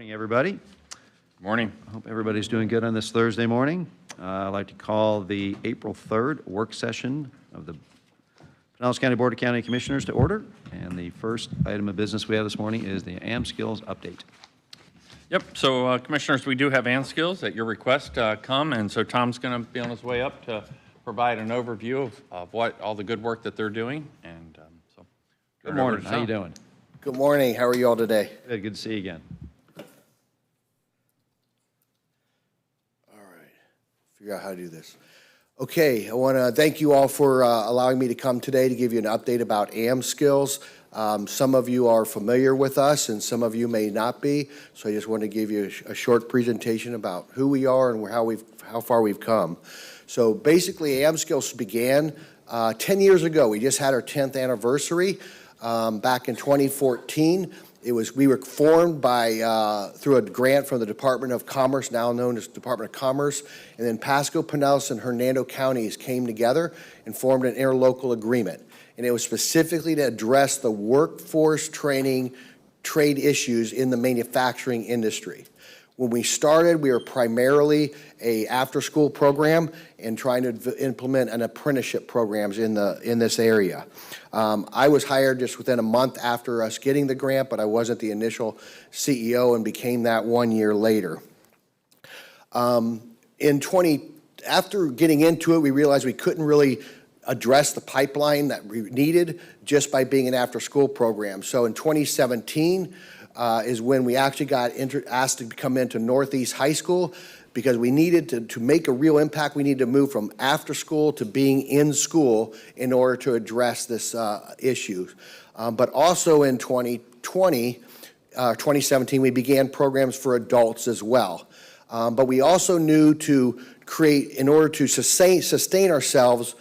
Morning, everybody. Morning. I hope everybody's doing good on this Thursday morning. I'd like to call the April 3rd work session of the Pinellas County Board of County Commissioners to order. And the first item of business we have this morning is the AM Skills update. Yep, so Commissioners, we do have ANSkills at your request come, and so Tom's going to be on his way up to provide an overview of what all the good work that they're doing. And so, Good morning. How you doing? Good morning. How are you all today? Good to see you again. All right. Figure out how to do this. Okay, I want to thank you all for allowing me to come today to give you an update about ANSkills. Some of you are familiar with us and some of you may not be, so I just want to give you a short presentation about who we are and how far we've come. So basically, ANSkills began 10 years ago. We just had our 10th anniversary back in 2014. We were formed through a grant from the Department of Commerce, now known as Department of Commerce, and then Pasco, Pinellas, and Hernando counties came together and formed an interlocal agreement. And it was specifically to address the workforce training trade issues in the manufacturing industry. When we started, we were primarily a after-school program and trying to implement an apprenticeship programs in this area. I was hired just within a month after us getting the grant, but I wasn't the initial CEO and became that 1 year later. After getting into it, we realized we couldn't really address the pipeline that we needed just by being an after-school program. So in 2017 is when we actually got asked to come into Northeast High School, because we needed to make a real impact. We needed to move from after school to being in school in order to address this issue. But also in 2017, we began programs for adults as well. But we also knew to create, in order to sustain ourselves,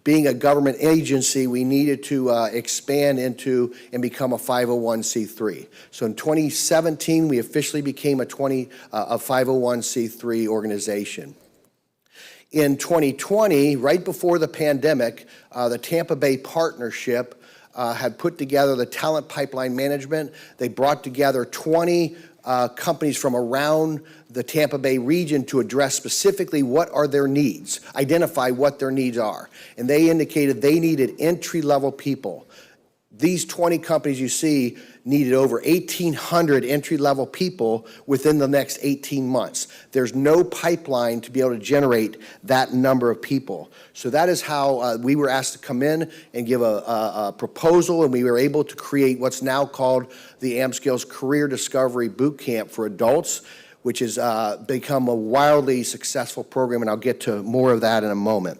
being a government agency, we needed to expand into and become a 501c3. So in 2017, we officially became a 501c3 organization. In 2020, right before the pandemic, the Tampa Bay Partnership had put together the talent pipeline management. They brought together 20 companies from around the Tampa Bay region to address specifically what are their needs, identify what their needs are. And they indicated they needed entry-level people. These 20 companies you see needed over 1,800 entry-level people within the next 18 months. There's no pipeline to be able to generate that number of people. So that is how we were asked to come in and give a proposal, and we were able to create what's now called the ANSkills Career Discovery Boot Camp for adults, which has become a wildly successful program, and I'll get to more of that in a moment.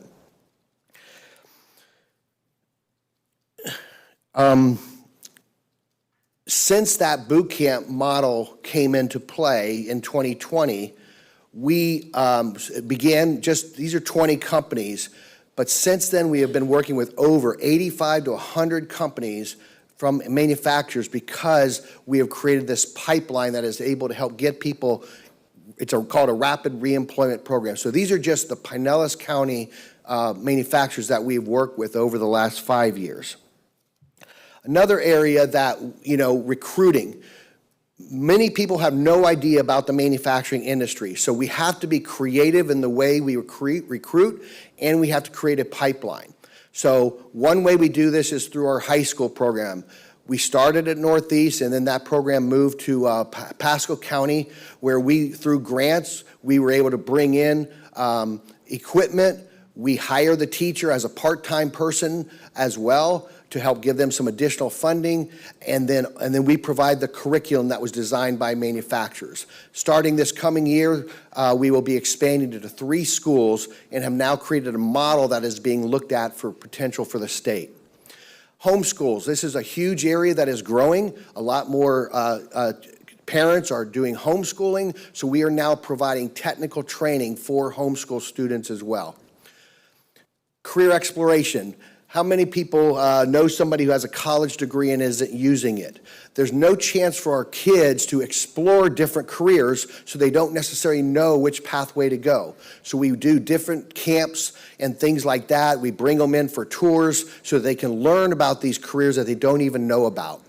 Since that boot camp model came into play in 2020, we began these are 20 companies, but since then we have been working with over 85 to 100 companies from manufacturers, because we have created this pipeline that is able to help get people. It's called a rapid reemployment program. So these are just the Pinellas County manufacturers that we've worked with over the last 5 years. Another area that, recruiting. Many people have no idea about the manufacturing industry, so we have to be creative in the way we recruit, and we have to create a pipeline. So one way we do this is through our high school program. We started at Northeast, and then that program moved to Pasco County, where through grants, we were able to bring in equipment. We hire the teacher as a part-time person as well to help give them some additional funding, and then we provide the curriculum that was designed by manufacturers. Starting this coming year, we will be expanding to 3 schools and have now created a model that is being looked at for potential for the state. Homeschools, this is a huge area that is growing. A lot more parents are doing homeschooling, so we are now providing technical training for homeschool students as well. Career exploration. How many people know somebody who has a college degree and isn't using it? There's no chance for our kids to explore different careers, so they don't necessarily know which pathway to go. So we do different camps and things like that. We bring them in for tours so they can learn about these careers that they don't even know about.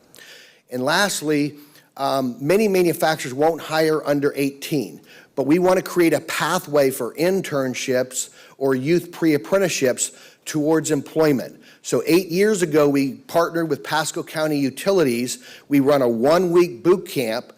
And lastly, many manufacturers won't hire under 18, but we want to create a pathway for internships or youth pre-apprenticeships towards employment. So 8 years ago, we partnered with Pasco County Utilities. We run a 1-week boot camp,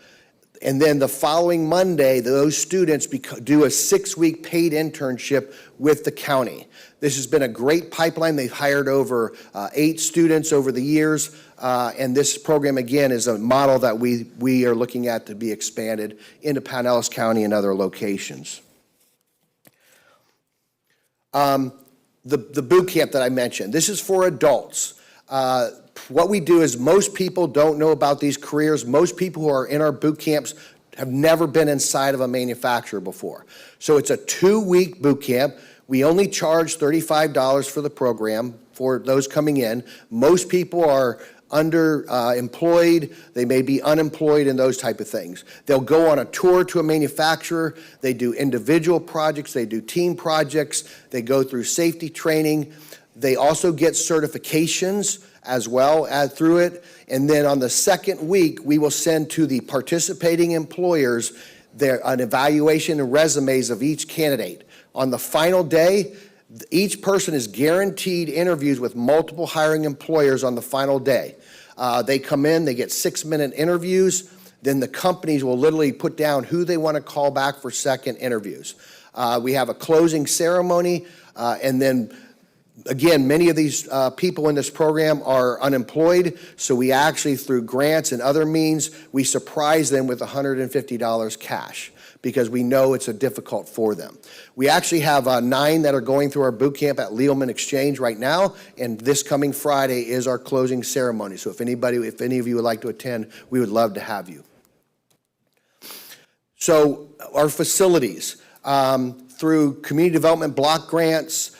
and then the following Monday, those students do a 6-week paid internship with the county. This has been a great pipeline. They've hired over 8 students over the years, and this program, again, is a model that we are looking at to be expanded into Pinellas County and other locations. The boot camp that I mentioned, this is for adults. What we do is most people don't know about these careers. Most people who are in our boot camps have never been inside of a manufacturer before. So it's a 2-week boot camp. We only charge $35 for the program for those coming in. Most people are underemployed, they may be unemployed and those type of things. They'll go on a tour to a manufacturer, they do individual projects, they do team projects, they go through safety training. They also get certifications as well as through it. And then on the second week, we will send to the participating employers an evaluation and resumes of each candidate. On the final day, each person is guaranteed interviews with multiple hiring employers on the final day. They come in, they get 6-minute interviews, then the companies will literally put down who they want to call back for second interviews. We have a closing ceremony, and then again, many of these people in this program are unemployed, so we actually, through grants and other means, we surprise them with $150 cash, because we know it's difficult for them. We actually have 9 that are going through our boot camp at Lealman Exchange right now, and this coming Friday is our closing ceremony. So if any of you would like to attend, we would love to have you. So our facilities, through community development block grants,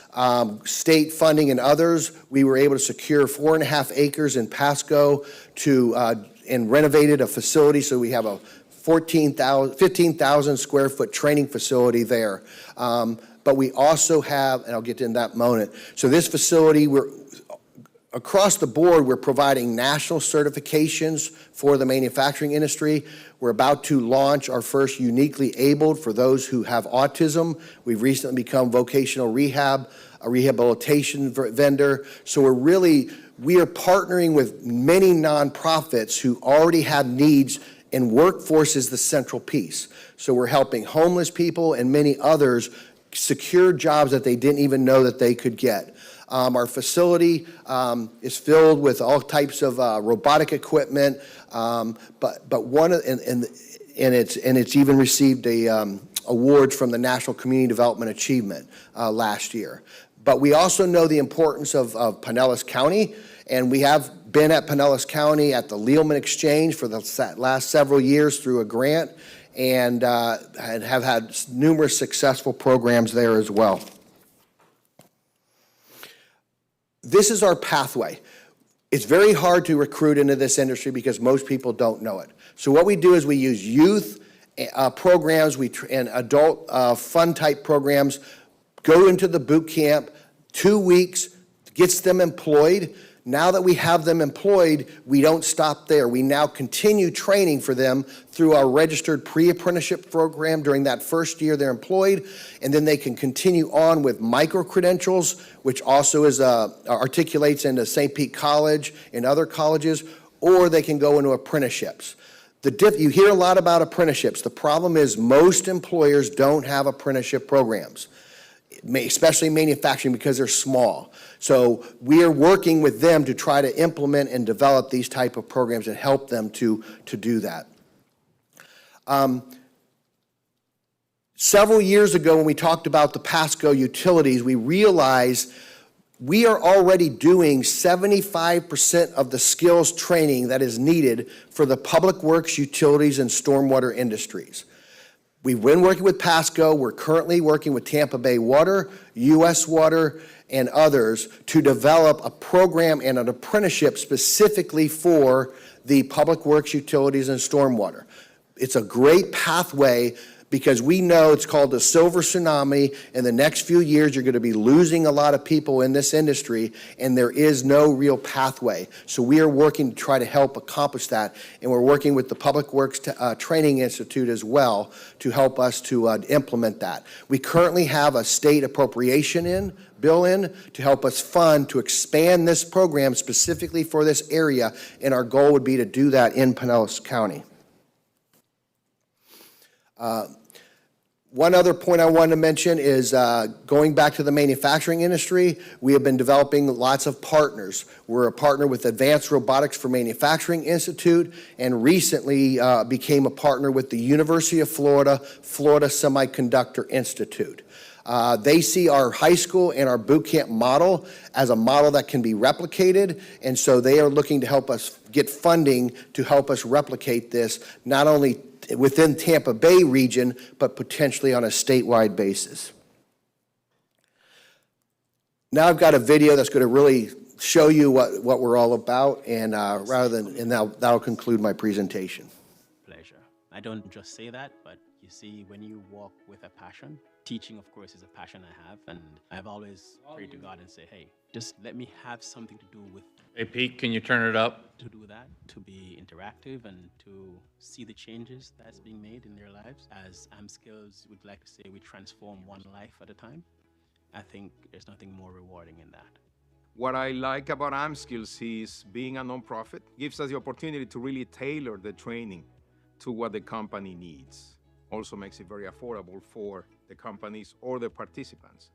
state funding and others, we were able to secure 4.5 acres in Pasco and renovated a facility, so we have a 15,000 square foot training facility there. But we also have, and I'll get into that in a moment, so this facility, across the board, we're providing national certifications for the manufacturing industry. We're about to launch our first uniquely abled for those who have autism. We've recently become vocational rehab, a rehabilitation vendor. So we are partnering with many nonprofits who already have needs, and workforce is the central piece. So we're helping homeless people and many others secure jobs that they didn't even know that they could get. Our facility is filled with all types of robotic equipment, but one and it's even received a awards from the National Community Development Achievement last year. But we also know the importance of Pinellas County, and we have been at Pinellas County at the Lealman Exchange for the last several years through a grant, and have had numerous successful programs there as well. This is our pathway. It's very hard to recruit into this industry because most people don't know it. So what we do is we use youth programs and adult fun type programs, go into the boot camp, 2 weeks, gets them employed. Now that we have them employed, we don't stop there. We now continue training for them through our registered pre-apprenticeship program during that first year they're employed, and then they can continue on with micro-credentials, which also articulates into St. Pete College and other colleges, or they can go into apprenticeships. You hear a lot about apprenticeships. The problem is most employers don't have apprenticeship programs, especially manufacturing, because they're small. So we are working with them to try to implement and develop these type of programs and help them to do that. Several years ago when we talked about the Pasco utilities, we realized we are already doing 75% of the skills training that is needed for the public works, utilities, and stormwater industries. We've been working with Pasco. We're currently working with Tampa Bay Water, U.S. Water, and others to develop a program and an apprenticeship specifically for the public works, utilities, and stormwater. It's a great pathway because we know it's called the silver tsunami. In the next few years, you're going to be losing a lot of people in this industry, and there is no real pathway. So we are working to try to help accomplish that, and we're working with the Public Works Training Institute as well to help us to implement that. We currently have a state appropriation bill in to help us fund to expand this program specifically for this area, and our goal would be to do that in Pinellas County. One other point I wanted to mention is going back to the manufacturing industry, we have been developing lots of partners. We're a partner with Advanced Robotics for Manufacturing Institute, and recently became a partner with the University of Florida, Florida Semiconductor Institute. They see our high school and our boot camp model as a model that can be replicated, and so they are looking to help us get funding to help us replicate this, not only within Tampa Bay region, but potentially on a statewide basis. Now I've got a video that's going to really show you what we're all about, and that'll conclude my presentation. Pleasure. I don't just say that, but you see, when you walk with a passion, teaching, of course, is a passion I have, and I've always prayed to God and say, hey, just let me have something to do with. Hey, Pete, can you turn it up? To do that, to be interactive and to see the changes that's being made in their lives. As AmSkills would like to say, we transform one life at a time. I think there's nothing more rewarding in that. What I like about AmSkills is being a nonprofit gives us the opportunity to really tailor the training to what the company needs. Also makes it very affordable for the companies or the participants.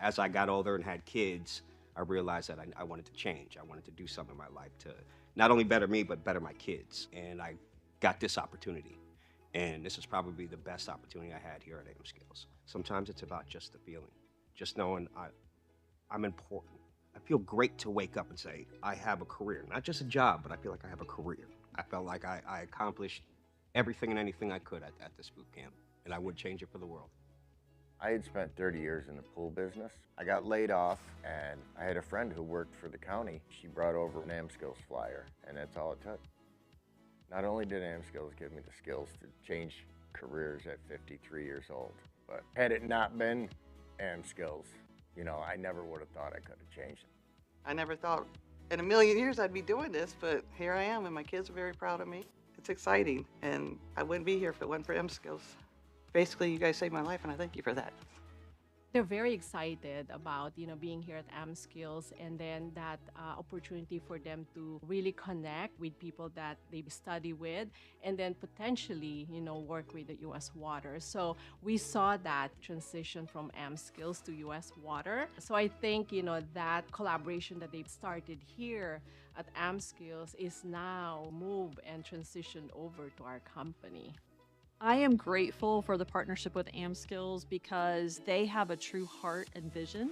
As I got older and had kids, I realized that I wanted to change. I wanted to do something in my life to not only better me, but better my kids. And I got this opportunity. And this is probably the best opportunity I had here at AmSkills. Sometimes it's about just the feeling, just knowing I'm important. I feel great to wake up and say, I have a career. Not just a job, but I feel like I have a career. I felt like I accomplished everything and anything I could at this boot camp, and I would change it for the world. I had spent 30 years in the pool business. I got laid off, and I had a friend who worked for the county. She brought over an AmSkills flyer, and that's all it took. Not only did AmSkills give me the skills to change careers at 53 years old, but had it not been AmSkills, you know, I never would have thought I could have changed it. I never thought in a million years I'd be doing this, but here I am, and my kids are very proud of me. It's exciting, and I wouldn't be here if it wasn't for AmSkills. Basically, you guys saved my life, and I thank you for that. They're very excited about, being here at AmSkills, and then that opportunity for them to really connect with people that they study with, and then potentially, work with the U.S. Water. So we saw that transition from AmSkills to U.S. Water. So I think, that collaboration that they've started here at AmSkills is now moved and transitioned over to our company. I am grateful for the partnership with AmSkills because they have a true heart and vision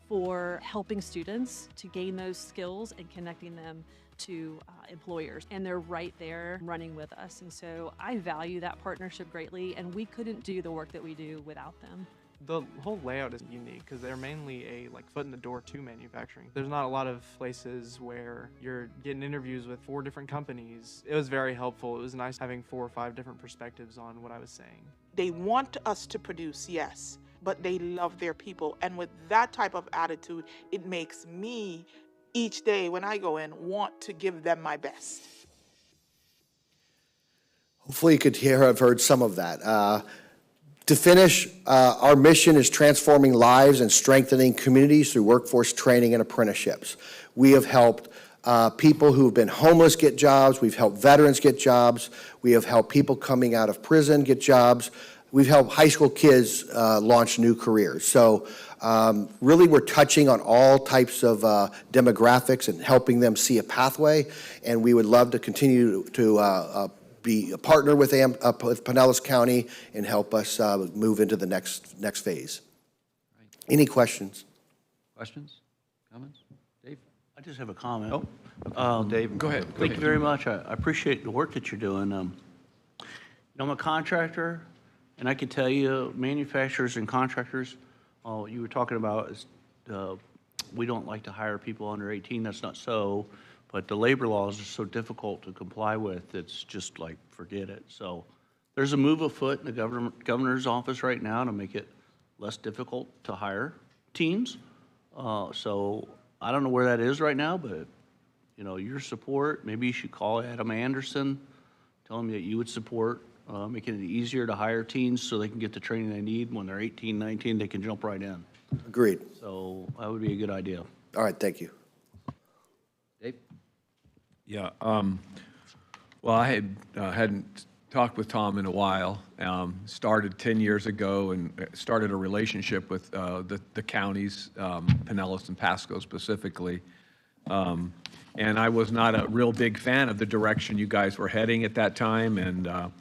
for helping students to gain those skills and connecting them to employers. And they're right there running with us. And so I value that partnership greatly, and we couldn't do the work that we do without them. The whole layout is unique because they're mainly a foot in the door to manufacturing. There's not a lot of places where you're getting interviews with 4 different companies. It was very helpful. It was nice having 4 or 5 different perspectives on what I was saying. They want us to produce, yes, but they love their people. And with that type of attitude, it makes me, each day when I go in, want to give them my best. Hopefully you could have heard some of that. To finish, our mission is transforming lives and strengthening communities through workforce training and apprenticeships. We have helped people who have been homeless get jobs. We've helped veterans get jobs. We have helped people coming out of prison get jobs. We've helped high school kids launch new careers. So really we're touching on all types of demographics and helping them see a pathway. And we would love to continue to be a partner with Pinellas County and help us move into the next phase. Right. Any questions? Questions? Comments? Dave? I just have a comment. Dave, go ahead. Thank you very much. I appreciate the work that you're doing. I'm a contractor, and I can tell you, manufacturers and contractors, you were talking about is we don't like to hire people under 18. That's not so. But the labor laws are so difficult to comply with, it's just like, forget it. So There's a move afoot in the governor's office right now to make it less difficult to hire teens. So I don't know where that is right now, but, you know, your support, maybe you should call Adam Anderson, tell him that you would support making it easier to hire teens so they can get the training they need. When they're 18, 19, they can jump right in. Agreed. So that would be a good idea. All right, thank you. Dave? Yeah, well, I hadn't talked with Tom in a while. Started 10 years ago and started a relationship with the counties, Pinellas and Pasco specifically. And I was not a real big fan of the direction you guys were heading at that time, and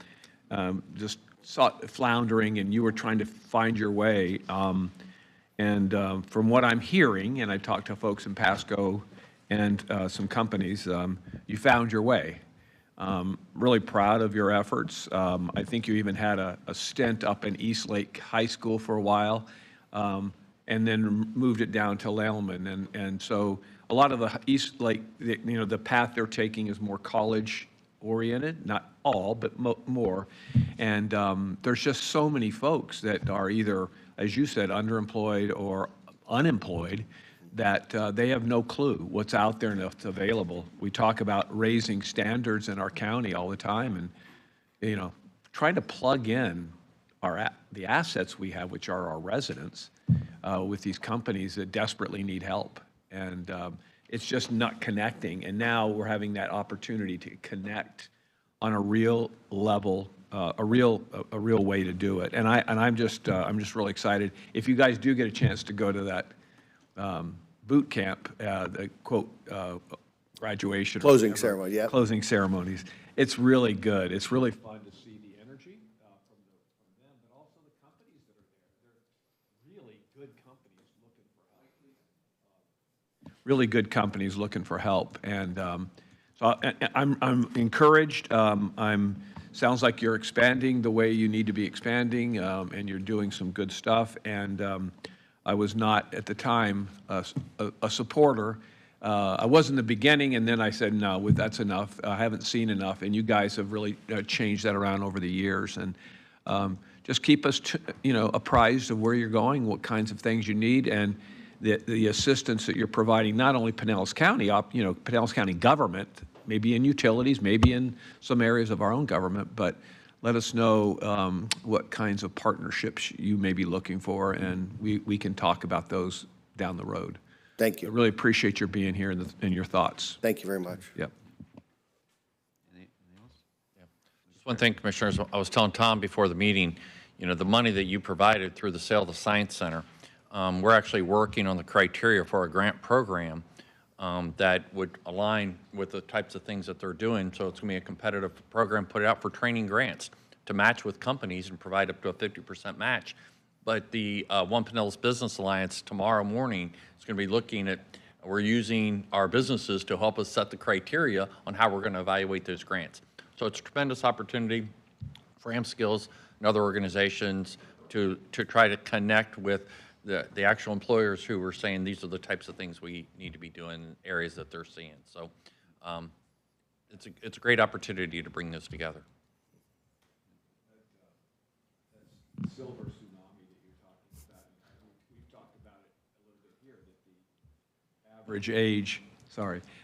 just saw it floundering, and you were trying to find your way. And from what I'm hearing, and I talked to folks in Pasco and some companies, you found your way. Really proud of your efforts. I think you even had a stint up in Eastlake High School for a while, and then moved it down to Lellman. And so a lot of the Eastlake, you know, the path they're taking is more college-oriented, not all, but more. And there's just so many folks that are either, as you said, underemployed or unemployed, that they have no clue what's out there and what's available. We talk about raising standards in our county all the time, and, you know, trying to plug in the assets we have, which are our residents, with these companies that desperately need help. And it's just not connecting. And now we're having that opportunity to connect on a real level, a real way to do it. And I'm just really excited. If you guys do get a chance to go to that boot camp, the quote, graduation. Closing ceremony, yeah. Closing ceremonies. It's really good. It's really fun to see the energy from them, but also the companies that are there. They're really good companies looking for help. Really good companies looking for help. And so I'm encouraged. Sounds like you're expanding the way you need to be expanding, and you're doing some good stuff. And I was not, at the time, a supporter. I was in the beginning, and then I said, no, that's enough. I haven't seen enough, and you guys have really changed that around over the years. And just keep us, apprised of where you're going, what kinds of things you need, and the assistance that you're providing, not only Pinellas County, Pinellas County government, maybe in utilities, maybe in some areas of our own government, but let us know what kinds of partnerships you may be looking for, and we can talk about those down the road. Thank you. I really appreciate your being here and your thoughts. Thank you very much. Yep. Just one thing, Commissioners, I was telling Tom before the meeting, the money that you provided through the sale of the Science Center, we're actually working on the criteria for a grant program that would align with the types of things that they're doing. So it's going to be a competitive program, put it out for training grants to match with companies and provide up to a 50% match. But the One Pinellas Business Alliance tomorrow morning is going to be looking at, we're using our businesses to help us set the criteria on how we're going to evaluate those grants. So it's a tremendous opportunity for AmSkills and other organizations to try to connect with the actual employers who were saying these are the types of things we need to be doing in areas that they're seeing. So it's a great opportunity to bring this together. That silver tsunami that you're talking about, we've talked about it a little bit here, that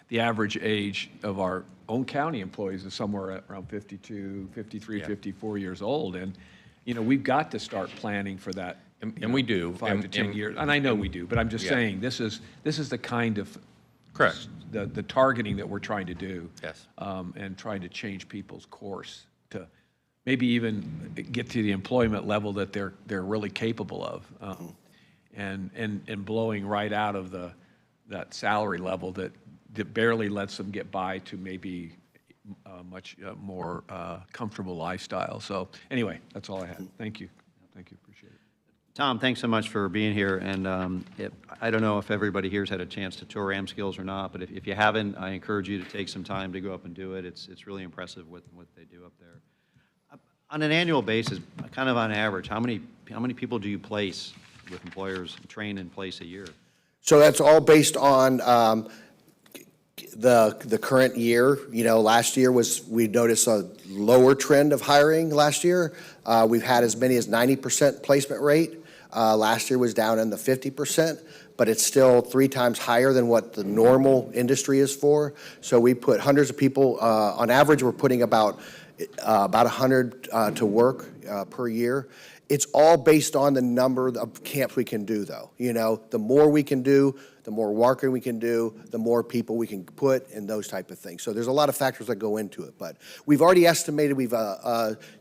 the average age of our own county employees is somewhere around 52, 53, Yeah. 54 years old. And, we've got to start planning for that. And we do. 5 to 10 years, and I know we do, but I'm just saying, this is the kind of Correct. the targeting that we're trying to do. Yes. And trying to change people's course to maybe even get to the employment level that they're really capable of, and blowing right out of that salary level that barely lets them get by to maybe a much more comfortable lifestyle. So anyway, that's all I had. Thank you. Thank you. Appreciate it. Tom, thanks so much for being here. And I don't know if everybody here's had a chance to tour AmSkills or not, but if you haven't, I encourage you to take some time to go up and do it. It's really impressive what they do up there. On an annual basis, kind of on average, how many people do you place with employers, train and place a year? So that's all based on the current year, last year we noticed a lower trend of hiring last year. We've had as many as 90% placement rate. Last year was down in the 50%, but it's still 3 times higher than what the normal industry is for. So we put hundreds of people, on average, we're putting about 100 to work per year. It's all based on the number of camps we can do, though. The more we can do, the more marketing we can do, the more people we can put, and those type of things. So there's a lot of factors that go into it. But we've already estimated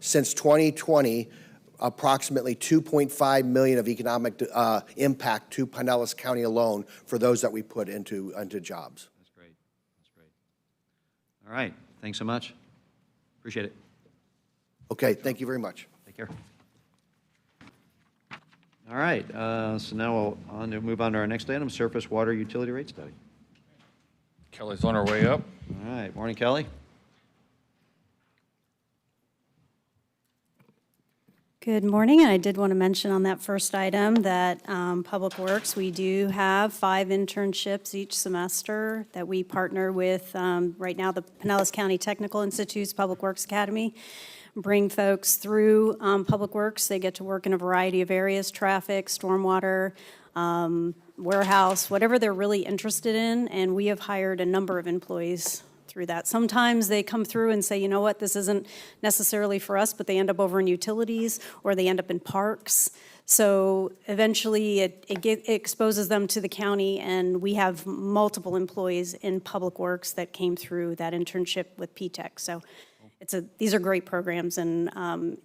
since 2020, approximately $2.5 million of economic impact to Pinellas County alone for those that we put into jobs. That's great. That's great. All right. Thanks so much. Appreciate it. Okay. Thank you very much. Take care. All right. So now we'll move on to our next item, surface water utility rate study. Kelly's on her way up. All right. Morning, Kelly. Good morning. I did want to mention on that first item that Public Works, we do have 5 internships each semester that we partner with right now, the Pinellas County Technical Institute's Public Works Academy. Bring folks through Public Works. They get to work in a variety of areas, traffic, stormwater, warehouse, whatever they're really interested in, and we have hired a number of employees through that. Sometimes they come through and say, you know what, this isn't necessarily for us, but they end up over in utilities or they end up in parks. So eventually it exposes them to the county, and we have multiple employees in Public Works that came through that internship with P-TECH. So these are great programs, and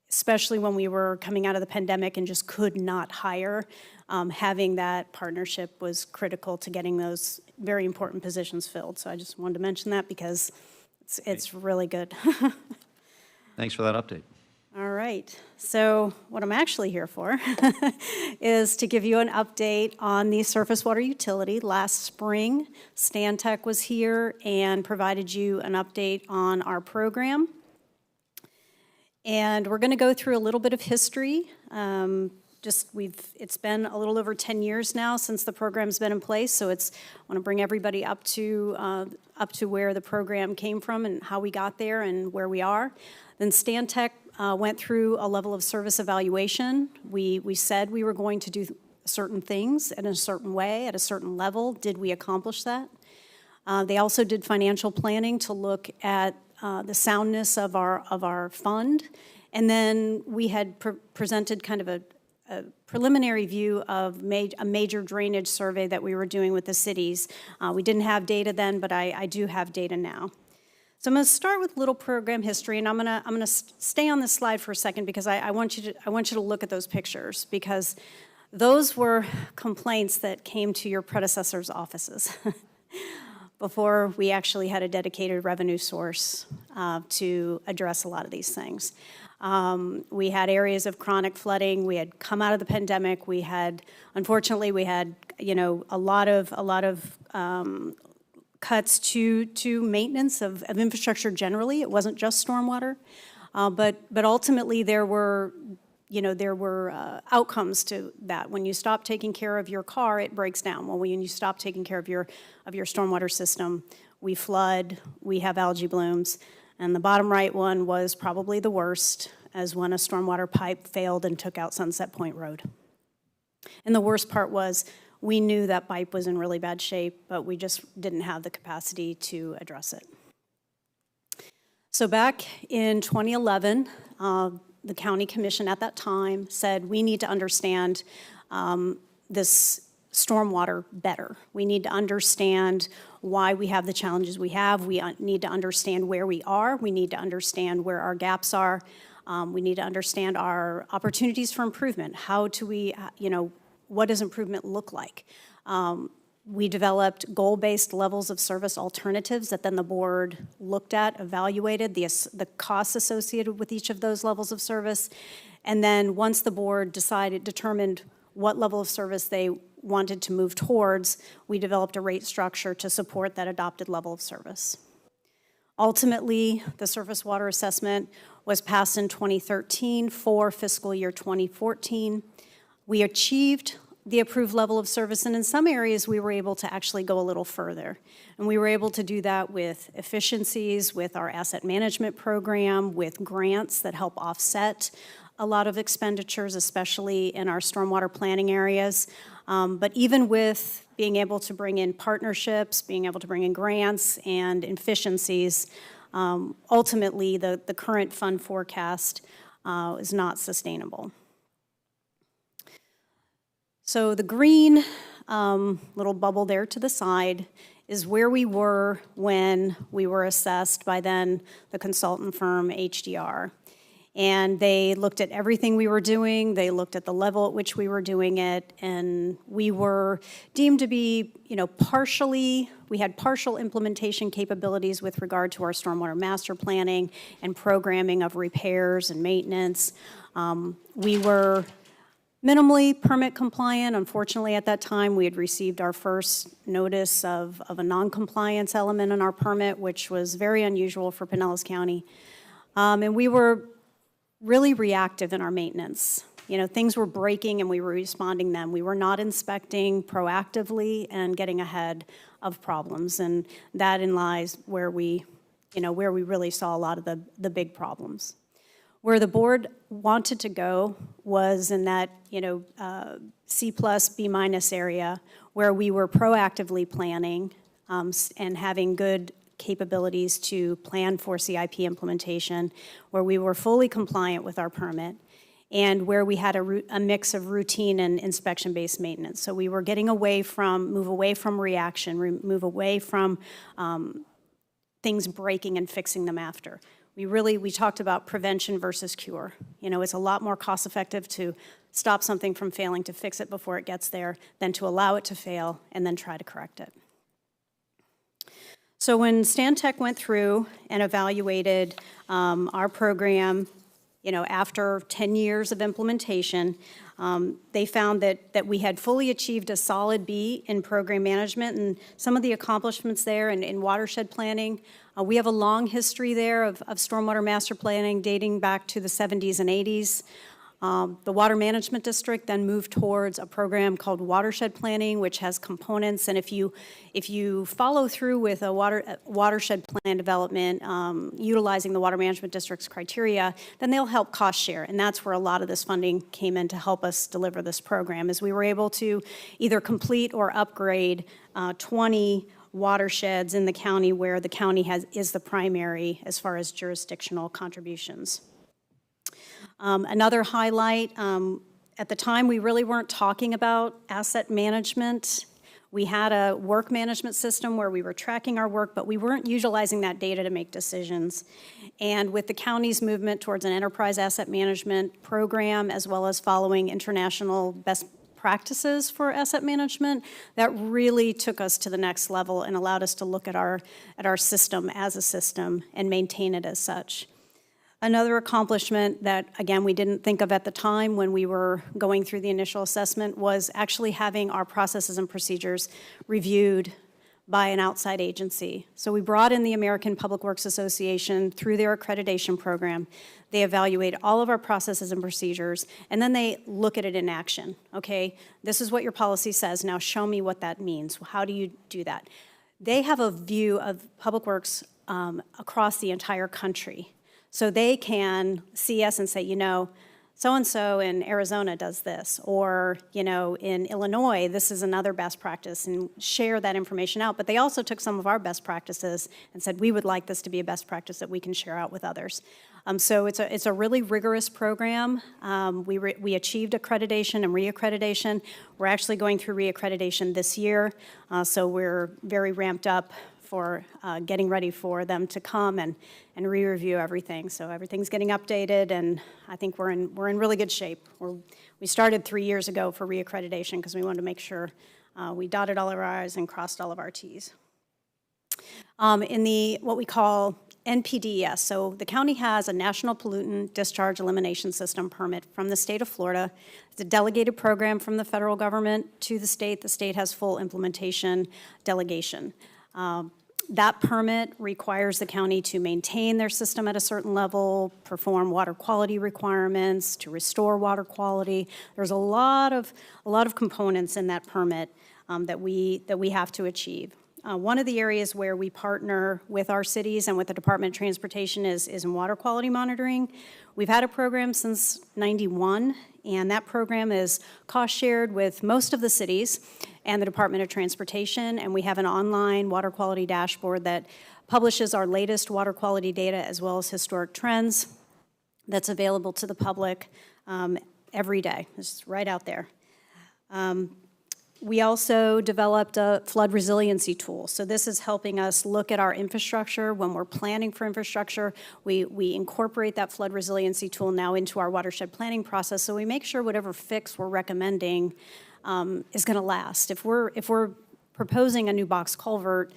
especially when we were coming out of the pandemic and just could not hire, having that partnership was critical to getting those very important positions filled. So I just wanted to mention that because it's really good. Thanks for that update. All right. So what I'm actually here for is to give you an update on the surface water utility. Last spring, Stantec was here and provided you an update on our program. And we're going to go through a little bit of history. It's been a little over 10 years now since the program's been in place, so I want to bring everybody up to where the program came from and how we got there and where we are. Then Stantec went through a level of service evaluation. We said we were going to do certain things in a certain way at a certain level. Did we accomplish that? They also did financial planning to look at the soundness of our fund, and then we had presented kind of a preliminary view of a major drainage survey that we were doing with the cities. We didn't have data then, but I do have data now. So I'm going to start with a little program history, and I'm going to stay on this slide for a second because I want you to look at those pictures, because those were complaints that came to your predecessors' offices before we actually had a dedicated revenue source to address a lot of these things. We had areas of chronic flooding. We had come out of the pandemic. Unfortunately, we had, a lot of cuts to maintenance of infrastructure generally. It wasn't just stormwater, but ultimately there were outcomes to that. When you stop taking care of your car, it breaks down. Well, when you stop taking care of your stormwater system, we flood, we have algae blooms. And the bottom right one was probably the worst, as when a stormwater pipe failed and took out Sunset Point Road. And the worst part was we knew that pipe was in really bad shape, but we just didn't have the capacity to address it. So back in 2011, the county commission at that time said we need to understand this stormwater better. We need to understand why we have the challenges we have. We need to understand where we are. We need to understand where our gaps are. We need to understand our opportunities for improvement. How do we, what does improvement look like? We developed goal-based levels of service alternatives that then the board looked at, evaluated the costs associated with each of those levels of service. And then once the board determined what level of service they wanted to move towards, we developed a rate structure to support that adopted level of service. Ultimately, the surface water assessment was passed in 2013 for fiscal year 2014. We achieved the approved level of service, and in some areas, we were able to actually go a little further. And we were able to do that with efficiencies, with our asset management program, with grants that help offset a lot of expenditures, especially in our stormwater planning areas. But even with being able to bring in partnerships, being able to bring in grants and efficiencies, ultimately, the current fund forecast is not sustainable. So the green little bubble there to the side is where we were when we were assessed by then the consultant firm HDR. And they looked at everything we were doing, they looked at the level at which we were doing it, and we were deemed to be, we had partial implementation capabilities with regard to our stormwater master planning and programming of repairs and maintenance. We were minimally permit compliant. Unfortunately, at that time, we had received our first notice of a non-compliance element in our permit, which was very unusual for Pinellas County. And we were really reactive in our maintenance. Things were breaking and we were responding them. We were not inspecting proactively and getting ahead of problems. And that in lies where we really saw a lot of the big problems. Where the board wanted to go was in that, C+, B- area, where we were proactively planning and having good capabilities to plan for CIP implementation, where we were fully compliant with our permit, and where we had a mix of routine and inspection-based maintenance. So we were getting move away from reaction, move away from things breaking and fixing them after. We talked about prevention versus cure. It's a lot more cost-effective to stop something from failing, to fix it before it gets there, than to allow it to fail and then try to correct it. So when Stantec went through and evaluated our program, after 10 years of implementation, they found that we had fully achieved a solid B in program management, and some of the accomplishments there in watershed planning. We have a long history there of stormwater master planning dating back to the 70s and 80s. The Water Management District then moved towards a program called watershed planning, which has components, and if you follow through with a watershed plan development, utilizing the Water Management District's criteria, then they'll help cost share, and that's where a lot of this funding came in to help us deliver this program, as we were able to either complete or upgrade 20 watersheds in the county where the county is the primary as far as jurisdictional contributions. Another highlight, at the time we really weren't talking about asset management. We had a work management system where we were tracking our work, but we weren't utilizing that data to make decisions. And with the county's movement towards an enterprise asset management program, as well as following international best practices for asset management, that really took us to the next level and allowed us to look at our system as a system and maintain it as such. Another accomplishment that, again, we didn't think of at the time when we were going through the initial assessment was actually having our processes and procedures reviewed by an outside agency. So we brought in the American Public Works Association through their accreditation program. They evaluate all of our processes and procedures, and then they look at it in action. Okay, this is what your policy says. Now show me what that means. How do you do that? They have a view of public works across the entire country. So they can see us and say, so-and-so in Arizona does this, or, in Illinois, this is another best practice, and share that information out. But they also took some of our best practices and said, we would like this to be a best practice that we can share out with others. So it's a really rigorous program. We achieved accreditation and reaccreditation. We're actually going through reaccreditation this year, so we're very ramped up for getting ready for them to come and re-review everything. So everything's getting updated, and I think we're in really good shape. We started 3 years ago for reaccreditation because we wanted to make sure we dotted all of our I's and crossed all of our T's. In the what we call NPDES, so the county has a National Pollutant Discharge Elimination System permit from the state of Florida. It's a delegated program from the federal government to the state. The state has full implementation delegation. That permit requires the county to maintain their system at a certain level, perform water quality requirements, to restore water quality. There's a lot of components in that permit that we have to achieve. One of the areas where we partner with our cities and with the Department of Transportation is in water quality monitoring. We've had a program since '91, and that program is cost shared with most of the cities and the Department of Transportation, and we have an online water quality dashboard that publishes our latest water quality data as well as historic trends that's available to the public every day. It's right out there. We also developed a flood resiliency tool. So this is helping us look at our infrastructure. When we're planning for infrastructure, we incorporate that flood resiliency tool now into our watershed planning process, so we make sure whatever fix we're recommending is going to last. If we're proposing a new box culvert,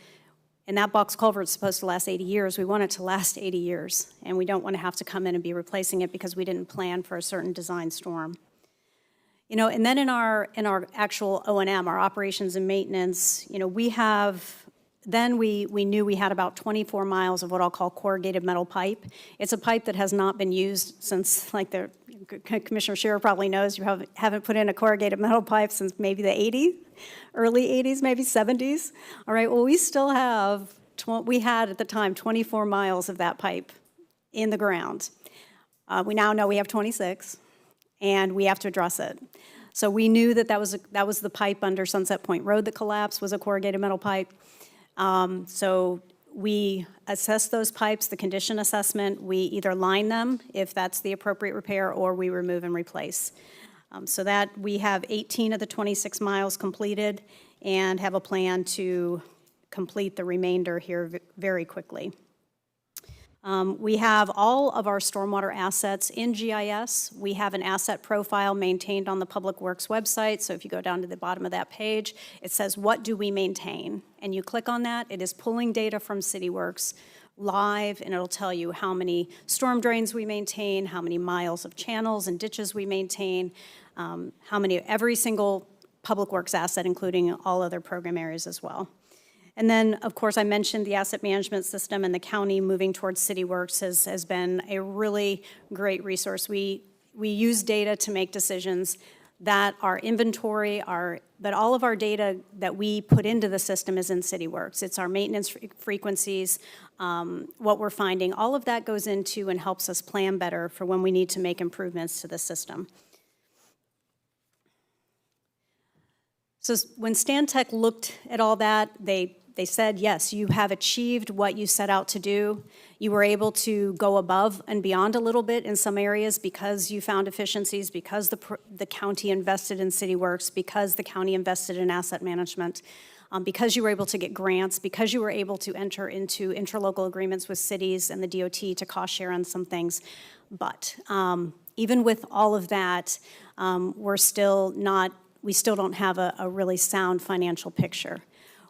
and that box culvert is supposed to last 80 years, we want it to last 80 years, and we don't want to have to come in and be replacing it because we didn't plan for a certain design storm. You know, and then in our actual O&M, our operations and maintenance, you know, we knew we had about 24 miles of what I'll call corrugated metal pipe. It's a pipe that has not been used since, like Commissioner Scherer probably knows, you haven't put in a corrugated metal pipe since maybe the 80s, early 80s, maybe 70s. All right, well, we still have, we had at the time 24 miles of that pipe in the ground. We now know we have 26, and we have to address it. So we knew that was the pipe under Sunset Point Road that collapsed, was a corrugated metal pipe. So we assess those pipes, the condition assessment. We either line them if that's the appropriate repair, or we remove and replace. So that we have 18 of the 26 miles completed and have a plan to complete the remainder here very quickly. We have all of our stormwater assets in GIS. We have an asset profile maintained on the Public Works website. So if you go down to the bottom of that page, it says, what do we maintain? And you click on that, it is pulling data from CityWorks live, and it'll tell you how many storm drains we maintain, how many miles of channels and ditches we maintain, every single Public Works asset, including all other program areas as well. And then, of course, I mentioned the asset management system, and the county moving towards CityWorks has been a really great resource. We use data to make decisions that our inventory, that all of our data that we put into the system is in CityWorks. It's our maintenance frequencies, what we're finding. All of that goes into and helps us plan better for when we need to make improvements to the system. So when Stantec looked at all that, they said, yes, you have achieved what you set out to do. You were able to go above and beyond a little bit in some areas because you found efficiencies, because the county invested in CityWorks, because the county invested in asset management, because you were able to get grants, because you were able to enter into interlocal agreements with cities and the DOT to cost share on some things. But even with all of that, we still don't have a really sound financial picture.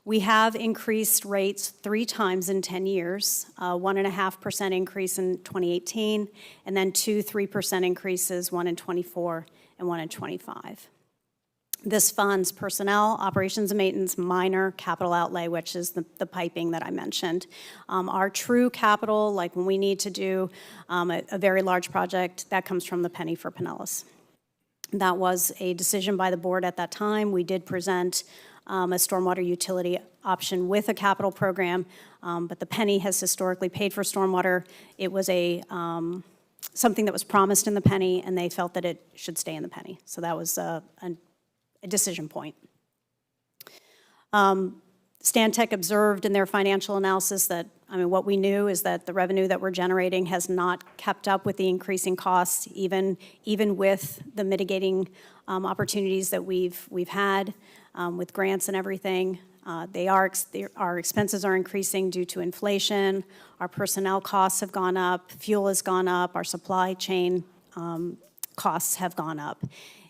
We have increased rates 3 times in 10 years, 1.5% increase in 2018, and then 3% increases, one in 24 and one in 25. This funds personnel, operations and maintenance, minor capital outlay, which is the piping that I mentioned. Our true capital, like when we need to do a very large project, that comes from the penny for Pinellas. That was a decision by the board at that time. We did present a stormwater utility option with a capital program, but the penny has historically paid for stormwater. It was something that was promised in the penny, and they felt that it should stay in the penny. So that was a decision point. Stantec observed in their financial analysis that, what we knew is that the revenue that we're generating has not kept up with the increasing costs, even with the mitigating opportunities that we've had with grants and everything. Our expenses are increasing due to inflation. Our personnel costs have gone up. Fuel has gone up. Our supply chain costs have gone up,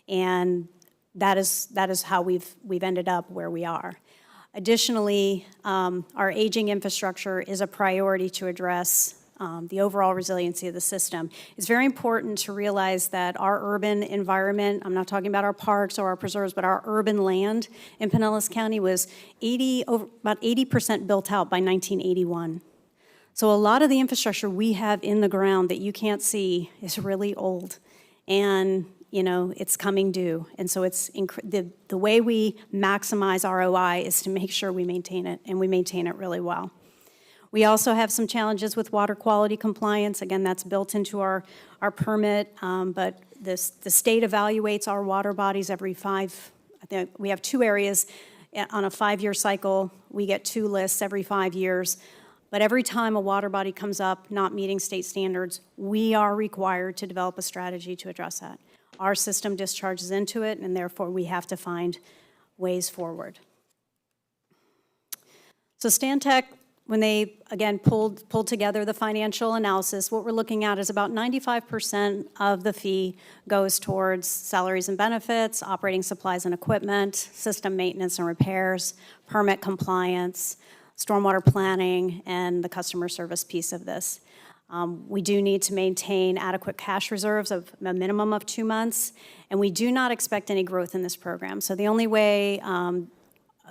and that is how we've ended up where we are. Additionally, our aging infrastructure is a priority to address the overall resiliency of the system. It's very important to realize that our urban environment, I'm not talking about our parks or our preserves, but our urban land in Pinellas County was about 80% built out by 1981. So a lot of the infrastructure we have in the ground that you can't see is really old, and it's coming due. And so it's the way we maximize ROI is to make sure we maintain it, and we maintain it really well. We also have some challenges with water quality compliance. Again, that's built into our permit, but the state evaluates our water bodies every we have 2 areas on a 5-year cycle. We get 2 lists every 5 years. But every time a water body comes up not meeting state standards, we are required to develop a strategy to address that. Our system discharges into it, and therefore we have to find ways forward. So Stantec, when they, again, pulled together the financial analysis, what we're looking at is about 95% of the fee goes towards salaries and benefits, operating supplies and equipment, system maintenance and repairs, permit compliance, stormwater planning, and the customer service piece of this. We do need to maintain adequate cash reserves of a minimum of 2 months, and we do not expect any growth in this program. So the only way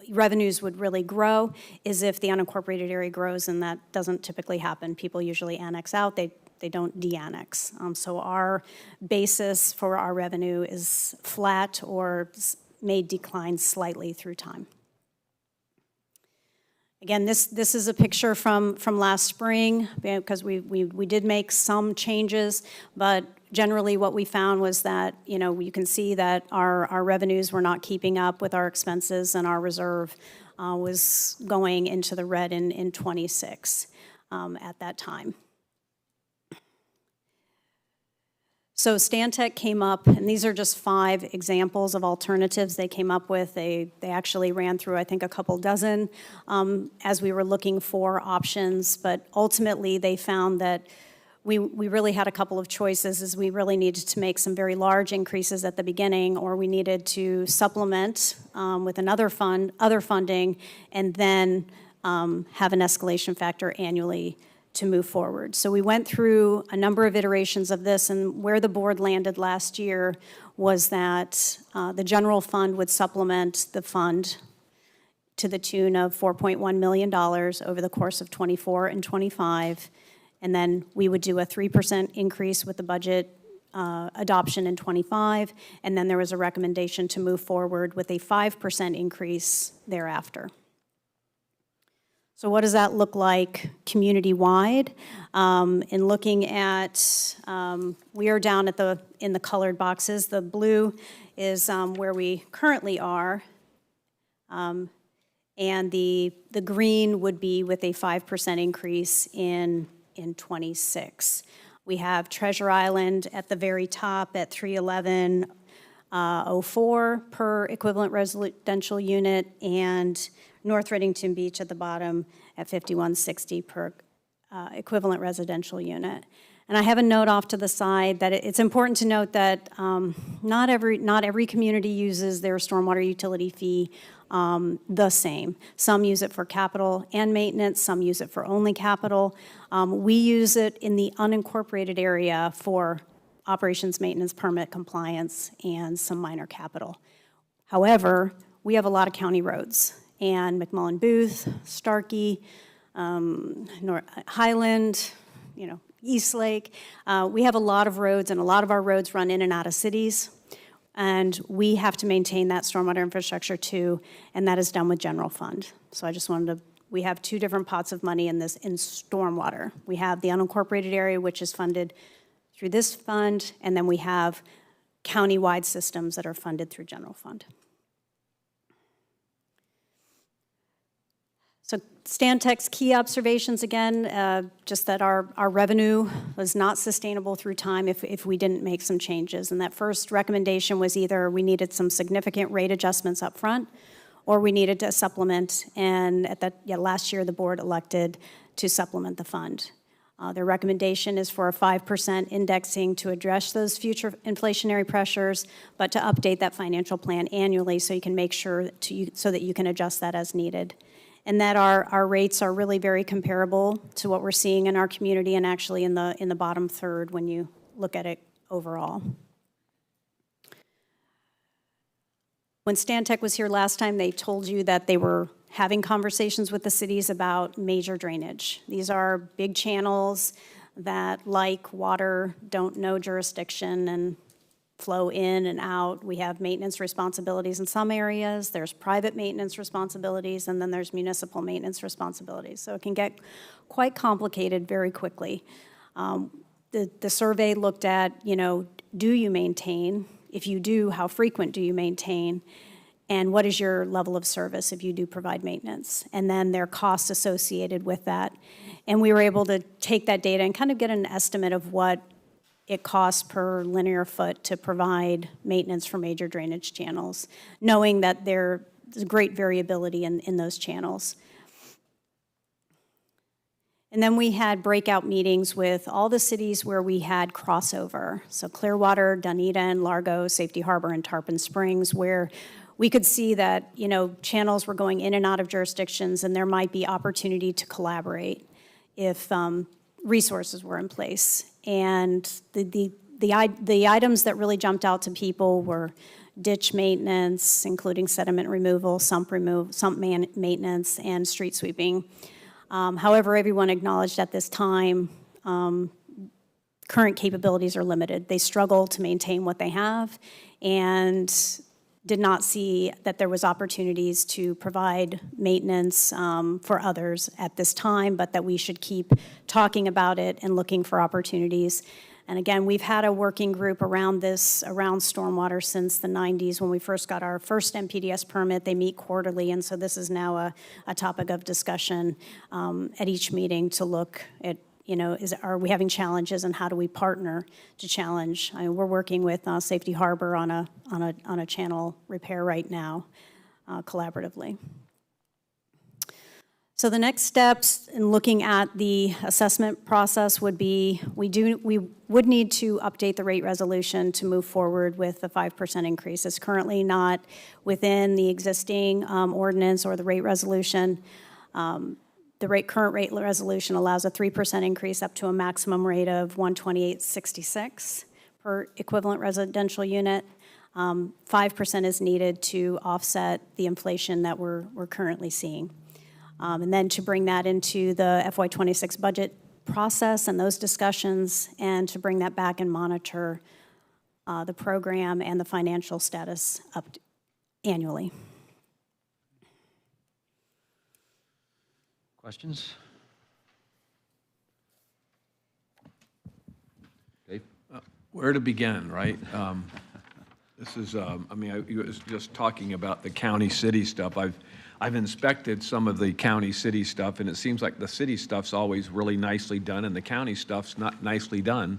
revenues would really grow is if the unincorporated area grows, and that doesn't typically happen. People usually annex out, they don't de-annex. So our basis for our revenue is flat or may decline slightly through time. Again, this is a picture from last spring, because we did make some changes, but generally what we found was that, you can see that our revenues were not keeping up with our expenses, and our reserve was going into the red in 26 at that time. So Stantec came up, and these are just 5 examples of alternatives they came up with. They actually ran through, I think, a couple dozen as we were looking for options, but ultimately they found that we really had a couple of choices, as we really needed to make some very large increases at the beginning, or we needed to supplement with other funding, and then have an escalation factor annually to move forward. So we went through a number of iterations of this, and where the board landed last year was that the general fund would supplement the fund to the tune of $4.1 million over the course of 24 and 25, and then we would do a 3% increase with the budget adoption in 25, and then there was a recommendation to move forward with a 5% increase thereafter. So what does that look like community-wide? In looking at, we are down in the colored boxes. The blue is where we currently are, and the green would be with a 5% increase in 26. We have Treasure Island at the very top at $311.04 per equivalent residential unit, and North Reddington Beach at the bottom at $51.60 per equivalent residential unit. And I have a note off to the side that it's important to note that not every community uses their stormwater utility fee the same. Some use it for capital and maintenance, some use it for only capital. We use it in the unincorporated area for operations, maintenance, permit compliance, and some minor capital. However, we have a lot of county roads, and McMullen Booth, Starkey, Highland, Eastlake. We have a lot of roads, and a lot of our roads run in and out of cities, and we have to maintain that stormwater infrastructure too, and that is done with general fund. So I just wanted to, we have 2 different pots of money in stormwater. We have the unincorporated area, which is funded through this fund, and then we have county-wide systems that are funded through general fund. So Stantec's key observations, again, just that our revenue was not sustainable through time if we didn't make some changes. And that first recommendation was either we needed some significant rate adjustments up front, or we needed to supplement. And at that, last year, the board elected to supplement the fund. Their recommendation is for a 5% indexing to address those future inflationary pressures, but to update that financial plan annually so you can make sure so that you can adjust that as needed. and that our rates are really very comparable to what we're seeing in our community and actually in the bottom third when you look at it overall. When Stantec was here last time, they told you that they were having conversations with the cities about major drainage. These are big channels that, like water, don't know jurisdiction and flow in and out. We have maintenance responsibilities in some areas, there's private maintenance responsibilities, and then there's municipal maintenance responsibilities. So it can get quite complicated very quickly. The survey looked at, do you maintain? If you do, how frequent do you maintain? And what is your level of service if you do provide maintenance? And then their costs associated with that. And we were able to take that data and kind of get an estimate of what it costs per linear foot to provide maintenance for major drainage channels, knowing that there's great variability in those channels. And then we had breakout meetings with all the cities where we had crossover. So Clearwater, Dunedin, Largo, Safety Harbor, and Tarpon Springs, where we could see that, channels were going in and out of jurisdictions, and there might be opportunity to collaborate if resources were in place. And the items that really jumped out to people were ditch maintenance, including sediment removal, sump maintenance, and street sweeping. However, everyone acknowledged at this time current capabilities are limited. They struggle to maintain what they have and did not see that there was opportunities to provide maintenance for others at this time, but that we should keep talking about it and looking for opportunities. And again, we've had a working group around stormwater since the 90s when we first got our first MPDS permit. They meet quarterly, and so this is now a topic of discussion at each meeting to look at, are we having challenges and how do we partner to challenge? We're working with Safety Harbor on a channel repair right now, collaboratively. So the next steps in looking at the assessment process would be, we would need to update the rate resolution to move forward with the 5% increase. It's currently not within the existing ordinance or the rate resolution. The current rate resolution allows a 3% increase up to a maximum rate of $128.66 per equivalent residential unit. 5% is needed to offset the inflation that we're currently seeing. And then to bring that into the FY26 budget process and those discussions, and to bring that back and monitor the program and the financial status up annually. Questions? Dave? Where to begin, right? This is, I was just talking about the county-city stuff. I've inspected some of the county-city stuff, and it seems like the city stuff's always really nicely done, and the county stuff's not nicely done.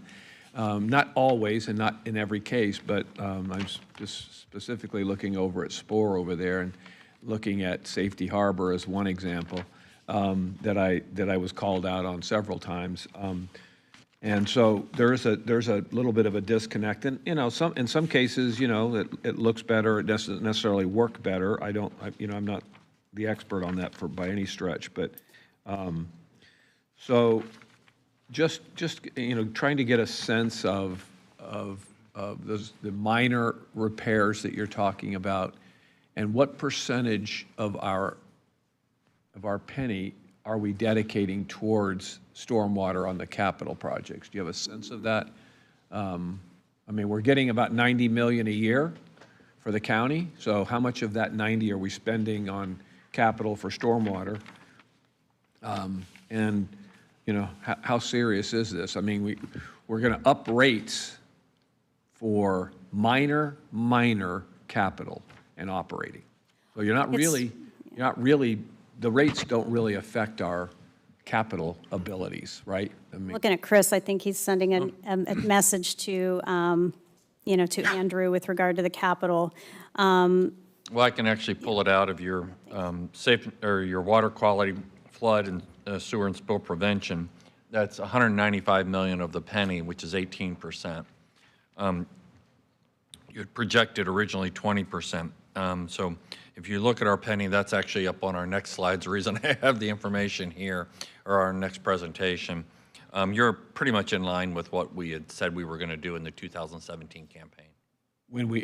Not always, and not in every case, but I'm just specifically looking over at SPOR over there, and looking at Safety Harbor as one example that I was called out on several times. And so there's a little bit of a disconnect, and in some cases, it looks better, it doesn't necessarily work better. I'm not the expert on that by any stretch, but so just trying to get a sense of the minor repairs that you're talking about, and what percentage of our penny are we dedicating towards stormwater on the capital projects? Do you have a sense of that? We're getting about $90 million a year for the county, so how much of that 90 are we spending on capital for stormwater? And how serious is this? We're going to up rates for minor capital and operating. So you're not really, the rates don't really affect our capital abilities, right? Looking at Chris, I think he's sending a message to Andrew with regard to the capital. Well, I can actually pull it out of your your water quality, flood, and sewer and spill prevention. That's $195 million of the penny, which is 18%. You had projected originally 20%. So If you look at our penny, that's actually up on our next slides. The reason I have the information here, or our next presentation. You're pretty much in line with what we had said we were going to do in the 2017 campaign.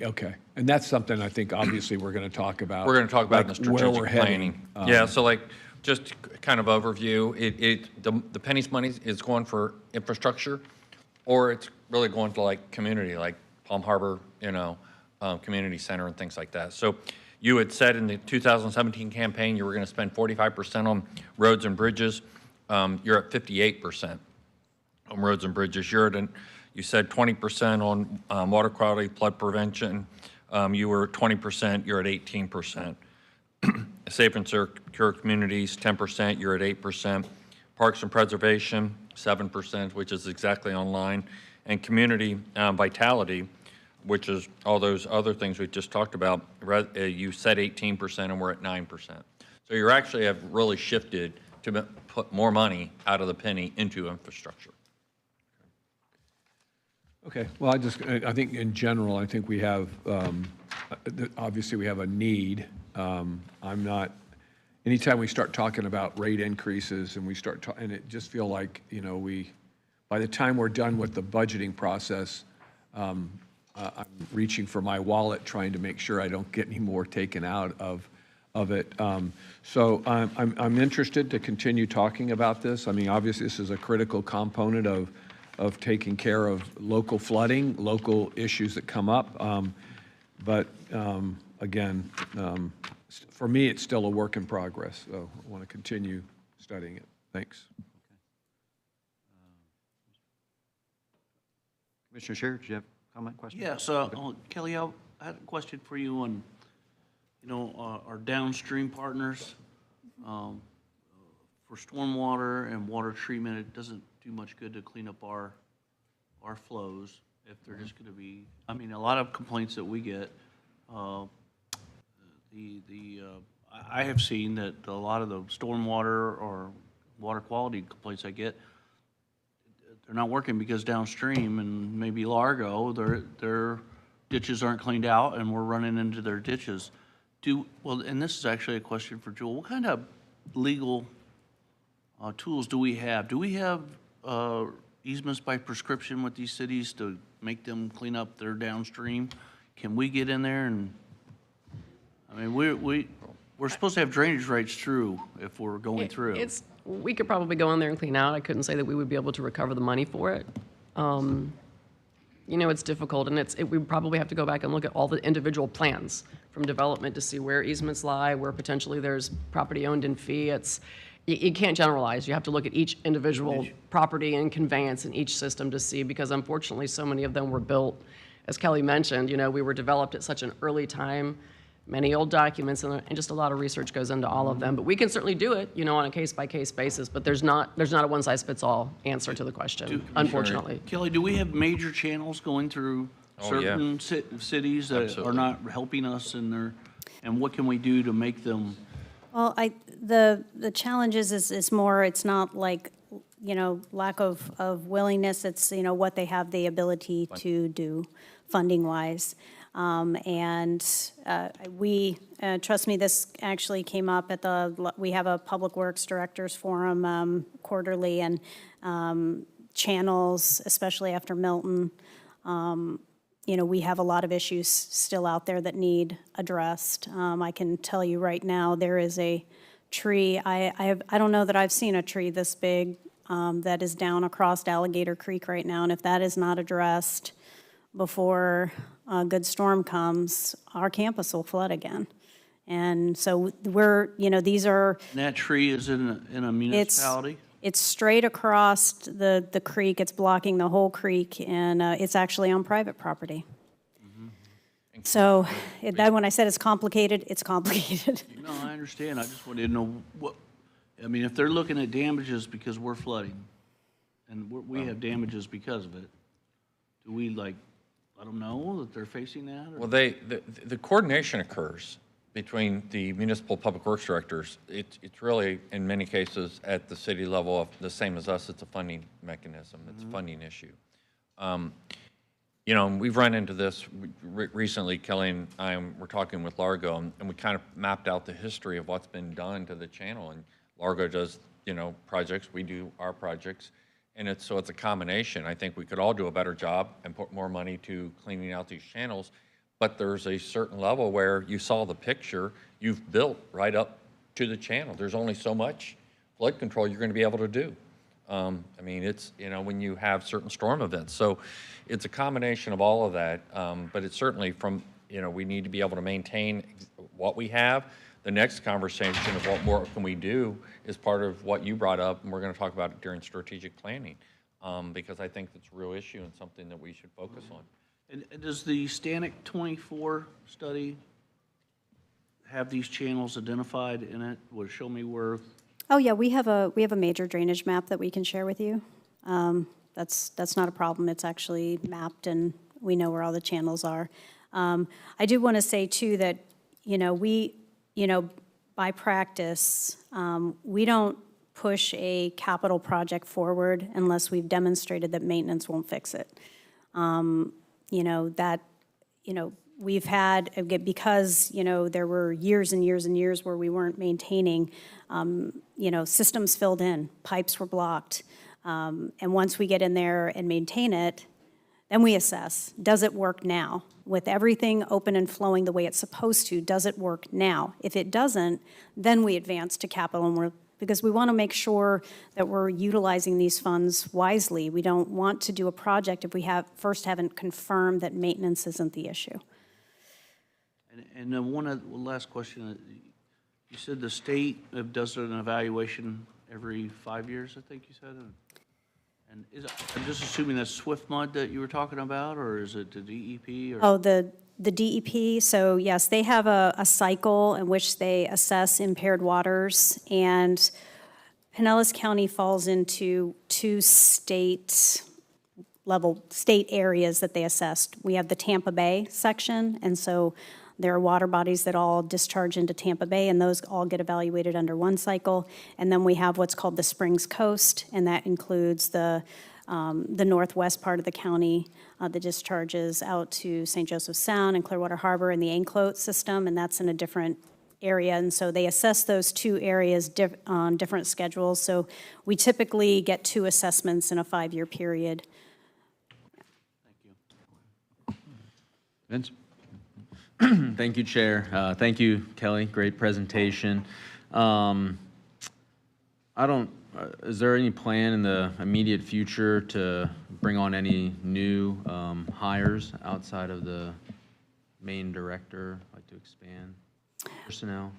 Okay. And that's something I think obviously we're going to talk about. We're going to talk about like in the where strategic we're planning. heading. Yeah, so like, just kind of overview, the pennies money is going for infrastructure, or it's really going to like community, like Palm Harbor, community center and things like that. So you had said in the 2017 campaign, you were going to spend 45% on roads and bridges. You're at 58% on roads and bridges. You said 20% on water quality, flood prevention. You were 20%, you're at 18%. Safe and secure communities, 10%, you're at 8%. Parks and preservation, 7%, which is exactly on line. And community vitality, which is all those other things we just talked about, you said 18% and we're at 9%. So you actually have really shifted to put more money out of the penny into infrastructure. Okay, well, I think in general, I think we have, obviously we have a need. Anytime we start talking about rate increases and and it just feel like, by the time we're done with the budgeting process, I'm reaching for my wallet, trying to make sure I don't get any more taken out of it. So I'm interested to continue talking about this. I mean, obviously, this is a critical component of taking care of local flooding, local issues that come up. But again, for me, it's still a work in progress. So I want to continue studying it. Thanks. Commissioner Scheer, did you have a comment, question? Yes, Kelly, I had a question for you on, our downstream partners. For stormwater and water treatment, it doesn't do much good to clean up our flows if they're just going to be, a lot of complaints that we get, I have seen that a lot of the stormwater or water quality complaints I get, they're not working because downstream and maybe Largo, their ditches aren't cleaned out and we're running into their ditches. And this is actually a question for Jewel. What kind of legal tools do we have? Do we have easements by prescription with these cities to make them clean up their downstream? Can we get in there and, we're supposed to have drainage rights through if we're going through. We could probably go in there and clean out. I couldn't say that we would be able to recover the money for it. It's difficult, and we probably have to go back and look at all the individual plans from development to see where easements lie, where potentially there's property owned in fee. You can't generalize. You have to look at each individual property and conveyance in each system to see, because unfortunately so many of them were built, as Kelly mentioned, we were developed at such an early time, many old documents, and just a lot of research goes into all of them. But we can certainly do it, on a case-by-case basis, but there's not a one-size-fits-all answer to the question, unfortunately. Kelly, do we have major channels going through certain cities that are not helping us and what can we do to make them? Well, the challenge is more, it's not like, lack of willingness, it's, what they have the ability to do funding-wise. Trust me, this actually came up at we have a Public Works Directors Forum quarterly, and channels, especially after Milton, we have a lot of issues still out there that need addressed. I can tell you right now, there is a tree, I don't know that I've seen a tree this big that is down across Alligator Creek right now, and if that is not addressed before a good storm comes, our campus will flood again. And so these are... And that tree is in a municipality? It's straight across the creek. It's blocking the whole creek, and it's actually on private property. Mm-hmm. So when I said it's complicated, it's complicated. No, I understand. I just wanted to know if they're looking at damages because we're flooding, and we have damages because of it, do we let them know that they're facing that? Or? Well, the coordination occurs between the municipal public works directors. It's really, in many cases, at the city level, the same as us. It's a funding mechanism. It's a funding issue. You know, and we've run into this recently. Kelly and we're talking with Largo, and we kind of mapped out the history of what's been done to the channel. And Largo does, you know, projects, we do our projects, and it's a combination. I think we could all do a better job and put more money to cleaning out these channels, but there's a certain level where you saw the picture, you've built right up to the channel. There's only so much flood control you're going to be able to do. I mean, it's, you know, when you have certain storm events. So it's a combination of all of that, but it's certainly from, you know, we need to be able to maintain what we have. The next conversation of what more can we do is part of what you brought up, and we're going to talk about it during strategic planning, because I think that's a real issue and something that we should focus on. And does the Stanic 24 study have these channels identified in it? Will it show me where? Oh, yeah, we have a major drainage map that we can share with you. That's not a problem. It's actually mapped, and we know where all the channels are. I do want to say, too, that, by practice, we don't push a capital project forward unless we've demonstrated that maintenance won't fix it. We've had, because, there were years and years and years where we weren't maintaining, systems filled in, pipes were blocked. And once we get in there and maintain it, then we assess, does it work now? With everything open and flowing the way it's supposed to, does it work now? If it doesn't, then we advance to capital, because we want to make sure that we're utilizing these funds wisely. We don't want to do a project if we haven't confirmed that maintenance isn't the issue. And one last question. You said the state does an evaluation every 5 years, I think you said? And I'm just assuming that's Swift Mud that you were talking about, or is it the DEP? Or? Oh, the DEP, so yes, they have a cycle in which they assess impaired waters, and Pinellas County falls into two state areas that they assessed. We have the Tampa Bay section, and so there are water bodies that all discharge into Tampa Bay, and those all get evaluated under one cycle. And then we have what's called the Springs Coast, and that includes the northwest part of the county that discharges out to St. Joseph Sound and Clearwater Harbor and the Anclote system, and that's in a different area. And so they assess those two areas on different schedules. So we typically get 2 assessments in a 5-year period. Thank you. Vince? Thank you, Chair. Thank you, Kelly. Great presentation. Is there any plan in the immediate future to bring on any new hires outside of the main director, like to expand personnel?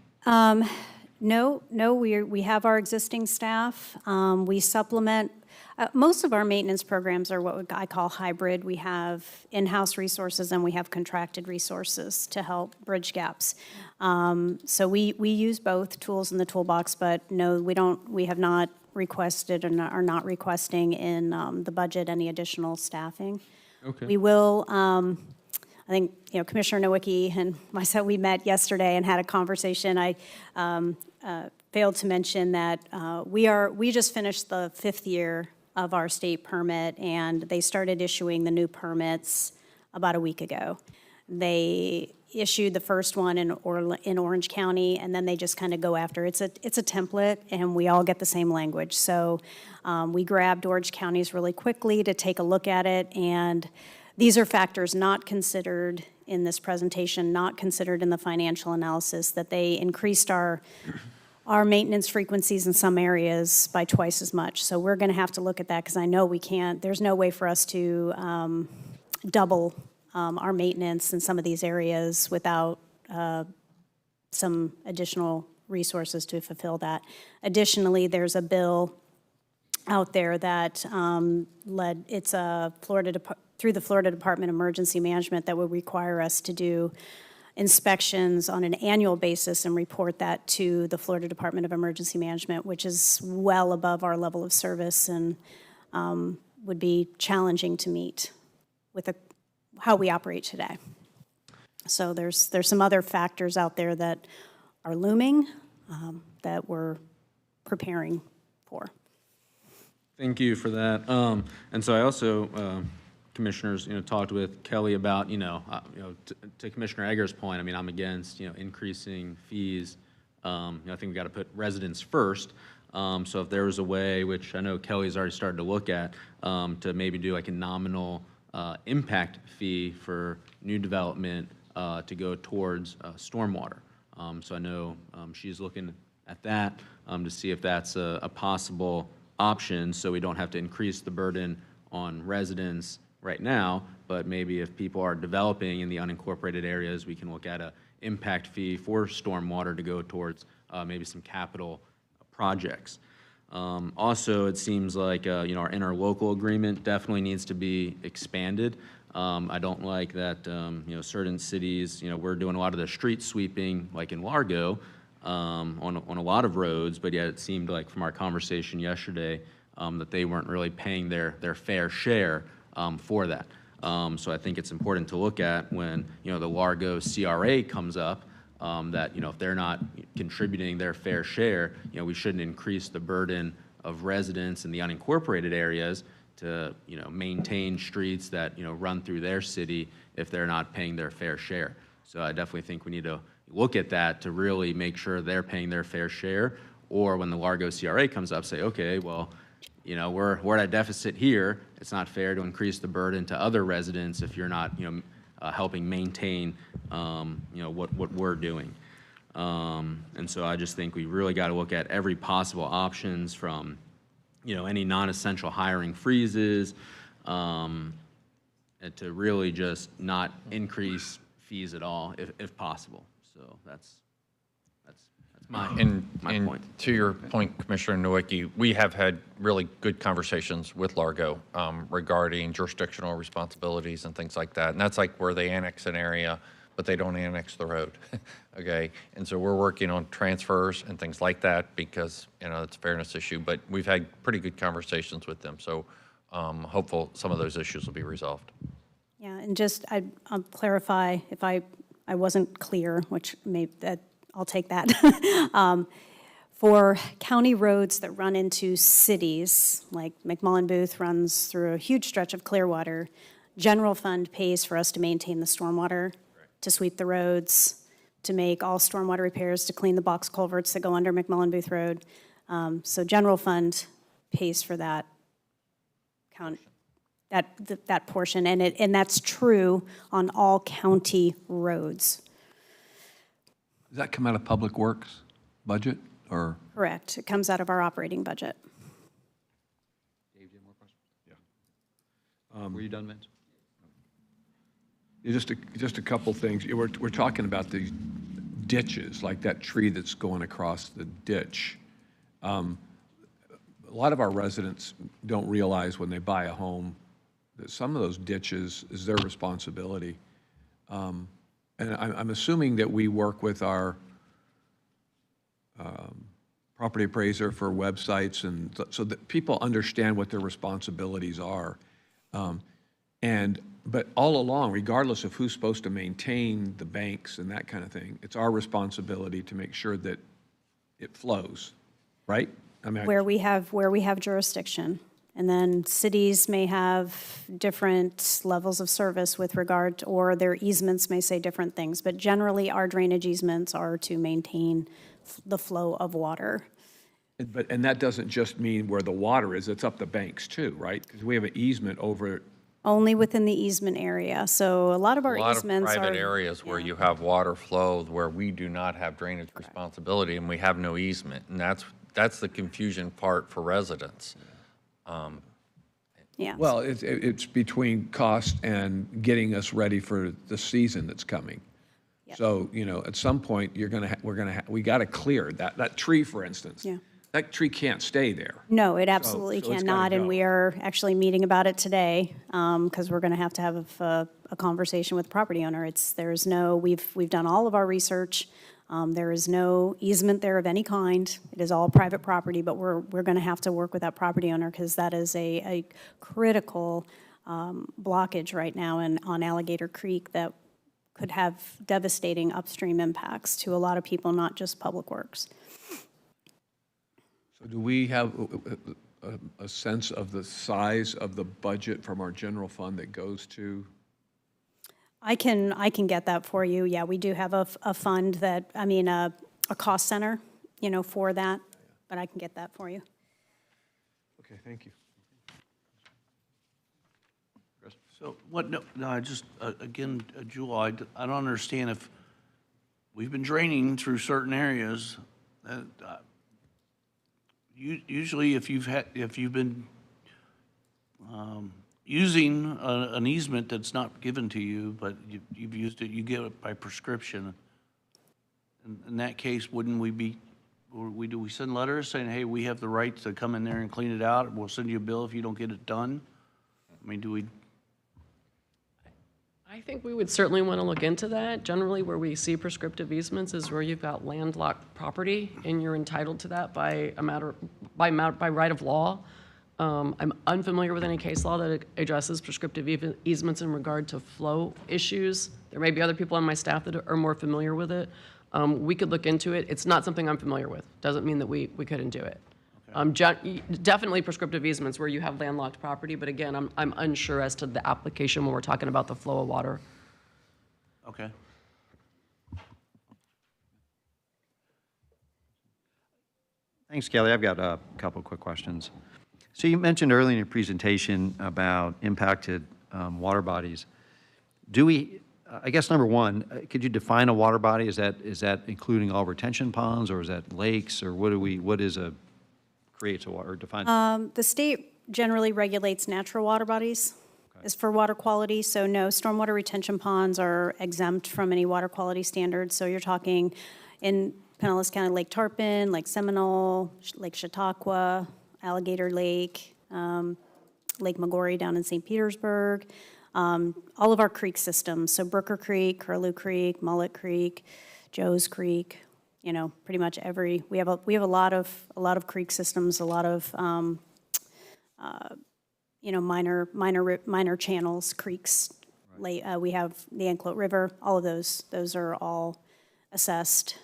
No, we have our existing staff. We supplement. Most of our maintenance programs are what I call hybrid. We have in-house resources and we have contracted resources to help bridge gaps. So we use both tools in the toolbox, but no, we have not requested and are not requesting in the budget any additional staffing. Okay. We will. I think, Commissioner Nowicki and myself, we met yesterday and had a conversation. I failed to mention that we just finished the 5th year of our state permit, and they started issuing the new permits about a week ago. They issued the first one in Orange County, and then they just kind of go after. It's a template, and we all get the same language. So we grabbed Orange County's really quickly to take a look at it, and these are factors not considered in this presentation, not considered in the financial analysis, that they increased our maintenance frequencies in some areas by twice as much. So we're going to have to look at that, because I know we can't, there's no way for us to double our maintenance in some of these areas without some additional resources to fulfill that. Additionally, there's a bill out there that it's a through the Florida Department of Emergency Management that would require us to do inspections on an annual basis and report that to the Florida Department of Emergency Management, which is well above our level of service and would be challenging to meet with how we operate today. So there's some other factors out there that are looming that we're preparing for. Thank you for that. And so I also commissioners, talked with Kelly about, to Commissioner Egger's point, I mean, I'm against, increasing fees. I think we got to put residents first. So if there was a way, which I know Kelly's already started to look at, to maybe do like a nominal impact fee for new development to go towards stormwater. So I know she's looking at that to see if that's a possible option, so we don't have to increase the burden on residents right now, but maybe if people are developing in the unincorporated areas, we can look at a impact fee for stormwater to go towards maybe some capital projects. Also, it seems like our interlocal agreement definitely needs to be expanded. I don't like that certain cities, we're doing a lot of the street sweeping, like in Largo, on a lot of roads, but yet it seemed like from our conversation yesterday that they weren't really paying their fair share for that. So I think it's important to look at when the Largo CRA comes up, that if they're not contributing their fair share, we shouldn't increase the burden of residents in the unincorporated areas to maintain streets that run through their city if they're not paying their fair share. So I definitely think we need to look at that to really make sure they're paying their fair share, or when the Largo CRA comes up, say, okay, well, we're at a deficit here. It's not fair to increase the burden to other residents if you're not helping maintain what we're doing. And so I just think we really got to look at every possible options, from any non-essential hiring freezes, and to really just not increase fees at all if possible. So that's my point. To your point, Commissioner Nowicki, we have had really good conversations with Largo regarding jurisdictional responsibilities and things like that. And that's like where they annex an area, but they don't annex the road. Okay, and so we're working on transfers and things like that because it's a fairness issue. But we've had pretty good conversations with them, so hopeful some of those issues will be resolved. Yeah, and just I'll clarify if I wasn't clear, which I'll take that. For county roads that run into cities, like McMullen Booth runs through a huge stretch of Clearwater, general fund pays for us to maintain the stormwater, to sweep the roads, to make all stormwater repairs, to clean the box culverts that go under McMullen Booth Road. So general fund pays for that that portion, and that's true on all county roads. Does that come out of Public Works budget, or? Correct. It comes out of our operating budget. Dave, do you have more questions? Yeah. Were you done, Vince? Just a couple things. We're talking about the ditches, like that tree that's going across the ditch. A lot of our residents don't realize when they buy a home that some of those ditches is their responsibility. And I'm assuming that we work with our property appraiser for websites, and so that people understand what their responsibilities are. But all along, regardless of who's supposed to maintain the banks and that kind of thing, it's our responsibility to make sure that it flows, right? I mean, where we have jurisdiction. And then cities may have different levels of service with regard to, or their easements may say different things, but generally our drainage easements are to maintain the flow of water. And that doesn't just mean where the water is, it's up the banks too, right? Because we have an easement over. Only within the easement area. So a lot of our easements are. A lot of private areas where you have water flow where we do not have drainage responsibility and we have no easement. And that's the confusion part for residents. Yeah. Well, it's between cost and getting us ready for the season that's coming. Yep. So, at some point, we got to clear that tree, for instance. Yeah. That tree can't stay there. No, it absolutely so it's cannot, gotta and go. we are actually meeting about it today, because we're going to have a conversation with the property owner. We've done all of our research. There is no easement there of any kind. It is all private property, but we're going to have to work with that property owner because that is a critical blockage right now on Alligator Creek that could have devastating upstream impacts to a lot of people, not just Public Works. So do we have, a sense of the size of the budget from our general fund that goes to? I can get that for you. Yeah, we do have a fund that, a cost center, for that, but I can get that for you. Okay, thank you. So what, no, I just, again, Jewel, I don't understand if we've been draining through certain areas. Usually if you've been using an easement that's not given to you, but you've used it, you get it by prescription. In that case, wouldn't we be, do we send letters saying, hey, we have the right to come in there and clean it out, we'll send you a bill if you don't get it done? I mean, do we? I think we would certainly want to look into that. Generally, where we see prescriptive easements is where you've got landlocked property and you're entitled to that by right of law. I'm unfamiliar with any case law that addresses prescriptive easements in regard to flow issues. There may be other people on my staff that are more familiar with it. We could look into it. It's not something I'm familiar with. Doesn't mean that we couldn't do it. Definitely prescriptive easements where you have landlocked property, but again, I'm unsure as to the application when we're talking about the flow of water. Okay. Thanks, Kelly. I've got a couple quick questions. So you mentioned earlier in your presentation about impacted water bodies. Do we, I guess number one, could you define a water body? Is that including all retention ponds, or is that lakes, or what is a creates a water, or define? The state generally regulates natural water bodies as for water quality, so no, stormwater retention ponds are exempt from any water quality standards. So you're talking in Pinellas County, Lake Tarpon, Lake Seminole, Lake Chautauqua, Alligator Lake, Lake Magori down in St. Petersburg, all of our creek systems, so Brooker Creek, Curlew Creek, Mullet Creek, Joe's Creek, pretty much we have a lot of creek systems, a lot of minor channels, creeks. Right. We have the Anclote River. All of those are all assessed.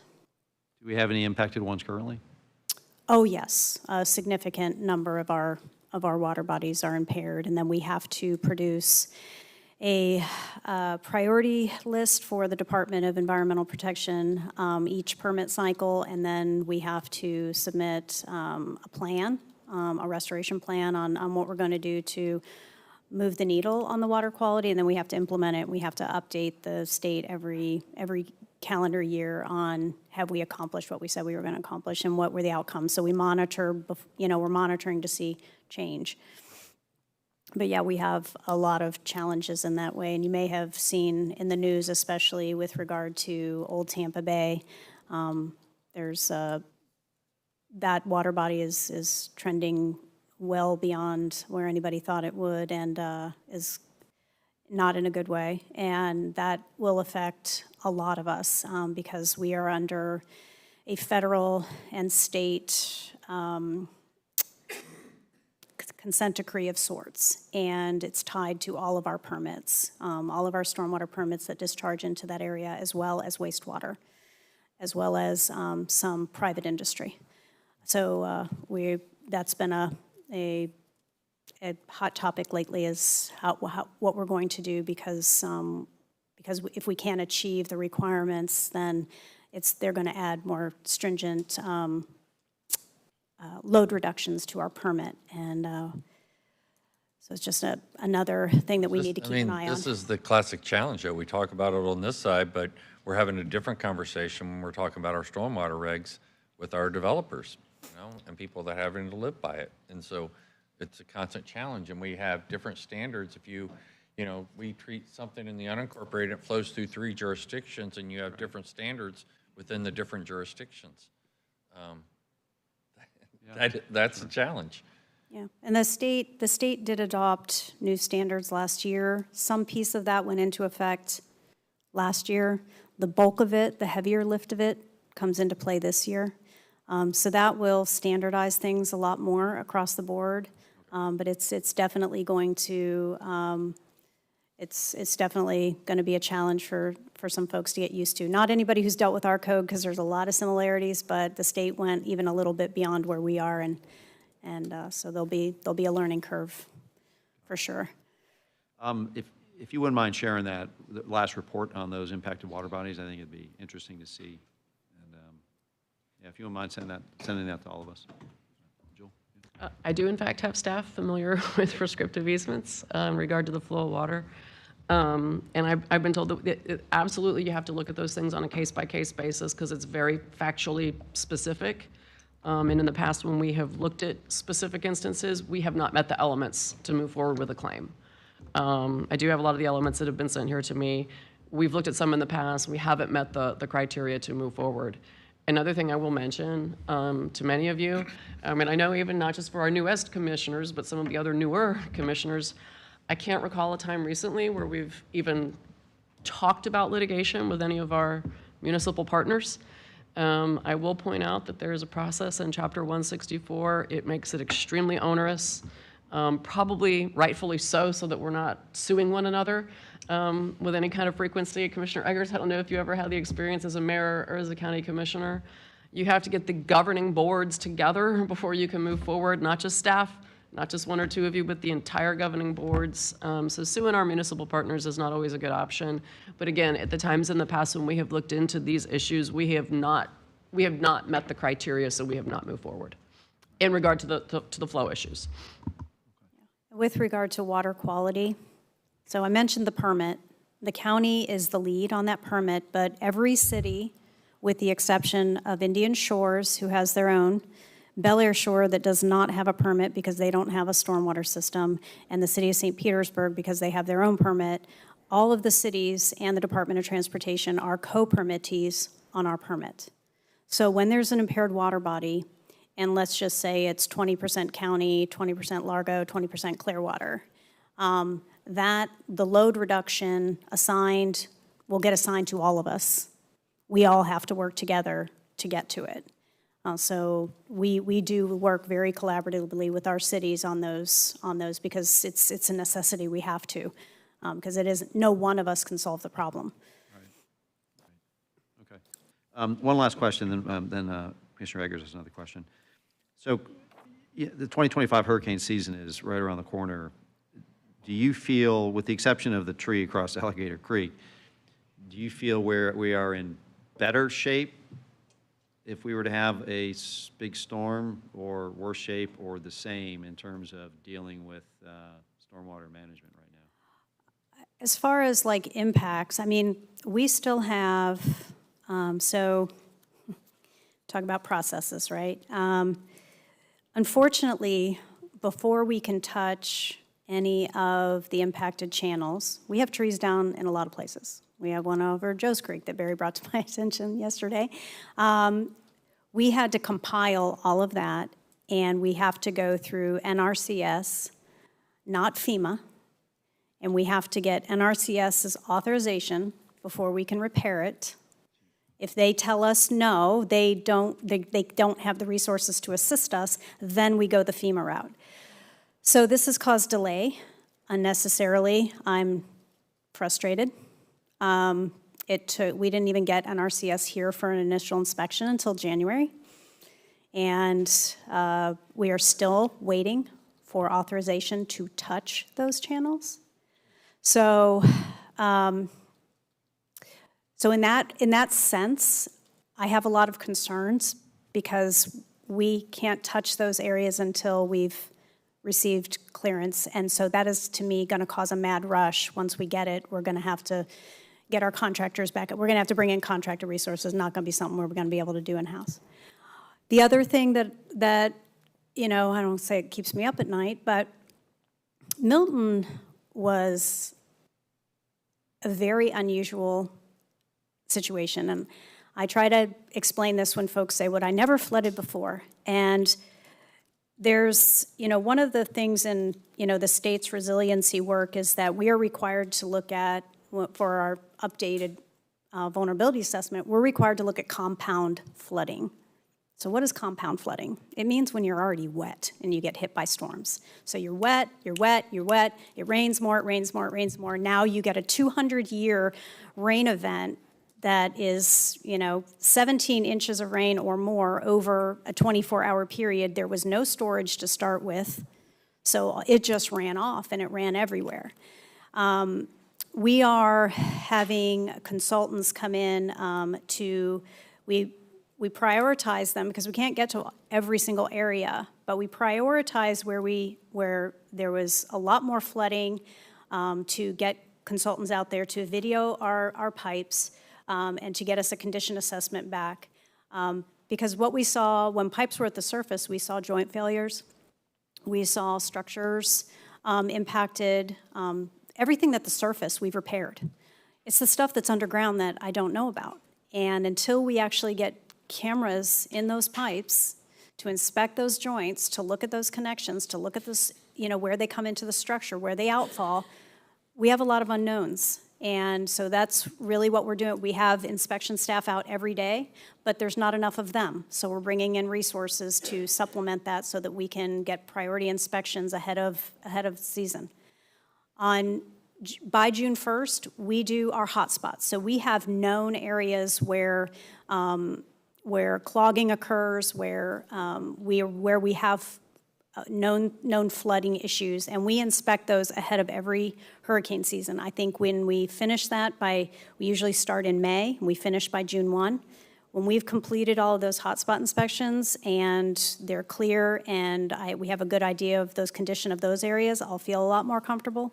Do we have any impacted ones currently? Oh yes, a significant number of our water bodies are impaired, and then we have to produce a priority list for the Department of Environmental Protection each permit cycle, and then we have to submit a plan, a restoration plan on what we're going to do to move the needle on the water quality, and then we have to implement it. We have to update the state every calendar year on have we accomplished what we said we were going to accomplish and what were the outcomes. So we monitor, we're monitoring to see change. But yeah, we have a lot of challenges in that way, and you may have seen in the news, especially with regard to Old Tampa Bay, there's that water body is trending well beyond where anybody thought it would, and is not in a good way, and that will affect a lot of us because we are under a federal and state consent decree of sorts, and it's tied to all of our permits, all of our stormwater permits that discharge into that area, as well as wastewater, as well as some private industry. So that's been a hot topic lately, is what we're going to do, because if we can't achieve the requirements, then they're going to add more stringent load reductions to our permit, and so it's just another thing that we need to keep an eye on. This is the classic challenge that we talk about it on this side, but we're having a different conversation when we're talking about our stormwater regs with our developers, and people that are having to live by it. And so it's a constant challenge, and we have different standards. If we treat something in the unincorporated, it flows through 3 jurisdictions, and you have different standards within the different jurisdictions. That's a challenge. Yeah, and the state did adopt new standards last year. Some piece of that went into effect last year. The bulk of it, the heavier lift of it, comes into play this year. So that will standardize things a lot more across the board. But it's definitely going to it's definitely going to be a challenge for some folks to get used to. Not anybody who's dealt with our code, because there's a lot of similarities, but the state went even a little bit beyond where we are, and And so there'll be a learning curve for sure. If you wouldn't mind sharing that, the last report on those impacted water bodies, I think it'd be interesting to see. And yeah, if you wouldn't mind sending that to all of us. Jewel? I do, in fact, have staff familiar with prescriptive easements in regard to the flow of water. And I've been told that absolutely you have to look at those things on a case-by-case basis because it's very factually specific. And in the past, when we have looked at specific instances, we have not met the elements to move forward with a claim. I do have a lot of the elements that have been sent here to me. We've looked at some in the past. We haven't met the criteria to move forward. Another thing I will mention to many of you, and I know even not just for our newest commissioners, but some of the other newer commissioners, I can't recall a time recently where we've even talked about litigation with any of our municipal partners. I will point out that there is a process in Chapter 164. It makes it extremely onerous, probably rightfully so that we're not suing one another with any kind of frequency. Commissioner Eggers, I don't know if you ever had the experience as a mayor or as a county commissioner. You have to get the governing boards together before you can move forward, not just staff, not just one or two of you, but the entire governing boards. So suing our municipal partners is not always a good option. But again, at the times in the past when we have looked into these issues, we have not met the criteria, so we have not moved forward in regard to the flow issues. With regard to water quality, so I mentioned the permit. The county is the lead on that permit, but every city, with the exception of Indian Shores, who has their own, Bel Air Shore that does not have a permit because they don't have a stormwater system, and the city of St. Petersburg because they have their own permit, all of the cities and the Department of Transportation are co-permittees on our permit. So when there's an impaired water body, and let's just say it's 20% county, 20% Largo, 20% Clearwater, that the load reduction will get assigned to all of us. We all have to work together to get to it. So we do work very collaboratively with our cities on those because it's a necessity. We have to, because no one of us can solve the problem. Right. Okay. One last question, then Commissioner Eggers has another question. So yeah, the 2025 hurricane season is right around the corner. Do you feel, with the exception of the tree across Alligator Creek, do you feel we are in better shape if we were to have a big storm, or worse shape, or the same in terms of dealing with stormwater management right now? As far as like impacts, we still have, so talk about processes, right? Unfortunately, before we can touch any of the impacted channels, we have trees down in a lot of places. We have one over Joe's Creek that Barry brought to my attention yesterday. We had to compile all of that, and we have to go through NRCS, not FEMA, and we have to get NRCS's authorization before we can repair it. If they tell us no, they don't have the resources to assist us, then we go the FEMA route. So this has caused delay unnecessarily. I'm frustrated. We didn't even get NRCS here for an initial inspection until January. And we are still waiting for authorization to touch those channels. So, in that sense, I have a lot of concerns because we can't touch those areas until we've received clearance. And so that is, to me, going to cause a mad rush. Once we get it, we're going to have to get our contractors back. We're going to have to bring in contractor resources, not going to be something we're going to be able to do in-house. The other thing that I don't say it keeps me up at night, but Milton was a very unusual situation. And I try to explain this when folks say, I never flooded before. And there's, one of the things in, the state's resiliency work is that we are required to look at, for our updated vulnerability assessment, we're required to look at compound flooding. So what is compound flooding? It means when you're already wet and you get hit by storms. So you're wet, it rains more, it rains more, it rains more. Now you get a 200-year rain event that is, 17 inches of rain or more over a 24-hour period. There was no storage to start with, so it just ran off and it ran everywhere. We are having consultants come in we prioritize them because we can't get to every single area, but we prioritize where there was a lot more flooding, to get consultants out there to video our pipes, and to get us a condition assessment back. Because what we saw when pipes were at the surface, we saw joint failures, we saw structures impacted, everything at the surface we've repaired. It's the stuff that's underground that I don't know about. And until we actually get cameras in those pipes to inspect those joints, to look at those connections, to look at this, where they come into the structure, where they outfall, we have a lot of unknowns. And so that's really what we're doing. We have inspection staff out every day, but there's not enough of them. So we're bringing in resources to supplement that so that we can get priority inspections ahead of the season. By June 1st, we do our hotspots. So we have known areas where clogging occurs, where we have known flooding issues, and we inspect those ahead of every hurricane season. I think when we finish that we usually start in May, and we finish by June 1. When we've completed all of those hotspot inspections and they're clear and we have a good idea of those condition of those areas, I'll feel a lot more comfortable.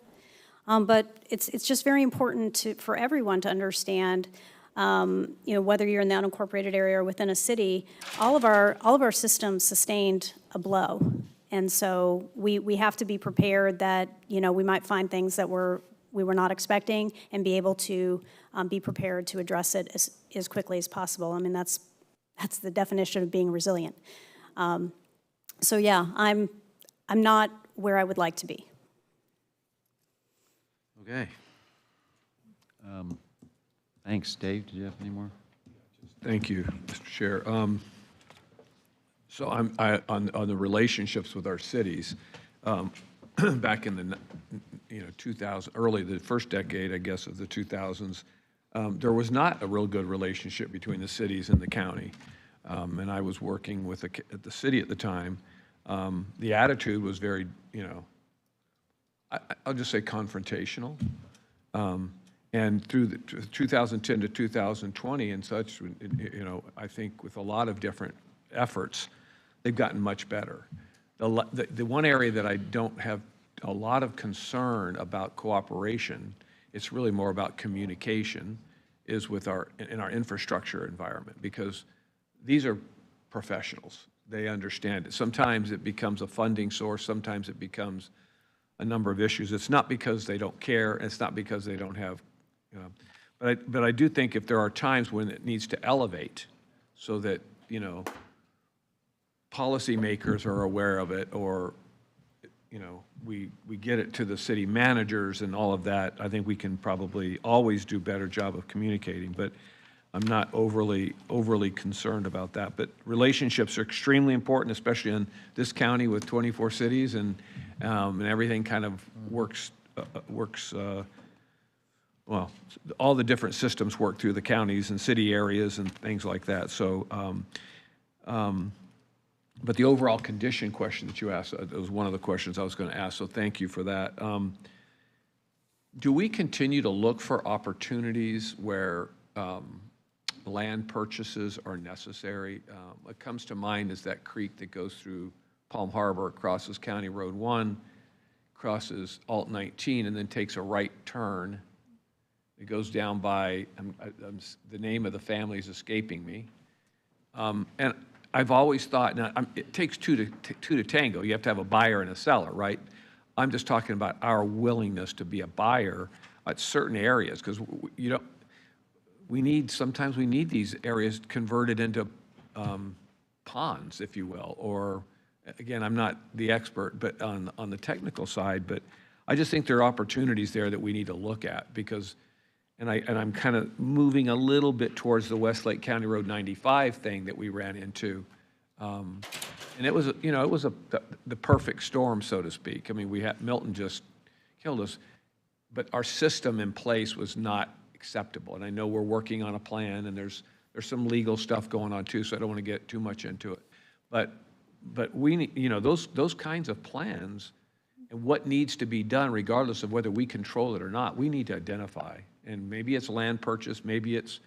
But it's just very important for everyone to understand, whether you're in the unincorporated area or within a city, all of our systems sustained a blow. And so we have to be prepared that, we might find things that we were not expecting and be able to be prepared to address it as quickly as possible. I mean, that's the definition of being resilient. So yeah, I'm not where I would like to be. Okay. Thanks. Dave, did you have any more? Thank you, Mr. Chair. So on the relationships with our cities, back in the 2000, the first decade, I guess, of the 2000s, there was not a real good relationship between the cities and the county. And I was working with the city at the time. The attitude was very, I'll just say confrontational. And through the 2010 to 2020 and such, I think with a lot of different efforts, they've gotten much better. The one area that I don't have a lot of concern about cooperation, it's really more about communication, is with in our infrastructure environment, because these are professionals. They understand it. Sometimes it becomes a funding source. Sometimes it becomes a number of issues. It's not because they don't care. It's not because they don't have, but I do think if there are times when it needs to elevate so that, policymakers are aware of it, or, we get it to the city managers and all of that, I think we can probably always do a better job of communicating, but I'm not overly concerned about that. But relationships are extremely important, especially in this county with 24 cities, and everything kind of works, well, all the different systems work through the counties and city areas and things like that. So, but the overall condition question that you asked, was one of the questions I was going to ask, so thank you for that. Do we continue to look for opportunities where land purchases are necessary? What comes to mind is that creek that goes through Palm Harbor, crosses County Road 1, crosses Alt 19, and then takes a right turn. It goes down by, the name of the family is escaping me. And I've always thought, now, it takes two to tango. You have to have a buyer and a seller, right? I'm just talking about our willingness to be a buyer at certain areas, because sometimes we need these areas converted into ponds, if you will, or, again, I'm not the expert, but on the technical side, but I just think there are opportunities there that we need to look at, because, and I'm kind of moving a little bit towards the Westlake County Road 95 thing that we ran into, and it was, the perfect storm, so to speak. I mean, Milton just killed us, but our system in place was not acceptable. And I know we're working on a plan, and there's some legal stuff going on too, so I don't want to get too much into it. But we need, you know, those kinds of plans and what needs to be done, regardless of whether we control it or not, we need to identify. And maybe it's land purchase, maybe it's,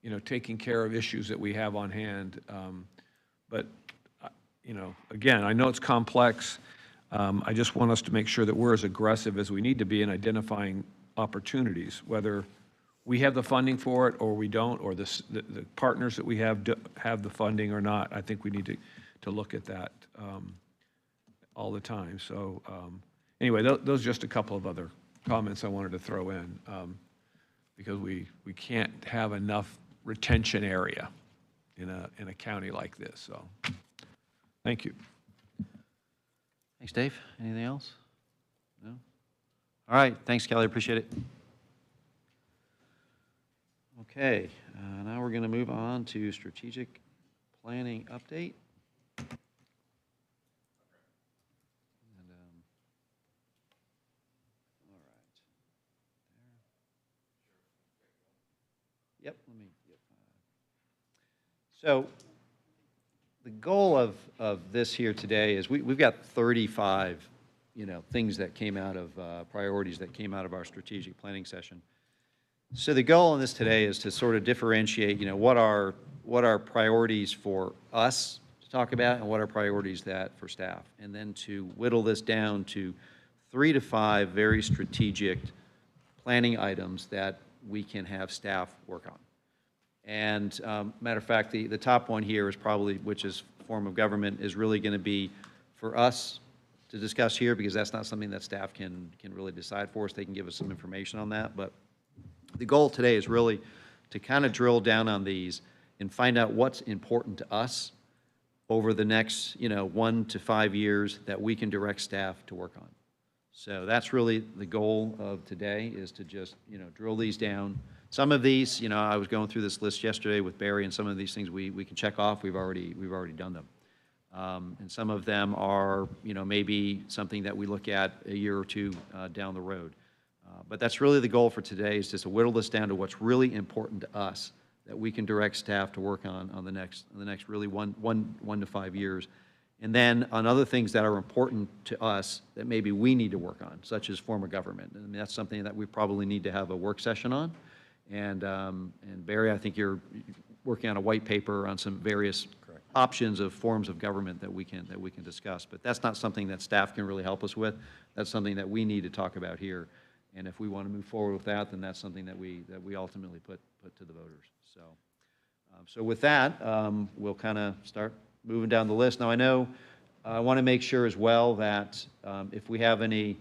you know, taking care of issues that we have on hand. But, you know, again, I know it's complex. I just want us to make sure that we're as aggressive as we need to be in identifying opportunities, whether we have the funding for it or we don't, or the partners that we have the funding or not. I think we need to look at that all the time. So anyway, those are just a couple of other comments I wanted to throw in, because we can't have enough retention area in a county like this. So thank you. Thanks, Dave. Anything else? No? All right. Thanks, Kelly. Appreciate it. Okay. Now we're going to move on to strategic planning update. All right. Yep. Let me. Yep. So the goal of this here today is we've got 35, you know, things that came out of priorities that came out of our strategic planning session. So the goal on this today is to sort of differentiate, you know, what are priorities for us to talk about and what are priorities that for staff, and then to whittle this down to 3 to 5 very strategic planning items that we can have staff work on. And matter of fact, the top one here is probably, which is form of government, is really going to be for us to discuss here, because that's not something that staff can really decide for us. They can give us some information on that, but the goal today is really to kind of drill down on these and find out what's important to us over the next, you know, 1 to 5 years that we can direct staff to work on. So that's really the goal of today, is to just, you know, drill these down. Some of these, you know, I was going through this list yesterday with Barry, and some of these things we can check off. We've already done them. And some of them are, you know, maybe something that we look at a year or two down the road. But that's really the goal for today, is just to whittle this down to what's really important to us that we can direct staff to work on the next really one to 5 years. And then on other things that are important to us that maybe we need to work on, such as form of government. And that's something that we probably need to have a work session on. And Barry, I think you're working on a white paper on some various options of forms of government that we can discuss. But that's not something that staff can really help us with. That's something that we need to talk about here. And if we want to move forward with that, then that's something that we ultimately put to the voters. So, so with that, we'll kind of start moving down the list. Now, I know I want to make sure as well that if we have any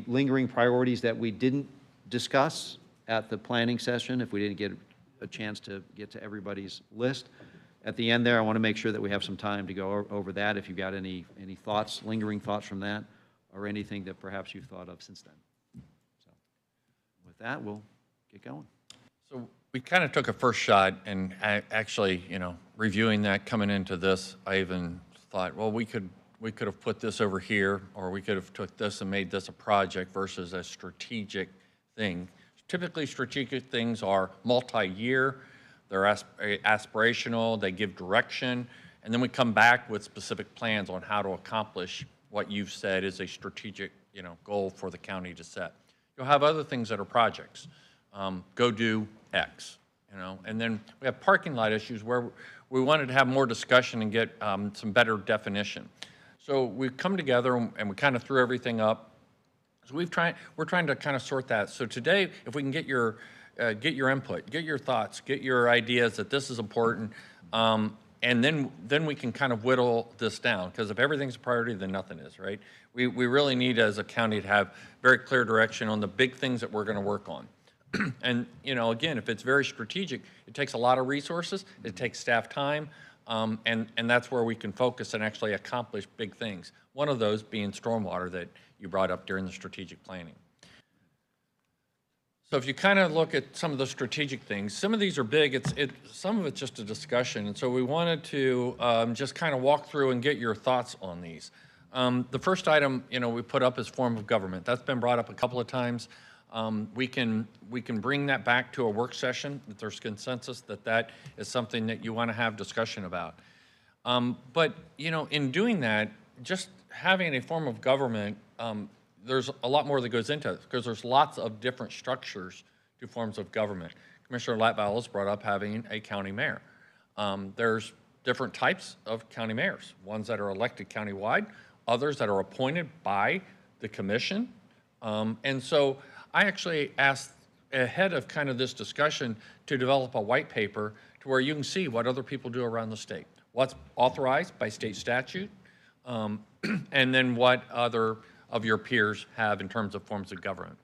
lingering priorities that we didn't discuss at the planning session, if we didn't get a chance to get to everybody's list, at the end there, I want to make sure that we have some time to go over that. If you've got any thoughts, lingering thoughts from that, or anything that perhaps you've thought of since then. So with that, we'll get going. So we kind of took a first shot, and actually, you know, reviewing that coming into this, I even thought, well, we could have put this over here, or we could have took this and made this a project versus a strategic thing. Typically, strategic things are multi-year, they're aspirational, they give direction, and then we come back with specific plans on how to accomplish what you've said is a strategic, you know, goal for the county to set. You'll have other things that are projects. Go do X, you know, and then we have parking lot issues where we wanted to have more discussion and get some better definition. So we've come together and we kind of threw everything up. So we're trying to kind of sort that. So today, if we can get your input, get your thoughts, get your ideas that this is important, and then we can kind of whittle this down, because if everything's a priority, then nothing is, right? We really need, as a county, to have very clear direction on the big things that we're going to work on. And, you know, again, if it's very strategic, it takes a lot of resources, it takes staff time, and that's where we can focus and actually accomplish big things. One of those being stormwater that you brought up during the strategic planning. So if you kind of look at some of the strategic things, some of these are big, some of it's just a discussion, and so we wanted to just kind of walk through and get your thoughts on these. The first item, you know, we put up is form of government. That's been brought up a couple of times. we can bring that back to a work session, if there's consensus that that is something that you want to have discussion about. But, you know, in doing that, just having a form of government, there's a lot more that goes into it, because there's lots of different structures to forms of government. Commissioner Latval has brought up having a county mayor. There's different types of county mayors, ones that are elected countywide, others that are appointed by the commission. And so I actually asked ahead of kind of this discussion to develop a white paper to where you can see what other people do around the state, what's authorized by state statute, and then what other of your peers have in terms of forms of government.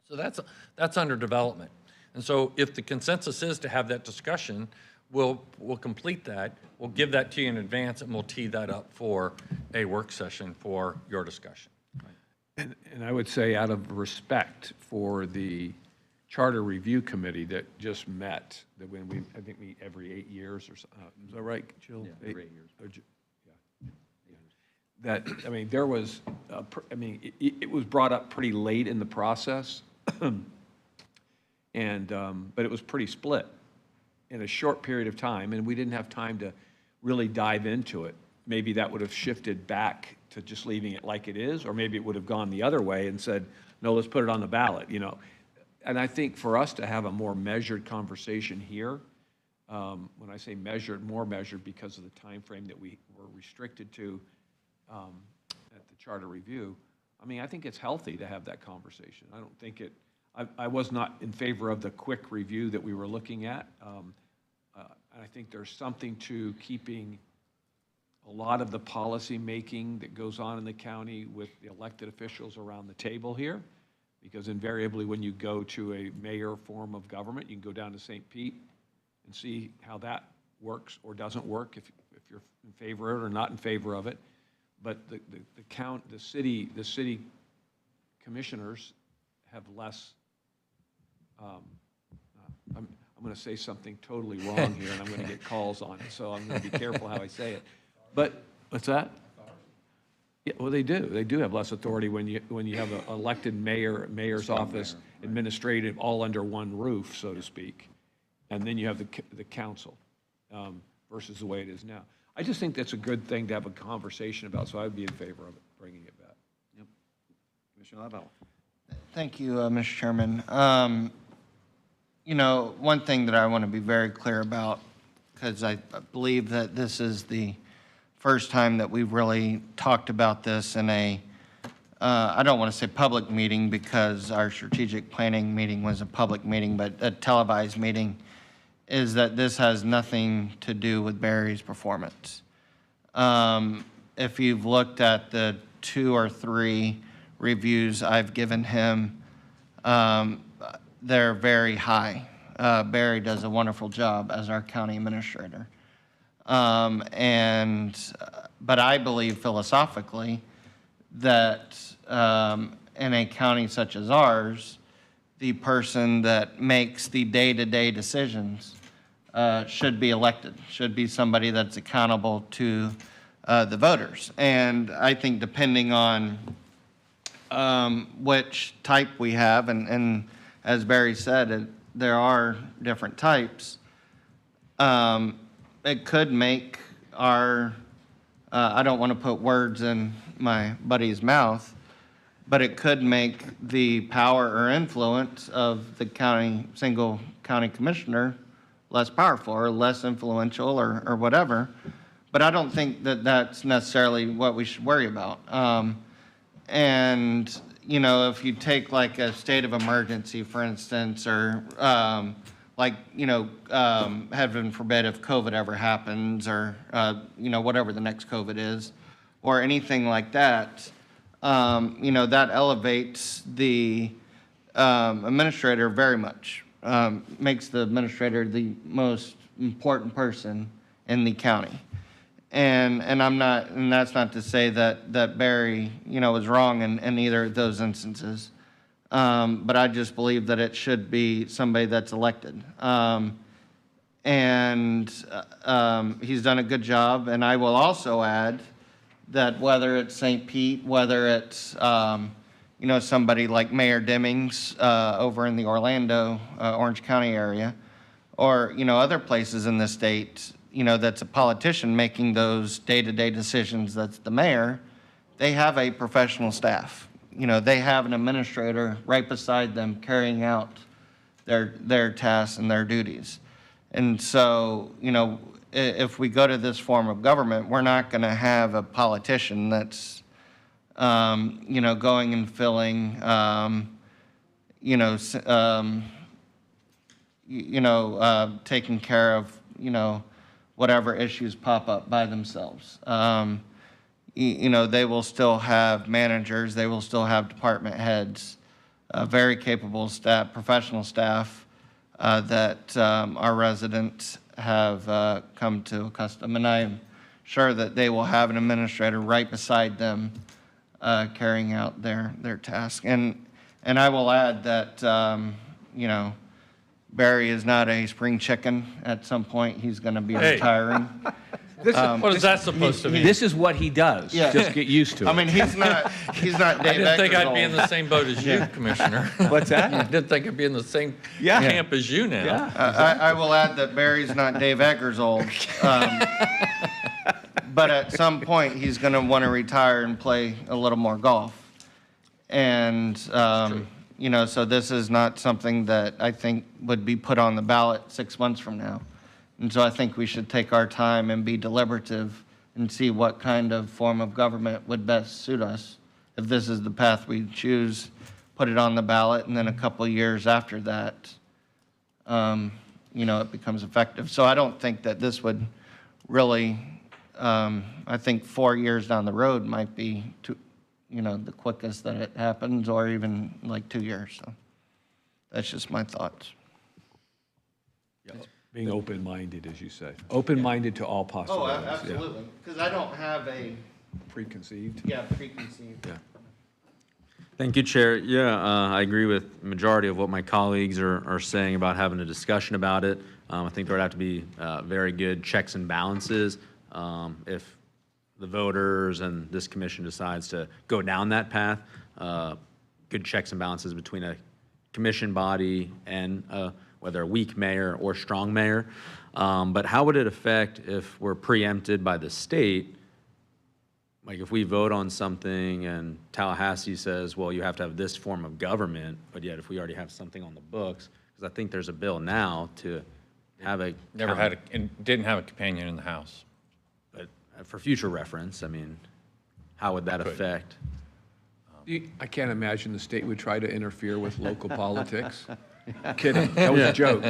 So that's under development. And so if the consensus is to have that discussion, we'll complete that, we'll give that to you in advance, and we'll tee that up for a work session for your discussion. And I would say out of respect for the Charter Review Committee that just met, that when we, I think, meet every 8 years or so, is that right, Jill? Yeah, every 8 years. That, I mean, there was, it was brought up pretty late in the process, and, but it was pretty split in a short period of time, and we didn't have time to really dive into it. Maybe that would have shifted back to just leaving it like it is, or maybe it would have gone the other way and said, no, let's put it on the ballot, you know. And I think for us to have a more measured conversation here, when I say measured, more measured because of the time frame that we were restricted to at the Charter Review, I mean, I think it's healthy to have that conversation. I don't think it, I was not in favor of the quick review that we were looking at. I think there's something to keeping a lot of the policy making that goes on in the county with the elected officials around the table here, because invariably when you go to a mayor form of government, you can go down to St. Pete and see how that works or doesn't work, if you're in favor of it or not in favor of it. But the city commissioners have less, I'm going to say something totally wrong here, and I'm going to get calls on it, so I'm going to be careful how I say it. But, what's that? Yeah, well, they do. They do have less authority when you have an elected mayor's office, administrative, all under one roof, so to speak. And then you have the council versus the way it is now. I just think that's a good thing to have a conversation about, so I would be in favor of it, bringing it back. Yep. Commissioner Latval. Thank you, Mr. Chairman. You know, one thing that I want to be very clear about, because I believe that this is the first time that we've really talked about this in a, I don't want to say public meeting because our strategic planning meeting was a public meeting, but a televised meeting, is that this has nothing to do with Barry's performance. If you've looked at the 2 or 3 reviews I've given him, they're very high. Barry does a wonderful job as our county administrator. But I believe philosophically that in a county such as ours, the person that makes the day-to-day decisions should be elected, should be somebody that's accountable to the voters. And I think depending on which type we have, and as Barry said, there are different types, it could make our, I don't want to put words in my buddy's mouth, but it could make the power or influence of the county, single county commissioner less powerful or less influential or whatever. But I don't think that that's necessarily what we should worry about. And, you know, if you take like a state of emergency, for instance, or like, you know, heaven forbid if COVID ever happens or, you know, whatever the next COVID is, or anything like that, you know, that elevates the administrator very much, makes the administrator the most important person in the county. And I'm not, and that's not to say that Barry, you know, is wrong in either of those instances. But I just believe that it should be somebody that's elected. And he's done a good job. And I will also add that whether it's St. Pete, whether it's, somebody like Mayor Demings over in the Orlando, Orange County area, or, other places in the state, that's a politician making those day-to-day decisions, that's the mayor, they have a professional staff. They have an administrator right beside them carrying out their tasks and their duties. And so, if we go to this form of government, we're not going to have a politician that's, going and filling, taking care of, whatever issues pop up by themselves. They will still have managers, they will still have department heads, very capable staff, professional staff that our residents have come to accustom. And I'm sure that they will have an administrator right beside them carrying out their task. And I will add that, Barry is not a spring chicken. At some point, he's going to be retiring. What is that supposed to mean? This is what he does. Yeah. Just get used to it. I mean, he's not Dave I didn't think Eckers I'd be in old. the same boat as you, Commissioner. What's that? I didn't think I'd be in the same Yeah. camp as you now. Yeah. I will add that Barry's not Dave Eckers old. But at some point, he's going to want to retire and play a little more golf. And, so this is not something that I think would be put on the ballot 6 months from now. And so I think we should take our time and be deliberative and see what kind of form of government would best suit us. If this is the path we choose, put it on the ballot, and then a couple of years after that, it becomes effective. So I don't think that this would really, I think 4 years down the road might be, the quickest that it happens, or even like 2 years. So that's just my thoughts. Being open-minded, as you say. Open-minded to all possibilities. yeah. Absolutely. Because I don't have a Preconceived. preconceived. Yeah. Thank you, Chair. Yeah, I agree with the majority of what my colleagues are saying about having a discussion about it. I think there would have to be very good checks and balances if the voters and this commission decides to go down that path. Good checks and balances between a commission body and whether a weak mayor or strong mayor. But how would it affect if we're preempted by the state? Like if we vote on something and Tallahassee says, well, you have to have this form of government, but yet if we already have something on the books, because I think there's a bill now to have a. Never had and didn't have a companion in the House. But for future reference, I mean, how would that affect? I can't imagine the state would try to interfere with local politics. Kidding. That was a joke.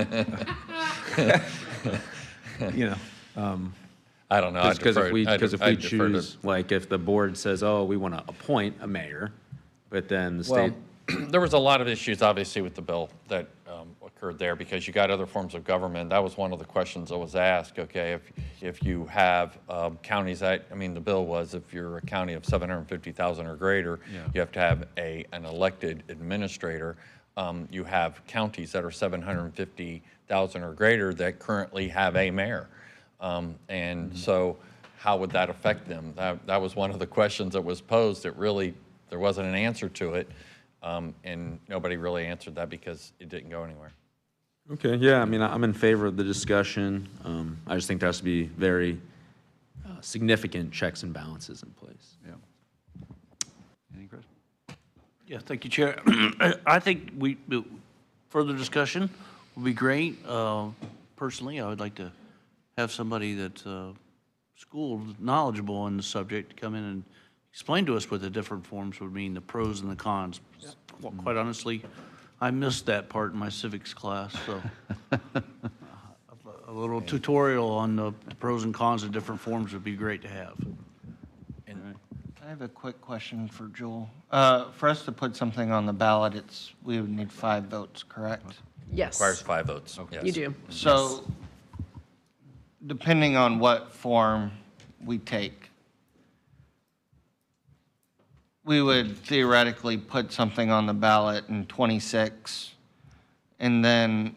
I don't know. Because if we choose, like if the board says, oh, we want to appoint a mayor, but then the state. There was a lot of issues, obviously, with the bill that occurred there because you got other forms of government. That was one of the questions that was asked. Okay, if you have counties that, the bill was if you're a county of 750,000 or greater, you have to have an elected administrator. You have counties that are 750,000 or greater that currently have a mayor. So how would that affect them? That was one of the questions that was posed. There wasn't an answer to it. And nobody really answered that because it didn't go anywhere. Okay, yeah, I'm in favor of the discussion. I just think there has to be very significant checks and balances in place. Yeah. Any, Chris? Yeah, thank you, Chair. I think further discussion would be great. Personally, I would like to have somebody that's schooled, knowledgeable in the subject, come in and explain to us what the different forms would mean, the pros and the cons. Quite honestly, I missed that part in my civics class, so a little tutorial on the pros and cons of different forms would be great to have. I have a quick question for Joel. For us to put something on the ballot, we would need 5 votes, correct? Yes. Requires 5 votes. Yes. You do. So, depending on what form we take, we would theoretically put something on the ballot in 26 and then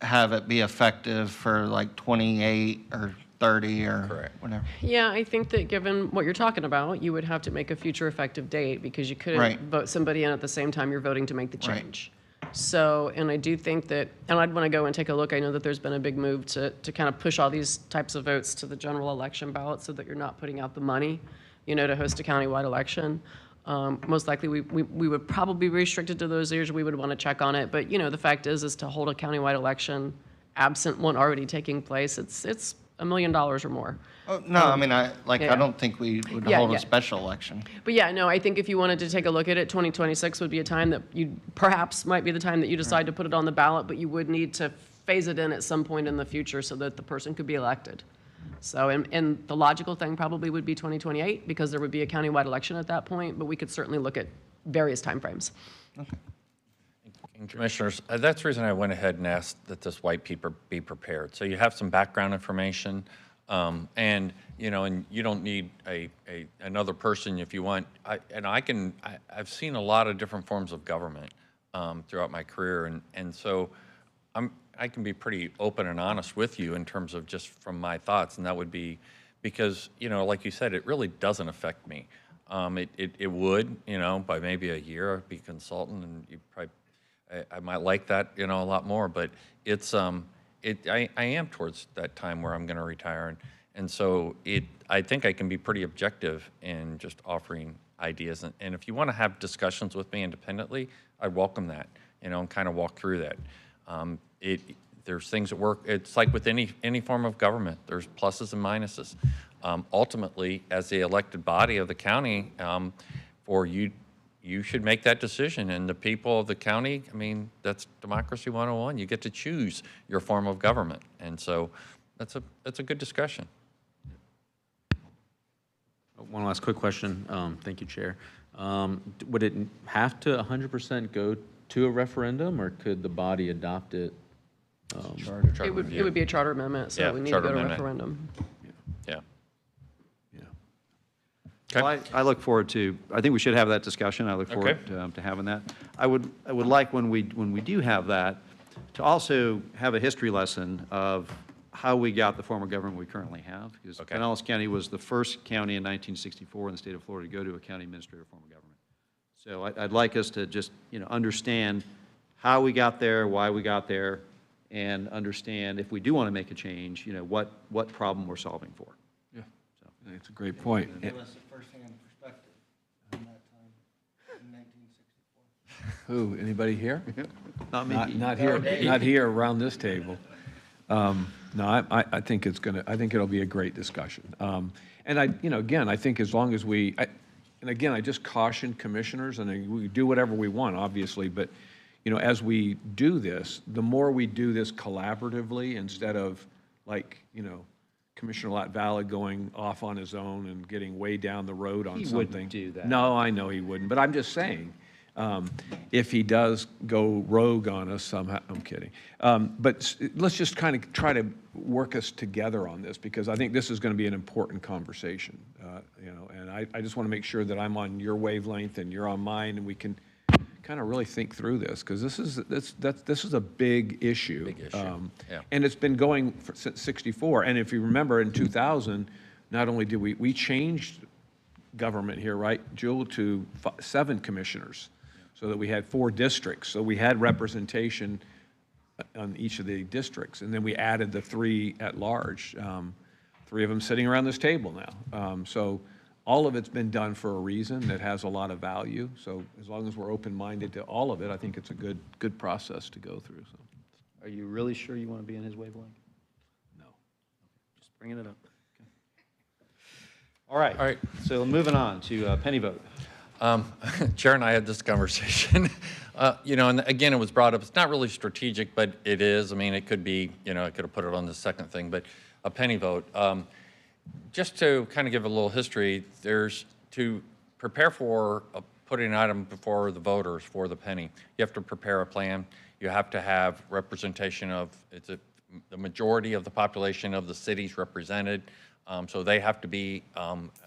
have it be effective for like 28 or 30 or Correct. whatever. Yeah, I think that given what you're talking about, you would have to make a future effective date because you couldn't Right. vote somebody in at the same time you're voting to make the Right. change. So, and I do think that, and I'd want to go and take a look. I know that there's been a big move to kind of push all these types of votes to the general election ballot so that you're not putting out the money, to host a countywide election. Most likely, we would probably be restricted to those years. We would want to check on it. But, the fact is to hold a countywide election, absent one already taking place, it's $1 million or more. Oh, no, I mean, I yeah. don't think we would Yeah, hold yeah. a special election. But yeah, no, I think if you wanted to take a look at it, 2026 would be a time that perhaps might be the time that you decide to put it on the ballot, but you would need to phase it in at some point in the future so that the person could be elected. So, and the logical thing probably would be 2028 because there would be a countywide election at that point, but we could certainly look at various timeframes. And Commissioners, that's the reason I went ahead and asked that this white paper be prepared. So you have some background information, and you don't need another person if you want. I've seen a lot of different forms of government throughout my career, and so I can be pretty open and honest with you in terms of just from my thoughts, and that would be because like you said, it really doesn't affect me. It would, by maybe a year, I'd be consultant, and you probably. I might like that, a lot more, but it's, I am towards that time where I'm going to retire. And so I think I can be pretty objective in just offering ideas. And if you want to have discussions with me independently, I welcome that, and kind of walk through that. There's things that work. It's like with any form of government, there's pluses and minuses. Ultimately, as the elected body of the county, for you should make that decision. And the people of the county, that's democracy 101. You get to choose your form of government. And so that's a good discussion. One last quick question. Thank you, Chair. Would it have to 100% go to a referendum, or could the body adopt it? It would be a charter amendment, so it would need to go to referendum. Yeah. Well, I look forward to, I think we should have that discussion. I look forward to having that. I would like when we do have that, to also have a history lesson of how we got the form of government we currently have. Because Pinellas County was the first county in 1964 in the state of Florida to go to a county administrative form of government. So I'd like us to just, understand how we got there, why we got there, and understand if we do want to make a change, what problem we're solving for. Yeah, so that's a great point. Give us a first-hand perspective on that time in 1964. Who, anybody here? Not me. Not here around this table. No, I think I think it'll be a great discussion. And again, I think as long as I just caution commissioners, and we do whatever we want, obviously, but, as we do this, the more we do this collaboratively instead of Commissioner Latvala going off on his own and getting way down the road on something. He wouldn't do that. No, I know he wouldn't, but I'm just saying, if he does go rogue on us somehow, I'm kidding. But let's just kind of try to work us together on this, because I think this is going to be an important conversation, and I just want to make sure that I'm on your wavelength and you're on mine, and we can kind of really think through this, because this is a big issue. Big issue, yeah. And it's been going since '64. And if you remember, in 2000, not only did we changed government here, right, Jewel, to 7 commissioners, so that we had 4 districts. So we had representation on each of the districts, and then we added the 3 at large. 3 of them sitting around this table now. So all of it's been done for a reason that has a lot of value. So as long as we're open-minded to all of it, I think it's a good process to go through. So, Are you really sure you want to be in his wavelength? no. Just bringing it up. Okay. All right. So moving on to penny vote. Chair and I had this conversation, and again, it was brought up. It's not really strategic, but it is. It could be, I could have put it on the second thing, but a penny vote. Just to kind of give a little history, there's to prepare for putting an item before the voters for the penny. You have to prepare a plan. You have to have representation of the majority of the population of the cities represented. So they have to be,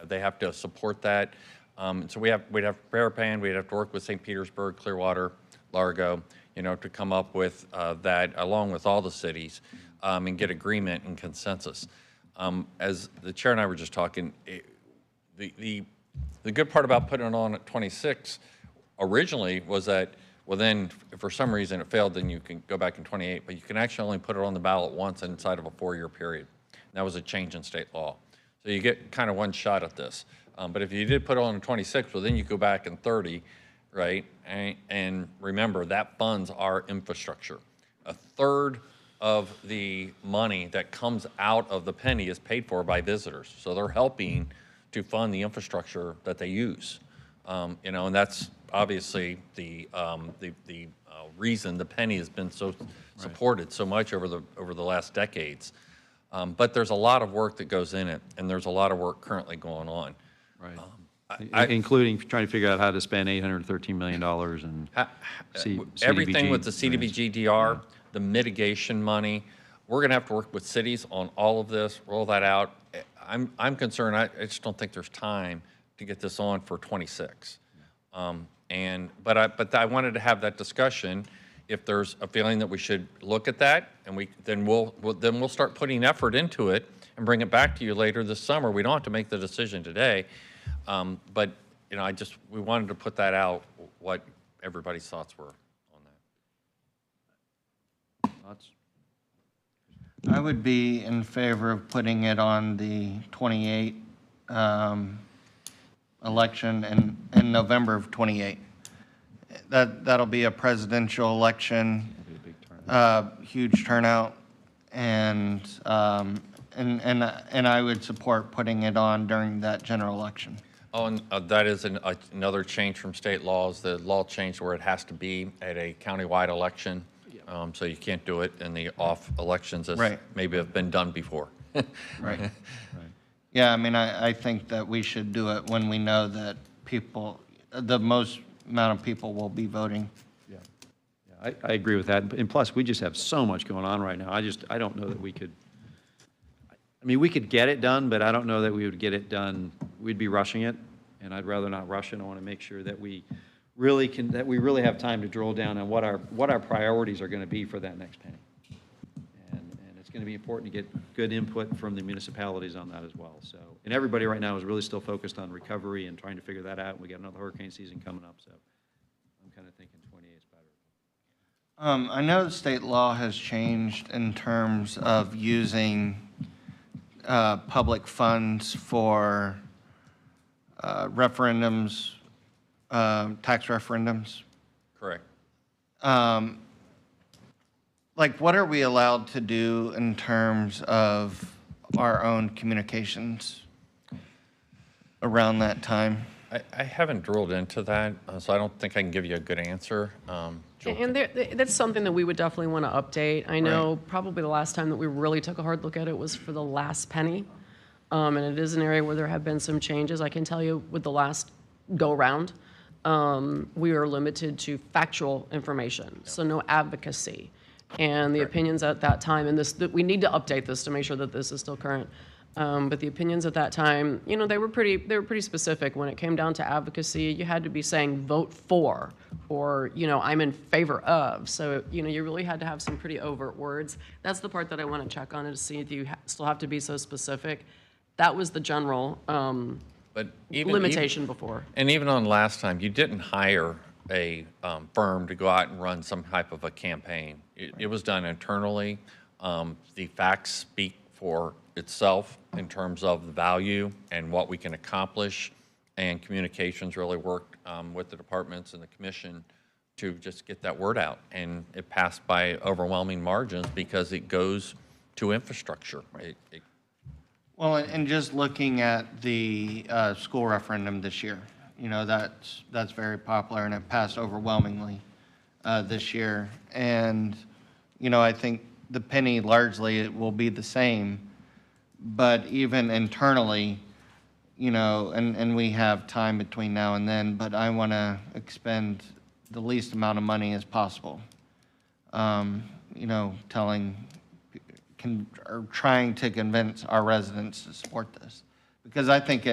they have to support that. So we'd have to prepare a plan. We'd have to work with St. Petersburg, Clearwater, Largo, to come up with that along with all the cities and get agreement and consensus. As the chair and I were just talking, the good part about putting it on at 26 originally was that, well, then if for some reason it failed, then you can go back in 28, but you can actually only put it on the ballot once inside of a 4-year period. And that was a change in state law. So you get kind of one shot at this. But if you did put it on in 26, well, then you go back in 30, right? And remember, that funds our infrastructure. A third of the money that comes out of the penny is paid for by visitors. So they're helping to fund the infrastructure that they use. You know, and that's obviously the reason the penny has been so supported so much over the last decades. But there's a lot of work that goes in it, and there's a lot of work currently going on. Right. Including trying to figure out how to spend $813 million and Everything with the CDBG CDBG-DR, the mitigation money, we're going to have to work with cities on all of this, roll that out. I'm concerned, I just don't think there's time to get this on for 26. But I wanted to have that discussion. If there's a feeling that we should look at that, and then we'll start putting effort into it and bring it back to you later this summer. We don't have to make the decision today, but you know, we wanted to put that out, what everybody's thoughts were on that. Thoughts? I would be in favor of putting it on the 28 election in November of 28. That'll be a presidential election, huge turnout, and I would support putting it on during that general election. Oh, and that is another change from state laws. The law changed where it has to be at a countywide election. So you can't do it in the off elections as maybe have been done before. Right. Yeah, I mean, I think that we should do it when we know that the most amount of people will be voting. Yeah, I agree with that. And plus, we just have so much going on right now. I don't know that we could, I mean, we could get it done, but I don't know that we would get it done. We'd be rushing it, and I'd rather not rush it. I want to make sure that we really have time to drill down on what our priorities are going to be for that next penny. And it's going to be important to get good input from the municipalities on that as well. So, and everybody right now is really still focused on recovery and trying to figure that out. We got another hurricane season coming up, so I'm kind of thinking 28 is better. I know the state law has changed in terms of using public funds for referendums, tax referendums. Correct. Like, what are we allowed to do in terms of our own communications around that time? I haven't drilled into that, so I don't think I can give you a good answer. And that's something that we would definitely want to update. I know probably the last time that we really took a hard look at it was for the last penny. And it is an area where there have been some changes. I can tell you with the last go-round, we are limited to factual information, so no advocacy. And the opinions at that time, and we need to update this to make sure that this is still current. But the opinions at that time, you know, they were pretty specific. When it came down to advocacy, you had to be saying vote for, or, you know, I'm in favor of. So, you know, you really had to have some pretty overt words. That's the part that I want to check on, to see if you still have to be so specific. That was the general limitation before. And even on last time, you didn't hire a firm to go out and run some type of a campaign. It was done internally. The facts speak for itself in terms of the value and what we can accomplish, and communications really worked with the departments and the commission to just get that word out, and it passed by overwhelming margins because it goes to infrastructure. Well, and just looking at the school referendum this year, you know, that's very popular, and it passed overwhelmingly this year. And, you know, I think the penny largely it will be the same, but even internally, you know, and we have time between now and then, but I want to expend the least amount of money as possible. You know, trying to convince our residents to support this, because I think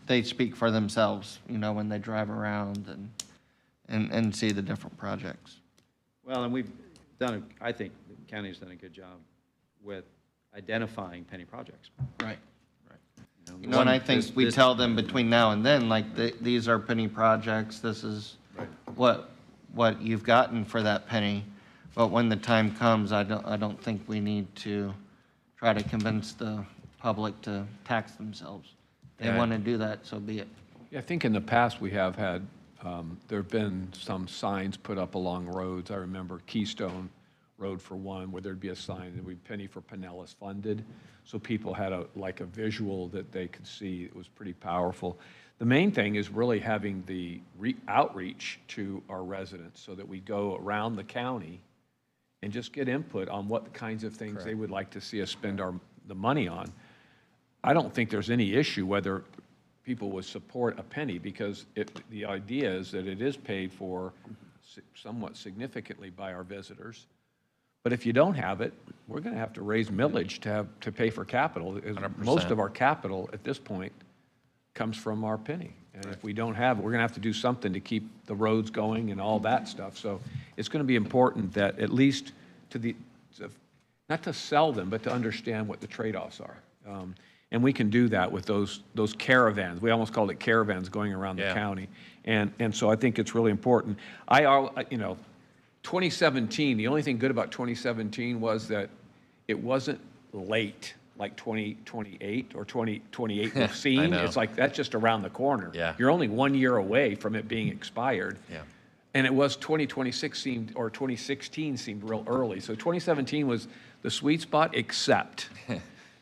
they speak for themselves, you know, when they drive around and see the different projects. Well, and we've done, I think the county's done a good job with identifying penny projects. Right. You And I think we tell them between now and then, like, these are penny projects, this is what you've gotten for that penny. But when the time comes, I don't think we need to try to convince the public to tax themselves. They Yeah. want to do that, so be it. Yeah, I think in the past, we have had, there have been some signs put up along roads. I remember Keystone Road for one, where there'd be a sign that we penny for Pinellas funded. So people had a visual that they could see. It was pretty powerful. The main thing is really having the outreach to our residents so that we go around the county and just get input on what kinds of things they would like to see us spend the money on. I don't think there's any issue whether people would support a penny, because the idea is that it is paid for somewhat significantly by our visitors. But if you don't have it, we're going to have to raise millage to pay for capital. 100%. Most of our capital at this point comes from our penny. And if we don't have it, we're going to have to do something to keep the roads going and all that stuff. So it's going to be important that at least not to sell them, but to understand what the trade-offs are. And we can do that with those caravans. We almost called it caravans going around the county. And so I think it's really important. 2017, the only thing good about 2017 was that it wasn't late like 2028 or 2028 we've seen. know. It's like, that's just around the corner. Yeah. You're only 1 year away from it being expired. Yeah. And it was 2016 seemed real early. So 2017 was the sweet spot, except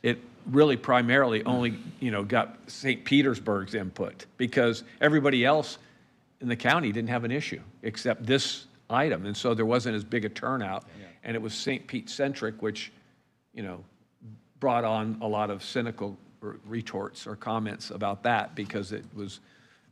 it really primarily only, got St. Petersburg's input, because everybody else in the county didn't have an issue except this item. And so there wasn't as big a turnout. And it was St. Pete centric, which, brought on a lot of cynical retorts or comments about that, because it was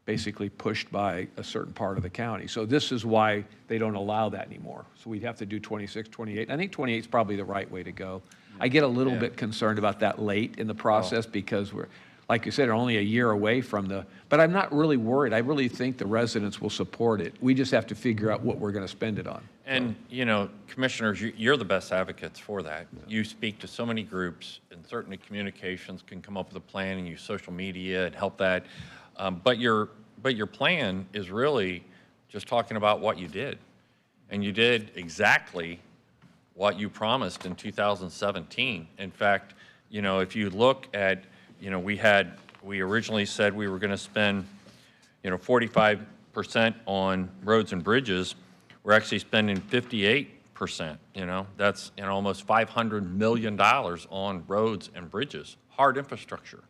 basically pushed by a certain part of the county. So this is why they don't allow that anymore. So we'd have to do 26, 28. I think 28 is probably the right way to go. I get a little bit concerned about that late in the process, because we're, like you said, are only a year away from but I'm not really worried. I really think the residents will support it. We just have to figure out what we're going to spend it on. And, commissioners, you're the best advocates for that. You speak to so many groups, and certainly communications can come up with a plan and use social media and help that. But your plan is really just talking about what you did. And you did exactly what you promised in 2017. In fact, if you look at, we originally said we were going to spend, 45% on roads and bridges. We're actually spending 58%, that's almost $500 million on roads and bridges, hard infrastructure.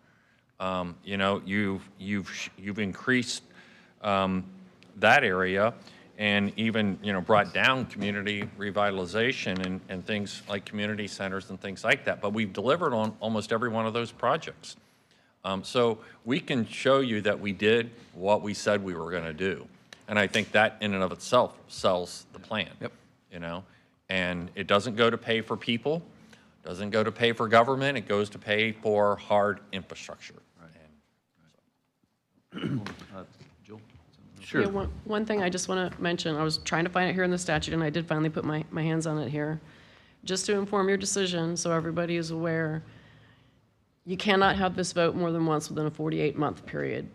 You've increased that area, and even, brought down community revitalization and things like community centers and things like that. But we've delivered on almost every one of those projects. So we can show you that we did what we said we were going to do. And I think that in and of itself sells the plan. Yep. And it doesn't go to pay for people, doesn't go to pay for government, it goes to pay for hard infrastructure. Jill? Yeah, one thing I just want to mention, I was trying to find it here in the statute, and I did finally put my hands on it here. Just to inform your decision, so everybody is aware, you cannot have this vote more than once within a 48-month period.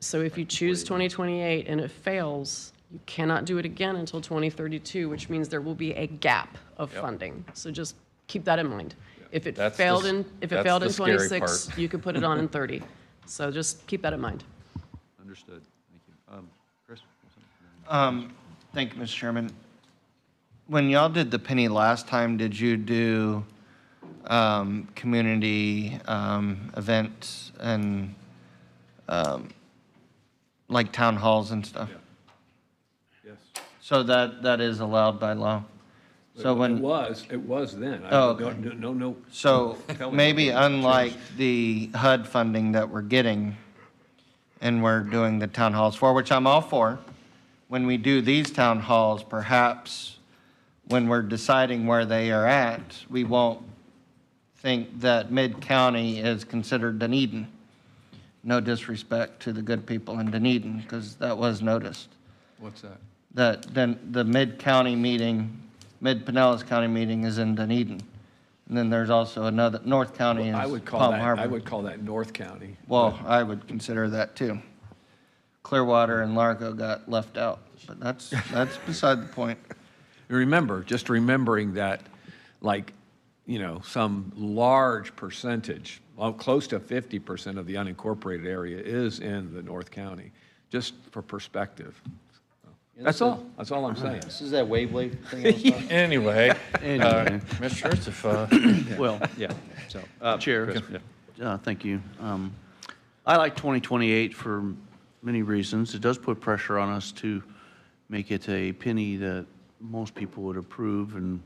So if you choose 2028 and it fails, you cannot do it again until 2032, which means there will be a gap of funding. So just keep that in mind. If it failed in 26, you could put it on in 30. So just keep that in mind. Understood. Thank you. Chris? Thank you, Mr. Chairman. When y'all did the penny last time, did you do community events and like town halls and stuff? Yes. So that is allowed by law? So when It was then. Oh, okay. No. So maybe unlike the HUD funding that we're getting, and we're doing the town halls for, which I'm all for, when we do these town halls, perhaps when we're deciding where they are at, we won't think that mid-county is considered Dunedin. No disrespect to the good people in Dunedin, because that was noticed. What's that? That then the mid-county meeting, Mid-Pinellas County meeting is in Dunedin. And then there's also another, North County I is would call Palm that, Harbor. I would call that North County. Well, I would consider that too. Clearwater and Largo got left out, but that's beside the point. Remember, just remembering that, like, some large percentage, well, close to 50% of the unincorporated area is in the North County, just for perspective. That's all I'm saying. This is that wavelength thing I was talking about? Anyway, Anyway. Commissioners, if, Well, Yeah, so. Chair, Chris, yeah. thank you. I like 2028 for many reasons. It does put pressure on us to make it a penny that most people would approve, and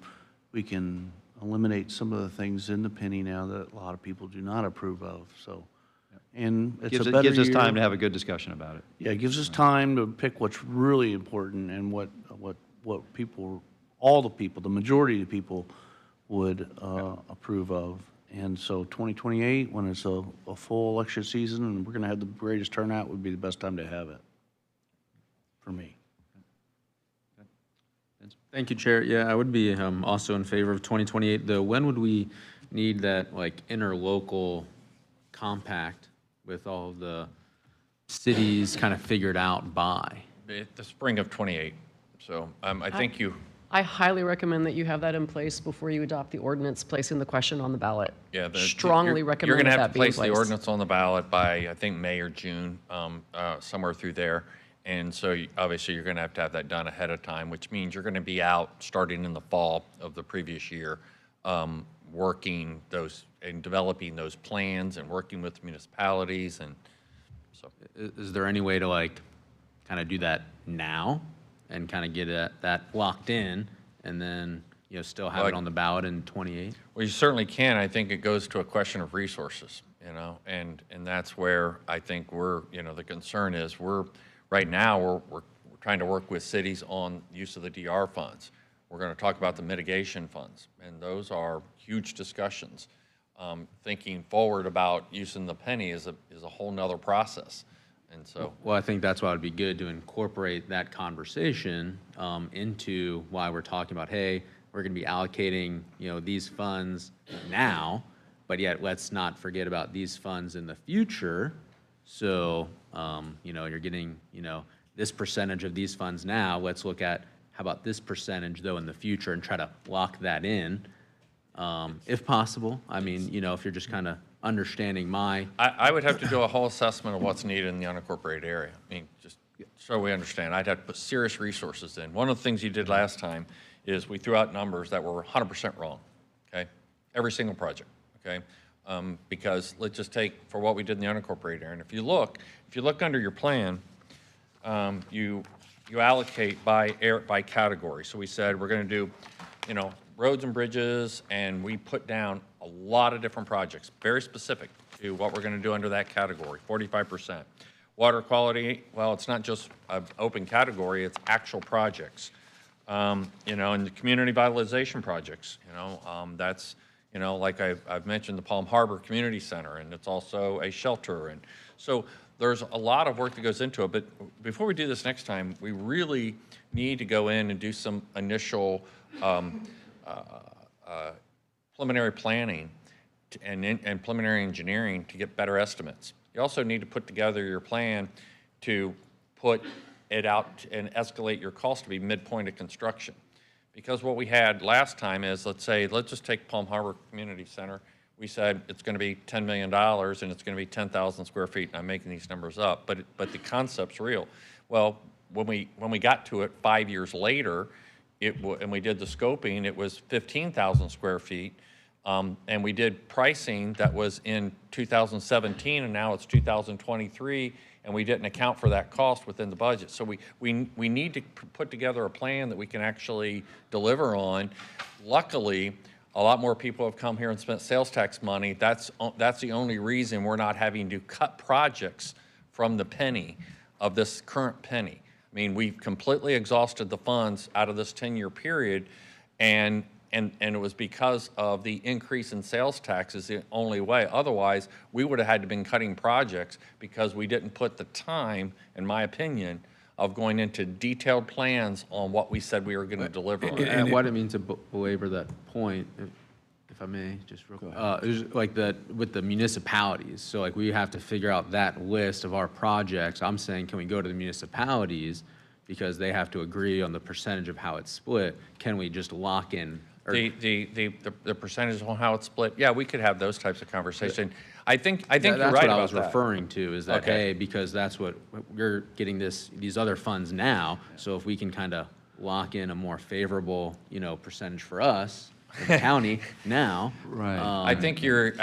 we can eliminate some of the things in the penny now that a lot of people do not approve of, so. And it's a better Gives us time to year. have a good discussion about it. Yeah, it gives us time to pick what's really important and what people, all the people, the majority of the people would approve of. And so 2028, when it's a full election season and we're going to have the greatest turnout, would be the best time to have it, for me. Thank you, Chair. Yeah, I would be also in favor of 2028, though. When would we need that, like, interlocal compact with all of the cities kind of figured out by? the spring of '28. So I think you, I highly recommend that you have that in place before you adopt the ordinance placing the question on the ballot. yeah. Strongly You're recommend going to that have to be in place the place. ordinance on the ballot by, I think, May or June, somewhere through there. And so obviously you're going to have that done ahead of time, which means you're going to be out starting in the fall of the previous year, working those and developing those plans and working with municipalities. And so Is there any way to, like, kind of do that now and kind of get that locked in and then, still have it on the ballot in 28? Well, you certainly can. I think it goes to a question of resources, and that's where I think we're, the concern is right now we're trying to work with cities on use of the DR funds. We're going to talk about the mitigation funds, and those are huge discussions. Thinking forward about using the penny is a whole nother process. And so, Well, I think that's why it'd be good to incorporate that conversation into why we're talking about, hey, we're going to be allocating, these funds now, but yet let's not forget about these funds in the future. So, you're getting, this percentage of these funds now. Let's look at how about this percentage, though, in the future and try to lock that in, if possible. I mean, if you're just kind of understanding I would have to do a whole assessment of what's needed in the unincorporated area. I mean, just so we understand, I'd have to put serious resources in. One of the things you did last time is we threw out numbers that were 100% wrong, okay? Every single project, okay? Because let's just take for what we did in the unincorporated area. And if you look under your plan, you allocate by category. So we said we're going to do, roads and bridges, and we put down a lot of different projects, very specific to what we're going to do under that category, 45%. Water quality, well, it's not just an open category, it's actual projects. And the community vitalization projects, that's, like I've mentioned, the Palm Harbor Community Center, and it's also a shelter. And so there's a lot of work that goes into it. But before we do this next time, we really need to go in and do some initial preliminary planning and preliminary engineering to get better estimates. You also need to put together your plan to put it out and escalate your cost to be midpoint of construction. Because what we had last time is, let's just take Palm Harbor Community Center. We said it's going to be $10 million and it's going to be 10,000 square feet. And I'm making these numbers up, but the concept's real. Well, when we got to it 5 years later, and we did the scoping, it was 15,000 square feet. And we did pricing that was in 2017, and now it's 2023, and we didn't account for that cost within the budget. So we need to put together a plan that we can actually deliver on. Luckily, a lot more people have come here and spent sales tax money. That's the only reason we're not having to cut projects from the penny of this current penny. I mean, we've completely exhausted the funds out of this 10-year period, and it was because of the increase in sales tax is the only way. Otherwise, we would have had to been cutting projects because we didn't put the time, in my opinion, of going into detailed plans on what we said we were going to deliver on. And what I mean to belabor that point, if I may, just real quick. It was like with the municipalities. So like we have to figure out that list of our projects. I'm saying, can we go to the municipalities because they have to agree on the percentage of how it's split? Can we just lock in? The percentage on how it's split, yeah, we could have those types of conversation. I think That's you're right what I about was that. referring to, is that, Okay. hey, because that's what, we're getting these other funds now, so if we can kind of lock in a more favorable, percentage for us, the county now. Right. I think you're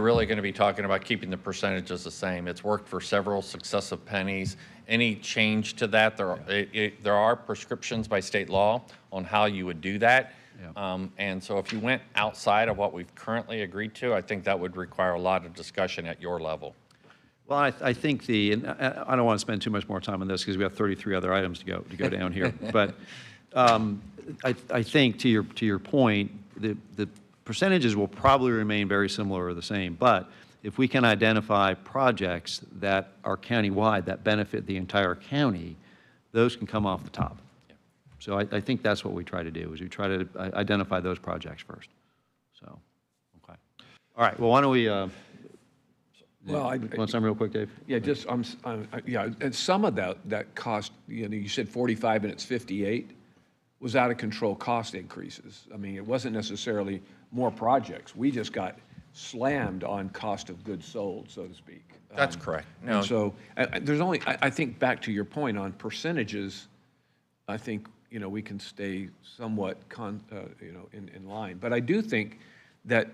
really going to be talking about keeping the percentages the same. It's worked for several successive pennies. Any change to that, there are prescriptions by state law on how you would do that. And so if you went outside of what we've currently agreed to, I think that would require a lot of discussion at your level. Well, I think and I don't want to spend too much more time on this because we have 33 other items to go down here. But I think to your point, the percentages will probably remain very similar or the same. But if we can identify projects that are countywide that benefit the entire county, those can come off the top. So I think that's what we try to do, is we try to identify those projects first. So, okay. All right, well, why don't we, Well, want some real quick, Dave? Yeah, just, yeah, and some of that cost, you said 45 and it's 58, was out of control cost increases. I mean, it wasn't necessarily more projects. We just got slammed on cost of goods sold, so to speak. That's correct. No. And so there's only, I think back to your point on percentages, I think, we can stay somewhat, in line. But I do think that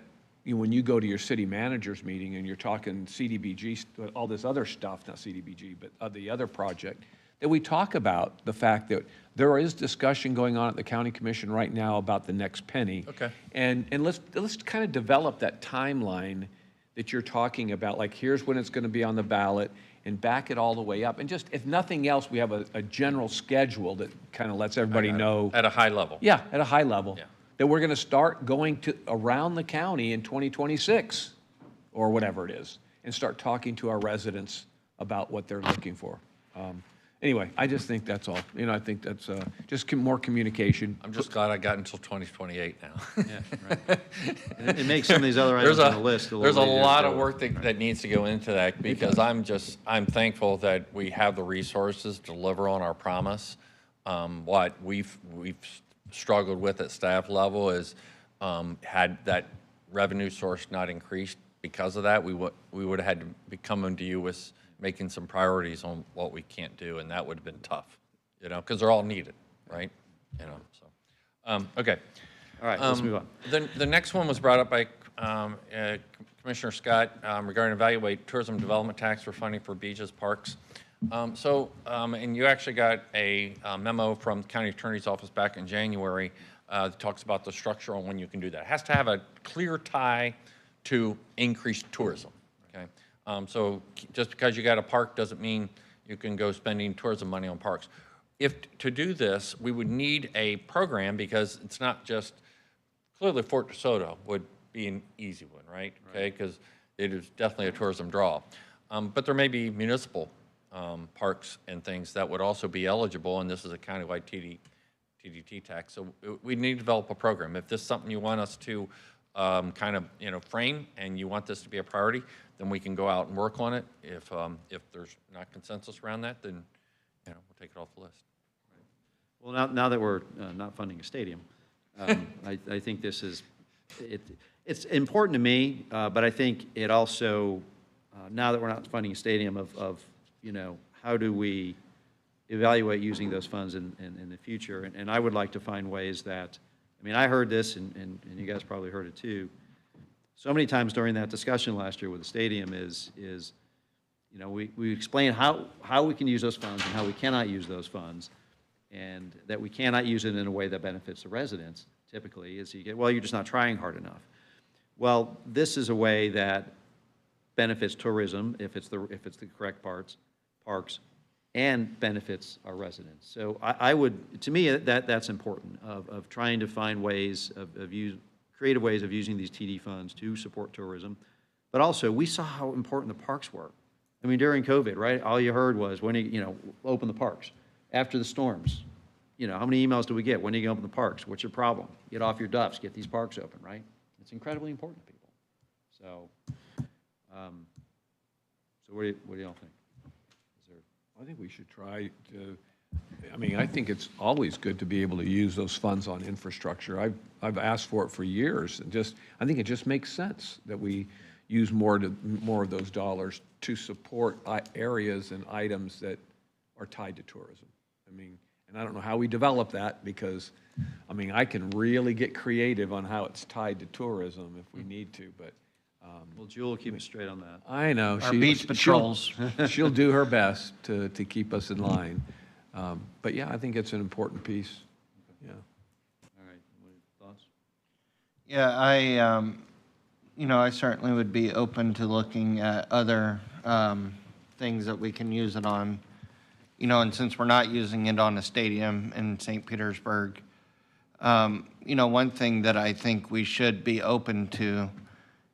when you go to your city managers meeting and you're talking CDBG, all this other stuff, not CDBG, but the other project, that we talk about the fact that there is discussion going on at the county commission right now about the next penny. Okay. And let's kind of develop that timeline that you're talking about, like here's when it's going to be on the ballot, and back it all the way up. And just, if nothing else, we have a general schedule that kind of lets everybody know. At a high level. Yeah, at a high level. Yeah. That we're going to start going to around the county in 2026 or whatever it is, and start talking to our residents about what they're looking for. Anyway, I just think that's all. I think that's just more communication. I'm just glad I got until 2028 now. Yeah, right. And it makes some of these other items on the list a little There's a easier lot to of go. work that needs to go into that, because I'm thankful that we have the resources to deliver on our promise. What we've struggled with at staff level is, had that revenue source not increased because of that, we would have had to be coming to you with making some priorities on what we can't do, and that would have been tough, because they're all needed, right? Okay. All right, let's move on. The next one was brought up by Commissioner Scott regarding evaluate tourism development tax for funding for beaches, parks. And you actually got a memo from the county attorney's office back in January that talks about the structure on when you can do that. It has to have a clear tie to increased tourism, okay? So just because you got a park doesn't mean you can go spending tourism money on parks. To do this, we would need a program, because it's not just, clearly Fort DeSoto would be an easy one, right? Okay, because it is definitely a tourism draw. But there may be municipal parks and things that would also be eligible, and this is a countywide TDT tax. So we need to develop a program. If this is something you want us to kind of frame, and you want this to be a priority, then we can go out and work on it. If there's not consensus around that, then we'll take it off the list. Well, now that we're not funding a stadium, I think this is, it's important to me, but I think it also, now that we're not funding a stadium, of how do we evaluate using those funds in the future? And I would like to find ways that, I heard this, and you guys probably heard it too, so many times during that discussion last year with the stadium is we explain how we can use those funds and how we cannot use those funds, and that we cannot use it in a way that benefits the residents. Typically, is you're just not trying hard enough. Well, this is a way that benefits tourism if it's the correct parks, and benefits our residents. So I would, to me, that's important, of trying to find ways creative ways of using these TD funds to support tourism. But also, we saw how important the parks were. During COVID, right? All you heard was, when open the parks. After the storms, how many emails do we get? When are you going to open the parks? What's your problem? Get off your duffs, get these parks open, right? It's incredibly important to people. So, so what do y'all think? Is there? I think we should try to, I mean, I think it's always good to be able to use those funds on infrastructure. I've asked for it for years, and I think it just makes sense that we use more of those dollars to support areas and items that are tied to tourism. I mean, and I don't know how we develop that, because, I mean, I can really get creative on how it's tied to tourism if we need to, but. Well, Jewel will keep us straight on that. I know. Our beach patrols. She'll do her best to keep us in line. But yeah, I think it's an important piece. Yeah. All right. What thoughts? Yeah, I certainly would be open to looking at other things that we can use it on. And since we're not using it on a stadium in St. Petersburg, one thing that I think we should be open to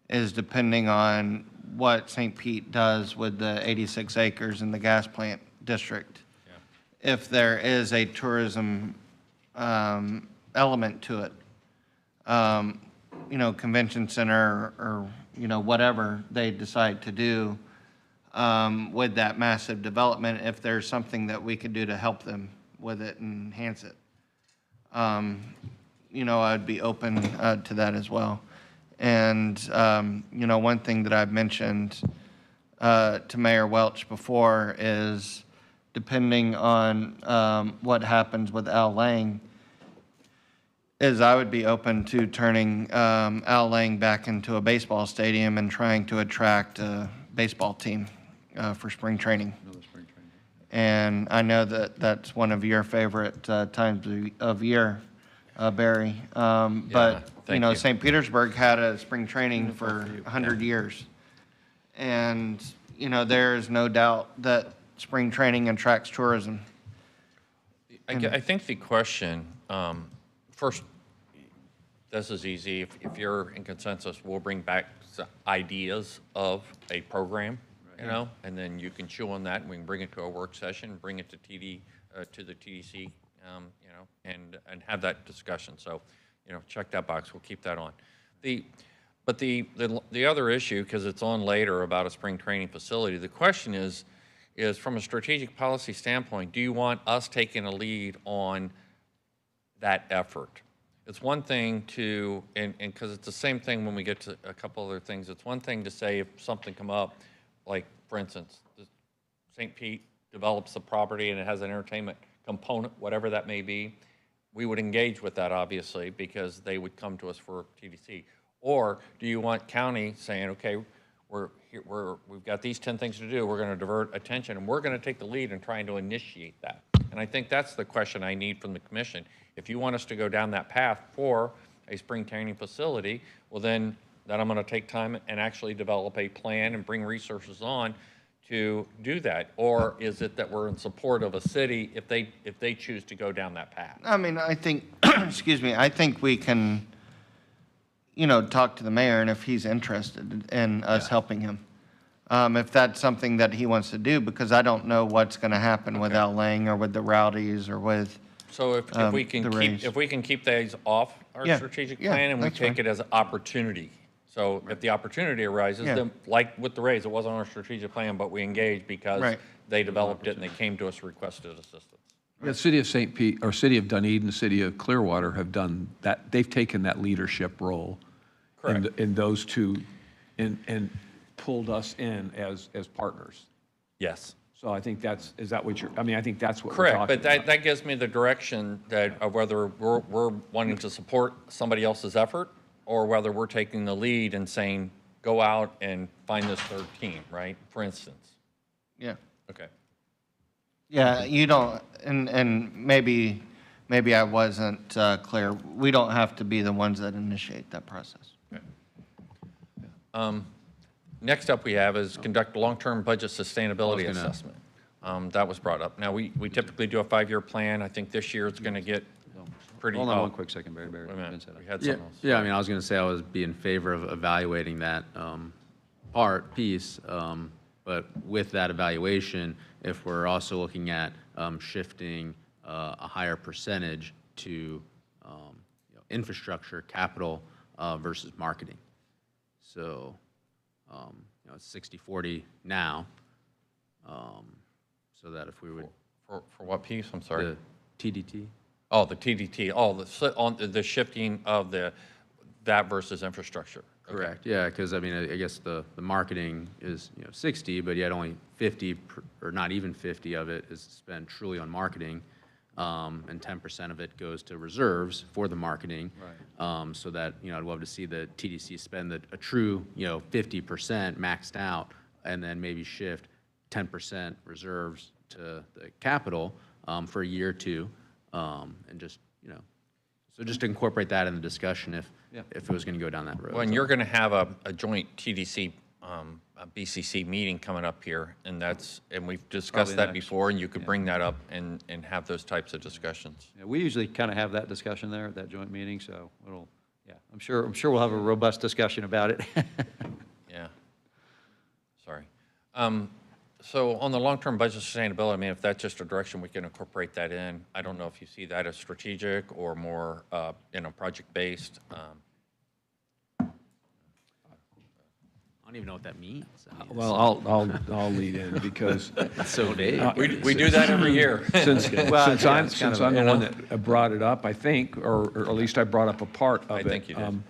is, depending on what St. Pete does with the 86 acres in the gas plant district, if there is a tourism element to it, convention center or whatever they decide to do with that massive development, if there's something that we could do to help them with it and enhance it, I'd be open to that as well. And, one thing that I've mentioned to Mayor Welch before is, depending on what happens with Al Lang, is I would be open to turning Al Lang back into a baseball stadium and trying to attract a baseball team for spring training. And I know that that's one of your favorite times of year, Barry. But, St. Petersburg had a spring training for 100 years. And, there is no doubt that spring training attracts tourism. I think the question, first, this is easy. If you're in consensus, we'll bring back some ideas of a program, and then you can chew on that, and we can bring it to a work session, bring it to to the TDC, and have that discussion. So, check that box. We'll keep that on. But the other issue, because it's on later about a spring training facility, the question is from a strategic policy standpoint, do you want us taking a lead on that effort? It's one thing to, and because it's the same thing when we get to a couple other things, it's one thing to say if something come up, like, for instance, St. Pete develops a property and it has an entertainment component, whatever that may be, we would engage with that, obviously, because they would come to us for TDC. Or do you want county saying, okay, we've got these 10 things to do, we're going to divert attention, and we're going to take the lead in trying to initiate that? And I think that's the question I need from the commission. If you want us to go down that path for a spring training facility, well, then I'm going to take time and actually develop a plan and bring resources on to do that. Or is it that we're in support of a city if they choose to go down that path? I mean, I think, excuse me, I think we can, talk to the mayor, and if he's interested in us helping him. If that's something that he wants to do, because I don't know what's going to happen with Al Lang or with the Rowdies or with So if we can keep these off our strategic plan, and we take it as an opportunity. So if the opportunity arises, then like with the Rays, it wasn't on our strategic plan, but we engaged because they developed it and they came to us, requested assistance. The city of St. Pete, or city of Dunedin, the city of Clearwater have done that. They've taken that leadership role in those two, and pulled us in as partners. Yes. So I think I think that's what we're Correct, talking but that gives me the direction that of whether we're wanting to support somebody else's effort, or whether we're taking the lead and saying, go out and find this third team, right? For instance. Yeah. Okay. Yeah, you don't, and maybe I wasn't clear. We don't have to be the ones that initiate that process. Okay. Next up we have is conduct a long-term budget sustainability assessment. That was brought up. Now, we typically do a 5-year plan. I think this year it's going to get pretty. Hold on one quick second, Barry. Wait a minute. We had Yeah, something else. yeah, I mean, I was going to say I would be in favor of evaluating that piece, but with that evaluation, if we're also looking at shifting a higher percentage to infrastructure, capital versus marketing. So, it's 60/40 now. So that if we would. For what piece? I'm sorry. The TDT. Oh, the TDT. Oh, the shifting of that versus infrastructure. Okay. Correct, yeah, because I mean, I guess the marketing is, 60, but yet only 50, or not even 50 of it is spent truly on marketing, and 10% of it goes to reserves for the marketing. Right. So that, I'd love to see the TDC spend a true, 50% maxed out, and then maybe shift 10% reserves to the capital for a year or two, and just, so just to incorporate that in the discussion if it was going to go down that road. Well, and you're going to have a joint TDC, a BCC meeting coming up here, and we've discussed Probably that next. before, and you could bring that up and have those types of discussions. Yeah, we usually kind of have that discussion there at that joint meeting, so I'm sure we'll have a robust discussion about it. Yeah. Sorry. So on the long-term budget sustainability, I mean, if that's just a direction, we can incorporate that in. I don't know if you see that as strategic or more, project-based. I don't even know what that means. I mean, Well, I'll lead in because it's so vague. We do that every year. Since Well, since yeah, I'm it's kind since of a- I'm the you one know. that brought it up, I think, or at least I brought up a part of it. I think you did.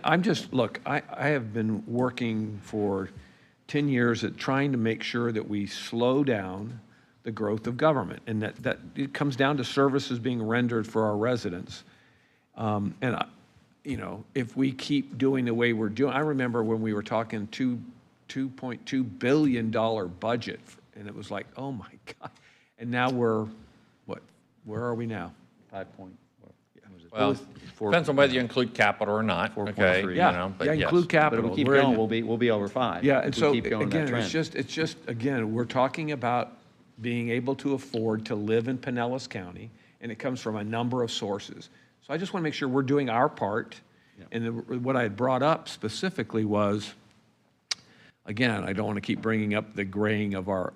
I'm just, look, I have been working for 10 years at trying to make sure that we slow down the growth of government, and that it comes down to services being rendered for our residents. If we keep doing the way we're doing, I remember when we were talking $2.2 billion budget, and it was like, oh my God. And now we're, where are we now? 5 point. Well, depends on whether you include capital or not, okay? 4.3. Yeah, But yes. include But capital. if we keep We're in going, the- we'll be over 5. Yeah, and if we so, keep going that again, it's trend. just, again, we're talking about being able to afford to live in Pinellas County, and it comes from a number of sources. So I just want to make sure we're doing our part. And what I had brought up specifically was, again, I don't want to keep bringing up the graying of our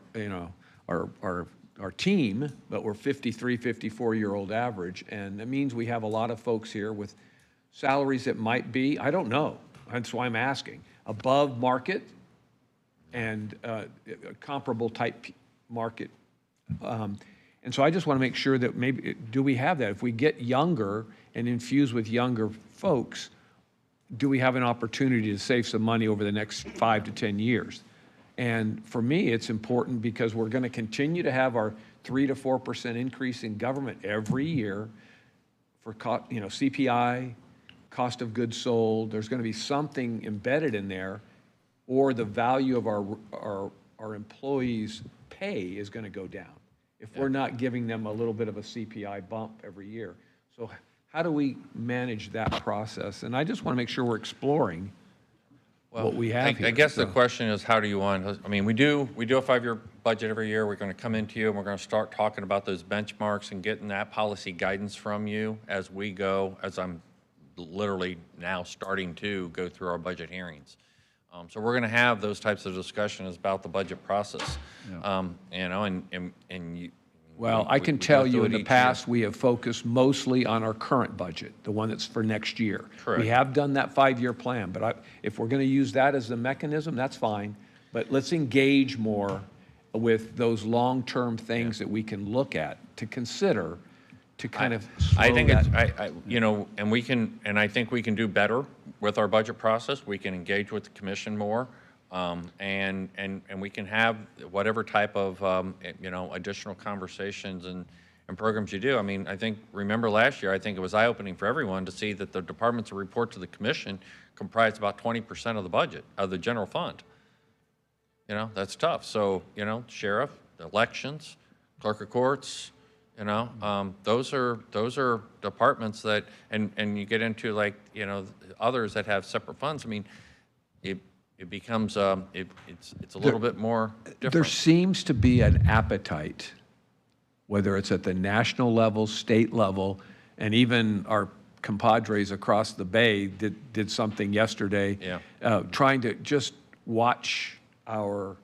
team, but we're 53, 54-year-old average, and it means we have a lot of folks here with salaries that might be, I don't know, that's why I'm asking, above market and comparable type market. And so I just want to make sure that maybe, do we have that? If we get younger and infuse with younger folks, do we have an opportunity to save some money over the next 5 to 10 years? And for me, it's important because we're going to continue to have our 3 to 4% increase in government every year for CPI, cost of goods sold. There's going to be something embedded in there, or the value of our employees' pay is going to go down if we're not giving them a little bit of a CPI bump every year. So how do we manage that process? And I just want to make sure we're exploring what we have here. I guess the So- question is, how do you want, I mean, we do a 5-year budget every year. We're going to come into you and we're going to start talking about those benchmarks and getting that policy guidance from you as we go, as I'm literally now starting to go through our budget hearings. So we're going to have those types of discussions about the budget process. And you. Well, I can tell you in the past, we have focused mostly on our current budget, the one that's for next year. Correct. We have done that 5-year plan, but if we're going to use that as the mechanism, that's fine. But let's engage more with those long-term things that we can look at, to consider, to kind of slow I think that. and I think we can do better with our budget process. We can engage with the commission more, and we can have whatever type of, additional conversations and programs you do. I mean, remember last year, I think it was eye-opening for everyone to see that the departments that report to the commission comprise about 20% of the budget, of the general fund. That's tough. So, sheriff, elections, clerk of courts, those are departments that, and you get into others that have separate funds. I mean, it becomes, it's a little bit more There different. seems to be an appetite, whether it's at the national level, state level, and even our compadres across the bay did something yesterday, trying to just watch our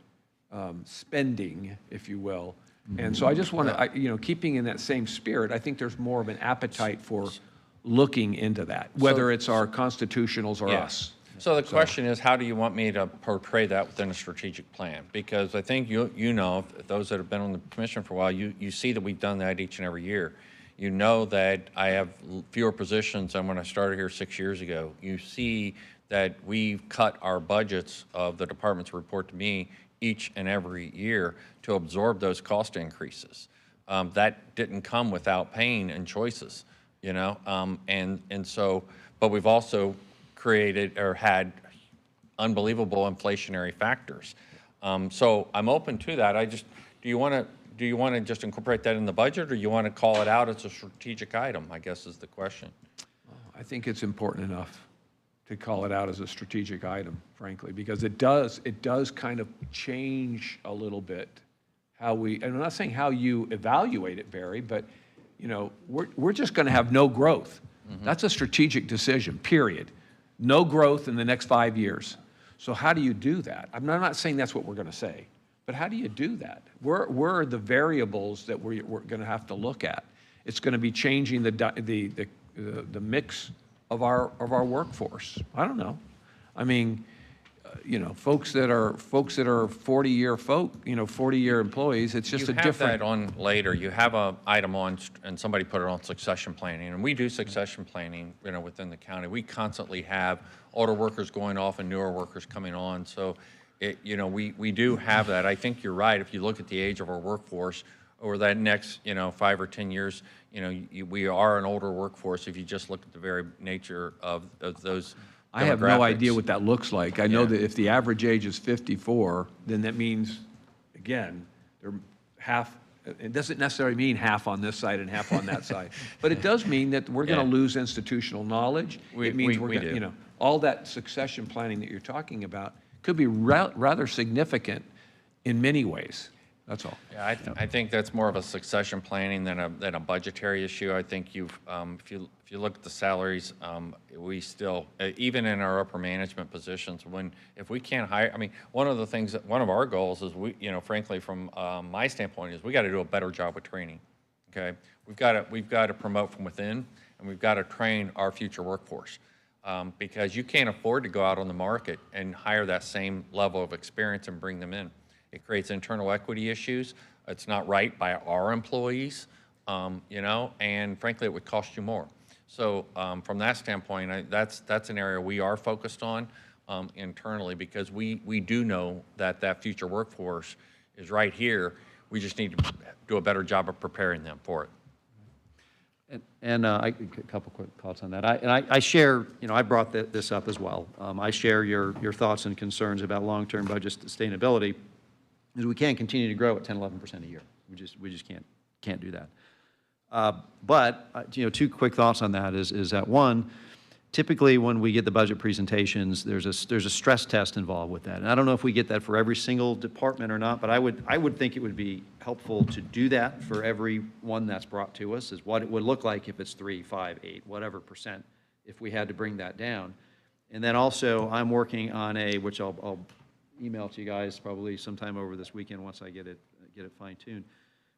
spending, if you will. And so I just want to, keeping in that same spirit, I think there's more of an appetite for looking into that, whether it's our constitutionals or Yeah. us. So the question is, how do you want me to portray that within a strategic plan? Because I think you know, those that have been on the commission for a while, you see that we've done that each and every year. You know that I have fewer positions than when I started here 6 years ago. You see that we've cut our budgets of the departments report to me each and every year to absorb those cost increases. That didn't come without pain and choices, you know? And so, but we've also created or had unbelievable inflationary factors. So I'm open to that. Do you want to just incorporate that in the budget, or you want to call it out as a strategic item, I guess is the question. I think it's important enough to call it out as a strategic item, frankly, because it does kind of change a little bit how and I'm not saying how you evaluate it, Barry, but we're just going to have no growth. That's a strategic decision, period. No growth in the next 5 years. So how do you do that? I'm not saying that's what we're going to say, but how do you do that? Where are the variables that we're going to have to look at? It's going to be changing the mix of our workforce. I don't know. I mean, folks that are 40-year employees, it's just a different. You have that on later. You have an item on, and somebody put it on succession planning, and we do succession planning, within the county. We constantly have older workers going off and newer workers coming on. So, we do have that. I think you're right. If you look at the age of our workforce over that next, 5 or 10 years, we are an older workforce if you just look at the very nature of those. I have no idea what that looks like. I know that if the average age is 54, then that means, again, they're half. It doesn't necessarily mean half on this side and half on that side, but it does mean that we're going to lose institutional knowledge. It means we're going to, all that succession planning that you're talking about could be rather significant in many ways. That's all. Yeah, I think that's more of a succession planning than a budgetary issue. I think if you look at the salaries, we still, even in our upper management positions, if we can't hire, I mean, one of our goals is frankly, from my standpoint, is we got to do a better job with training. Okay, we've got to promote from within, and we've got to train our future workforce. Because you can't afford to go out on the market and hire that same level of experience and bring them in. It creates internal equity issues. It's not right by our employees, and frankly, it would cost you more. So from that standpoint, that's an area we are focused on internally, because we do know that future workforce is right here. We just need to do a better job of preparing them for it. And a couple quick thoughts on that. I share, I brought this up as well. I share your thoughts and concerns about long-term budget sustainability, because we can't continue to grow at 10, 11% a year. We just can't do that. But two quick thoughts on that is that, one, typically when we get the budget presentations, there's a stress test involved with that. And I don't know if we get that for every single department or not, but I would think it would be helpful to do that for every one that's brought to us, is what it would look like if it's 3, 5, 8, whatever percent, if we had to bring that down. And then also, I'm working on which I'll email to you guys probably sometime over this weekend once I get it fine-tuned.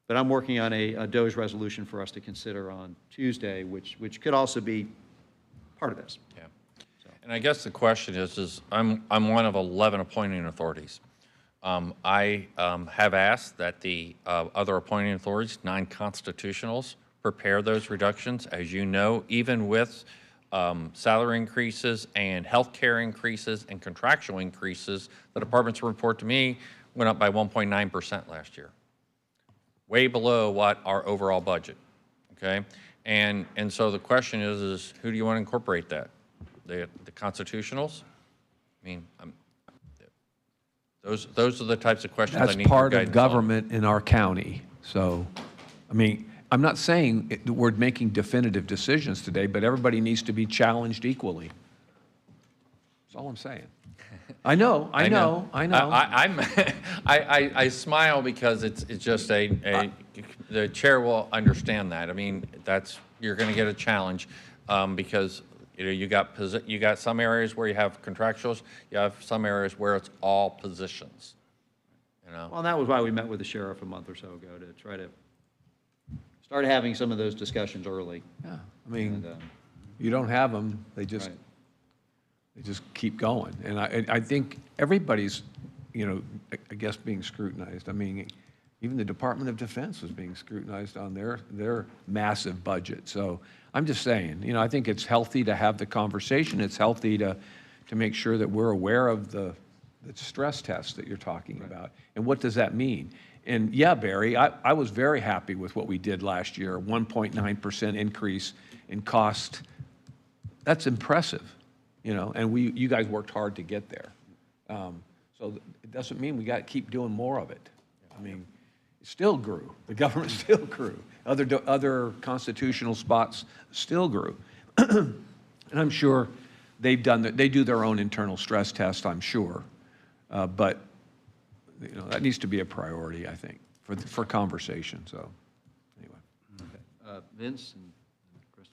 But I'm working on a DOGE resolution for us to consider on Tuesday, which could also be part of this. Yeah. And I guess the question is I'm one of 11 appointing authorities. I have asked that the other appointing authorities, non-constitutionals, prepare those reductions. As you know, even with salary increases and health care increases and contractual increases, the departments report to me went up by 1.9% last year. Way below what our overall budget, okay? And so the question is who do you want to incorporate that? The constitutionals? I mean, those are the types of questions I need your guidance on. That's part of government in our county. So, I mean, I'm not saying we're making definitive decisions today, but everybody needs to be challenged equally. That's all I'm saying. I know. I smile because it's just the chair will understand that. I mean, you're going to get a challenge because you got some areas where you have contractuals, you have some areas where it's all positions. Well, that was why we met with the sheriff a month or so ago, to try to start having some of those discussions early. Yeah, I mean, You don't have them, they just keep going. And I think everybody's, I guess being scrutinized. I mean, even the Department of Defense was being scrutinized on their massive budget. So I'm just saying, I think it's healthy to have the conversation. It's healthy to make sure that we're aware of the stress test that you're talking about. And what does that mean? And yeah, Barry, I was very happy with what we did last year, 1.9% increase in cost. That's impressive, and you guys worked hard to get there. So it doesn't mean we got to keep doing more of it. I mean, it still grew. The government still grew. Other constitutional spots still grew. And I'm sure they do their own internal stress test, I'm sure. But that needs to be a priority, I think, for conversation. So anyway. Vince and Chris.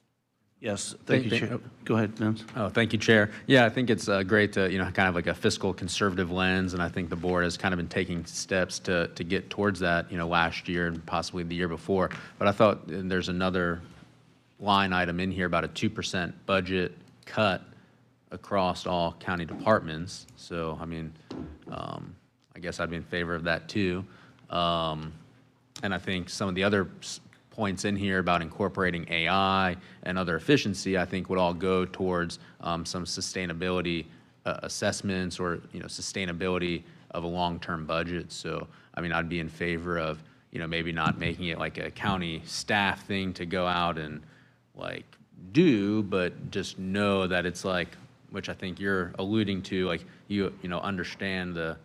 Yes, thank you, Chair. Go ahead, Vince. Oh, thank you, Chair. Yeah, I think it's great to, kind of like a fiscal conservative lens, and I think the board has kind of been taking steps to get towards that, last year and possibly the year before. But I thought there's another line item in here about a 2% budget cut across all county departments. So, I mean, I guess I'd be in favor of that too. And I think some of the other points in here about incorporating AI and other efficiency, I think would all go towards some sustainability assessments or, sustainability of a long-term budget. So, I mean, I'd be in favor of, maybe not making it like a county staff thing to go out and like do, but just know that it's like, which I think you're alluding to, like you understand the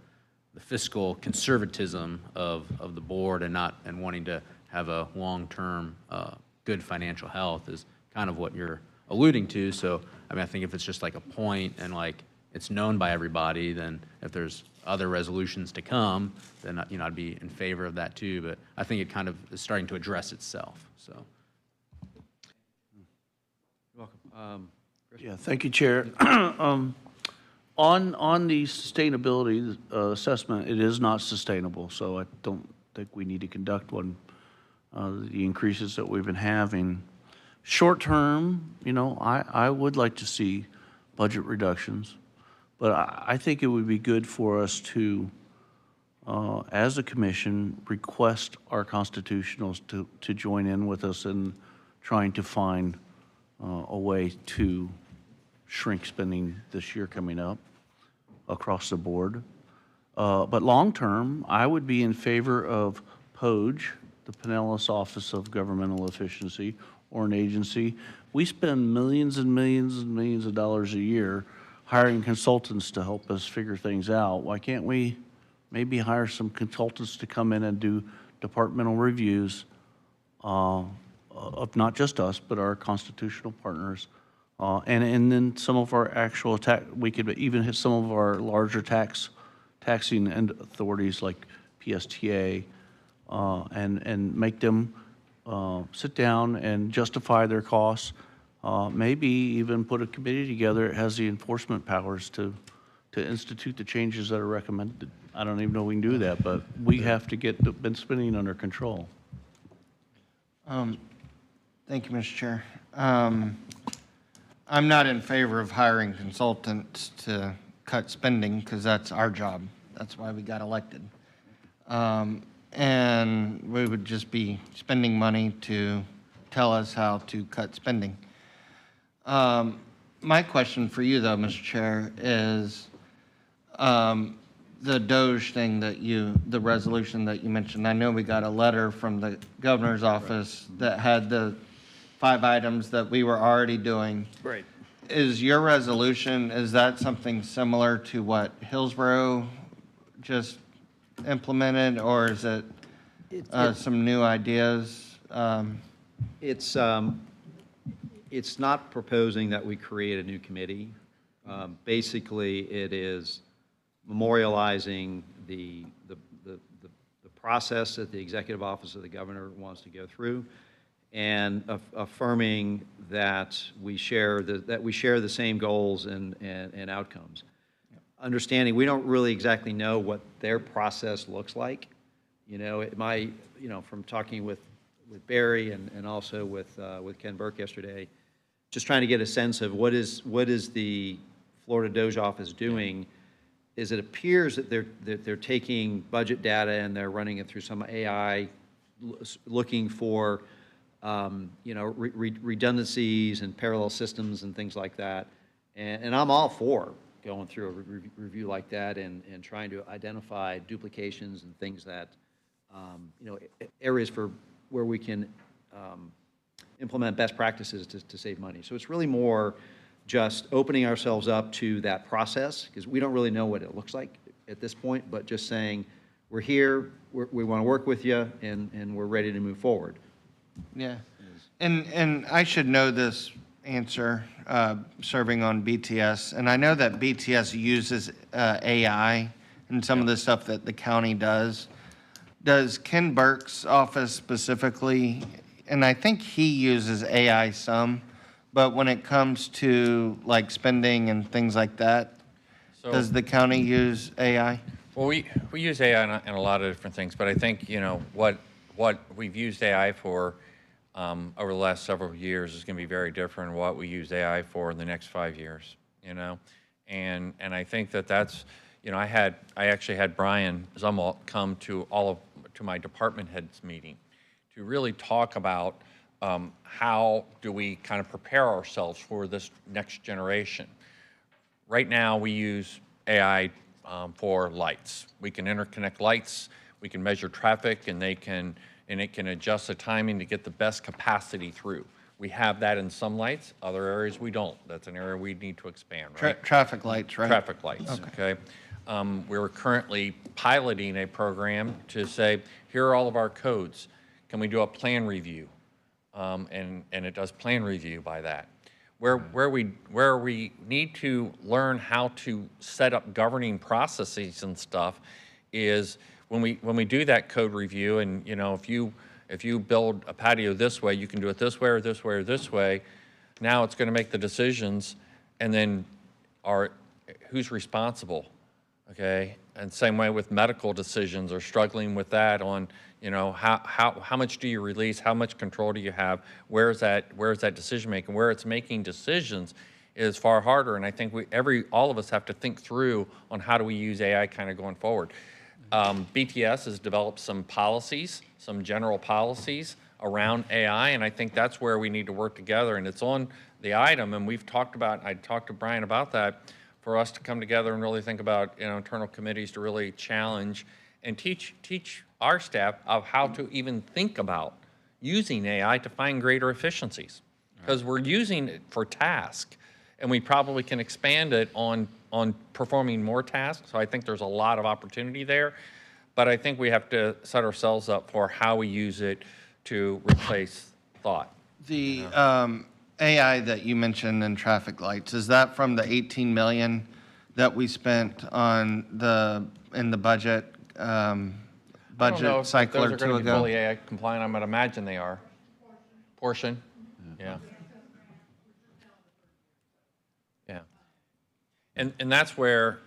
fiscal conservatism of the board and wanting to have a long-term good financial health is kind of what you're alluding to. So, I mean, I think if it's just like a point and like it's known by everybody, then if there's other resolutions to come, then I'd be in favor of that too. But I think it kind of is starting to address itself. So. You're welcome. Yeah, thank you, Chair. On the sustainability assessment, it is not sustainable, so I don't think we need to conduct one. The increases that we've been having. Short term, I would like to see budget reductions, but I think it would be good for us to, as a commission, request our constitutionals to join in with us in trying to find a way to shrink spending this year coming up across the board. But long-term, I would be in favor of POGE, the Pinellas Office of Governmental Efficiency, or an agency. We spend millions and millions and millions of dollars a year hiring consultants to help us figure things out. Why can't we maybe hire some consultants to come in and do departmental reviews of not just us, but our constitutional partners? And then some of our actual we could even hit some of our larger taxing authorities like PSTA and make them sit down and justify their costs. Maybe even put a committee together that has the enforcement powers to institute the changes that are recommended. I don't even know if we can do that, but we have to get the spending under control. Thank you, Mr. Chair. I'm not in favor of hiring consultants to cut spending because that's our job. That's why we got elected. And we would just be spending money to tell us how to cut spending. My question for you, though, Mr. Chair, is the DOGE thing the resolution that you mentioned. I know we got a letter from the governor's office that had the 5 items that we were already doing. Right. Is your resolution, is that something similar to what Hillsborough just implemented, or is it some new ideas? It's not proposing that we create a new committee. Basically, it is memorializing the process that the Executive Office of the Governor wants to go through, and affirming that we share the same goals and outcomes. Understanding we don't really exactly know what their process looks like. It might, from talking with Barry and also with Ken Burke yesterday, just trying to get a sense of what is the Florida Doge office doing, is it appears that they're taking budget data and they're running it through some AI, looking for, redundancies and parallel systems and things like that. And I'm all for going through a review like that and trying to identify duplications and things that, areas where we can implement best practices to save money. So it's really more just opening ourselves up to that process, because we don't really know what it looks like at this point, but just saying, we're here, we want to work with you, and we're ready to move forward. Yeah. And I should know this answer, serving on BTS. And I know that BTS uses AI and some of the stuff that the county does. Does Ken Burke's office specifically, and I think he uses AI some, but when it comes to like spending and things like that, does the county use AI? Well, we use AI in a lot of different things, but I think, what we've used AI for over the last several years is going to be very different than what we use AI for in the next 5 years, And I think that's, I actually had Brian Zumwalt come to to my department heads meeting to really talk about how do we kind of prepare ourselves for this next generation. Right now, we use AI for lights. We can interconnect lights, we can measure traffic, and it can adjust the timing to get the best capacity through. We have that in some lights, other areas we don't. That's an area we need to expand, right? Traffic lights, right? Traffic lights, okay? We're currently piloting a program to say, here are all of our codes. Can we do a plan review? And it does plan review by that. Where we need to learn how to set up governing processes and stuff is when we do that code review, and if you build a patio this way, you can do it this way or this way or this way. Now it's going to make the decisions, and then who's responsible, okay? And same way with medical decisions, or struggling with that on, how much do you release, how much control do you have, where's that decision making, where it's making decisions is far harder. And I think all of us have to think through on how do we use AI kind of going forward. BTS has developed some policies, some general policies around AI, and I think that's where we need to work together. And it's on the item, and I talked to Brian about that, for us to come together and really think about internal committees to really challenge and teach our staff of how to even think about using AI to find greater efficiencies. Because we're using it for tasks, and we probably can expand it on performing more tasks. So I think there's a lot of opportunity there, but I think we have to set ourselves up for how we use it to replace thought. The AI that you mentioned in traffic lights, is that from the 18 million that we spent in the budget cycle or two those are going to be ago? fully AI compliant. I'm going to imagine they are. Portion, yeah. Yeah. And that's where,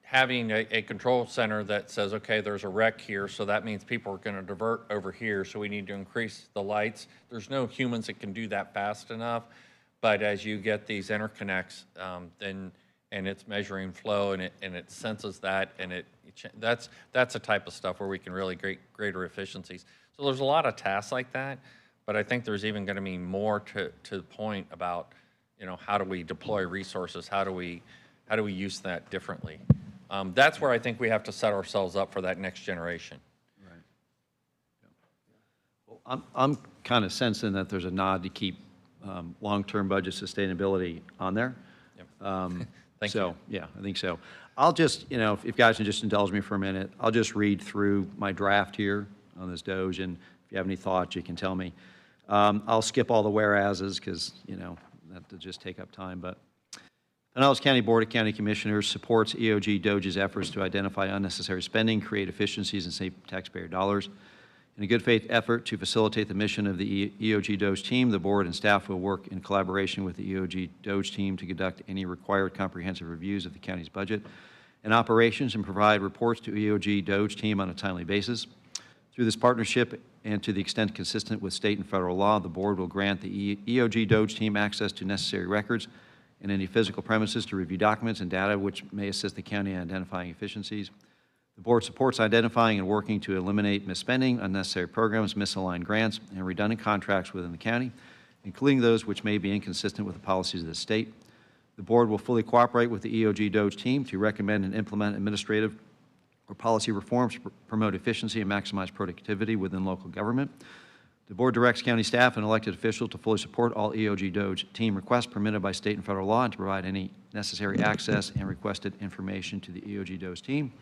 having a control center that says, okay, there's a wreck here, so that means people are going to divert over here, so we need to increase the lights. There's no humans that can do that fast enough, but as you get these interconnects, and it's measuring flow, and it senses that, and that's the type of stuff where we can really greater efficiencies. So there's a lot of tasks like that, but I think there's even going to be more to the point about, how do we deploy resources? How do we use that differently? That's where I think we have to set ourselves up for that next generation. Right. Yeah. Well, I'm kind of sensing that there's a nod to keep long-term budget sustainability on there. Yep. Thank you. Yeah, I think so. I'll just, if you guys can just indulge me for a minute, I'll just read through my draft here on this Doge, and if you have any thoughts, you can tell me. I'll skip all the whereases because, that to just take up time, but Pinellas County Board of County Commissioners supports EOG Doge's efforts to identify unnecessary spending, create efficiencies, and save taxpayer dollars. In a good faith effort to facilitate the mission of the EOG Doge team, the board and staff will work in collaboration with the EOG Doge team to conduct any required comprehensive reviews of the county's budget and operations and provide reports to EOG Doge team on a timely basis. Through this partnership, and to the extent consistent with state and federal law, the board will grant the EOG Doge team access to necessary records and any physical premises to review documents and data which may assist the county in identifying efficiencies. The board supports identifying and working to eliminate misspending, unnecessary programs, misaligned grants, and redundant contracts within the county, including those which may be inconsistent with the policies of the state. The board will fully cooperate with the EOG Doge team to recommend and implement administrative or policy reforms to promote efficiency and maximize productivity within local government. The board directs county staff and elected officials to fully support all EOG Doge team requests permitted by state and federal law and to provide any necessary access and requested information to the EOG Doge team.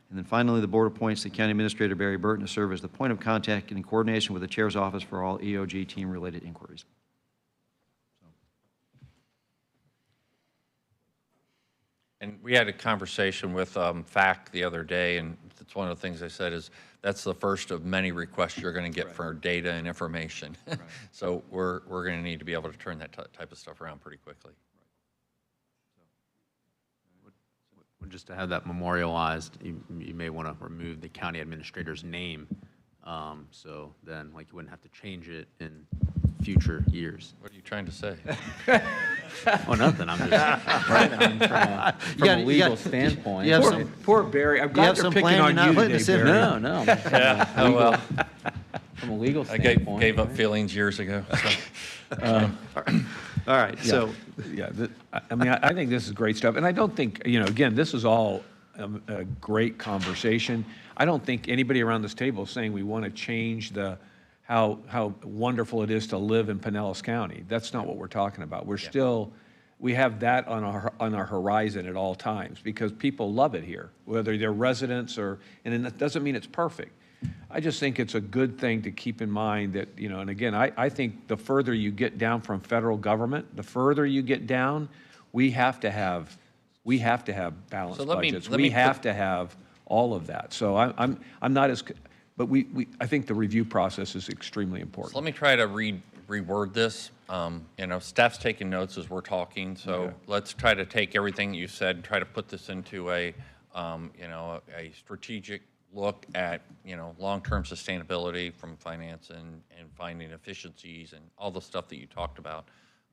And then finally, the board appoints the County Administrator Barry Burton to serve as the point of contact and in coordination with the Chair's office for all EOG team-related inquiries. And we had a conversation with FAC the other day, and that's one of the things they said is that's the first of many requests you're going to get for data and information. Right. So we're going to need to be able to turn that type of stuff around pretty quickly. Just to have that memorialized, you may want to remove the county administrator's name, so then like you wouldn't have to change it in future years. What are you trying to say? Oh, nothing. I'm just from a legal standpoint. You have some, Poor Barry. I'm glad they're picking on you today, Barry. No. Yeah. Oh well. From a legal I standpoint. gave up feelings years ago. So. All right, so. Yeah, I mean, I think this is great stuff. And I don't think, again, this is all a great conversation. I don't think anybody around this table is saying we want to change how wonderful it is to live in Pinellas County. That's not what we're talking about. We're still, we have that on our horizon at all times because people love it here, whether they're residents and it doesn't mean it's perfect. I just think it's a good thing to keep in mind that, and again, I think the further you get down from federal government, the further you get down, we have to have balanced budgets. We have to have all of that. So I'm not as, but I think the review process is extremely important. So let me try to reword this. Staff's taking notes as we're talking, so let's try to take everything you said and try to put this into a strategic look at, long-term sustainability from finance and finding efficiencies and all the stuff that you talked about,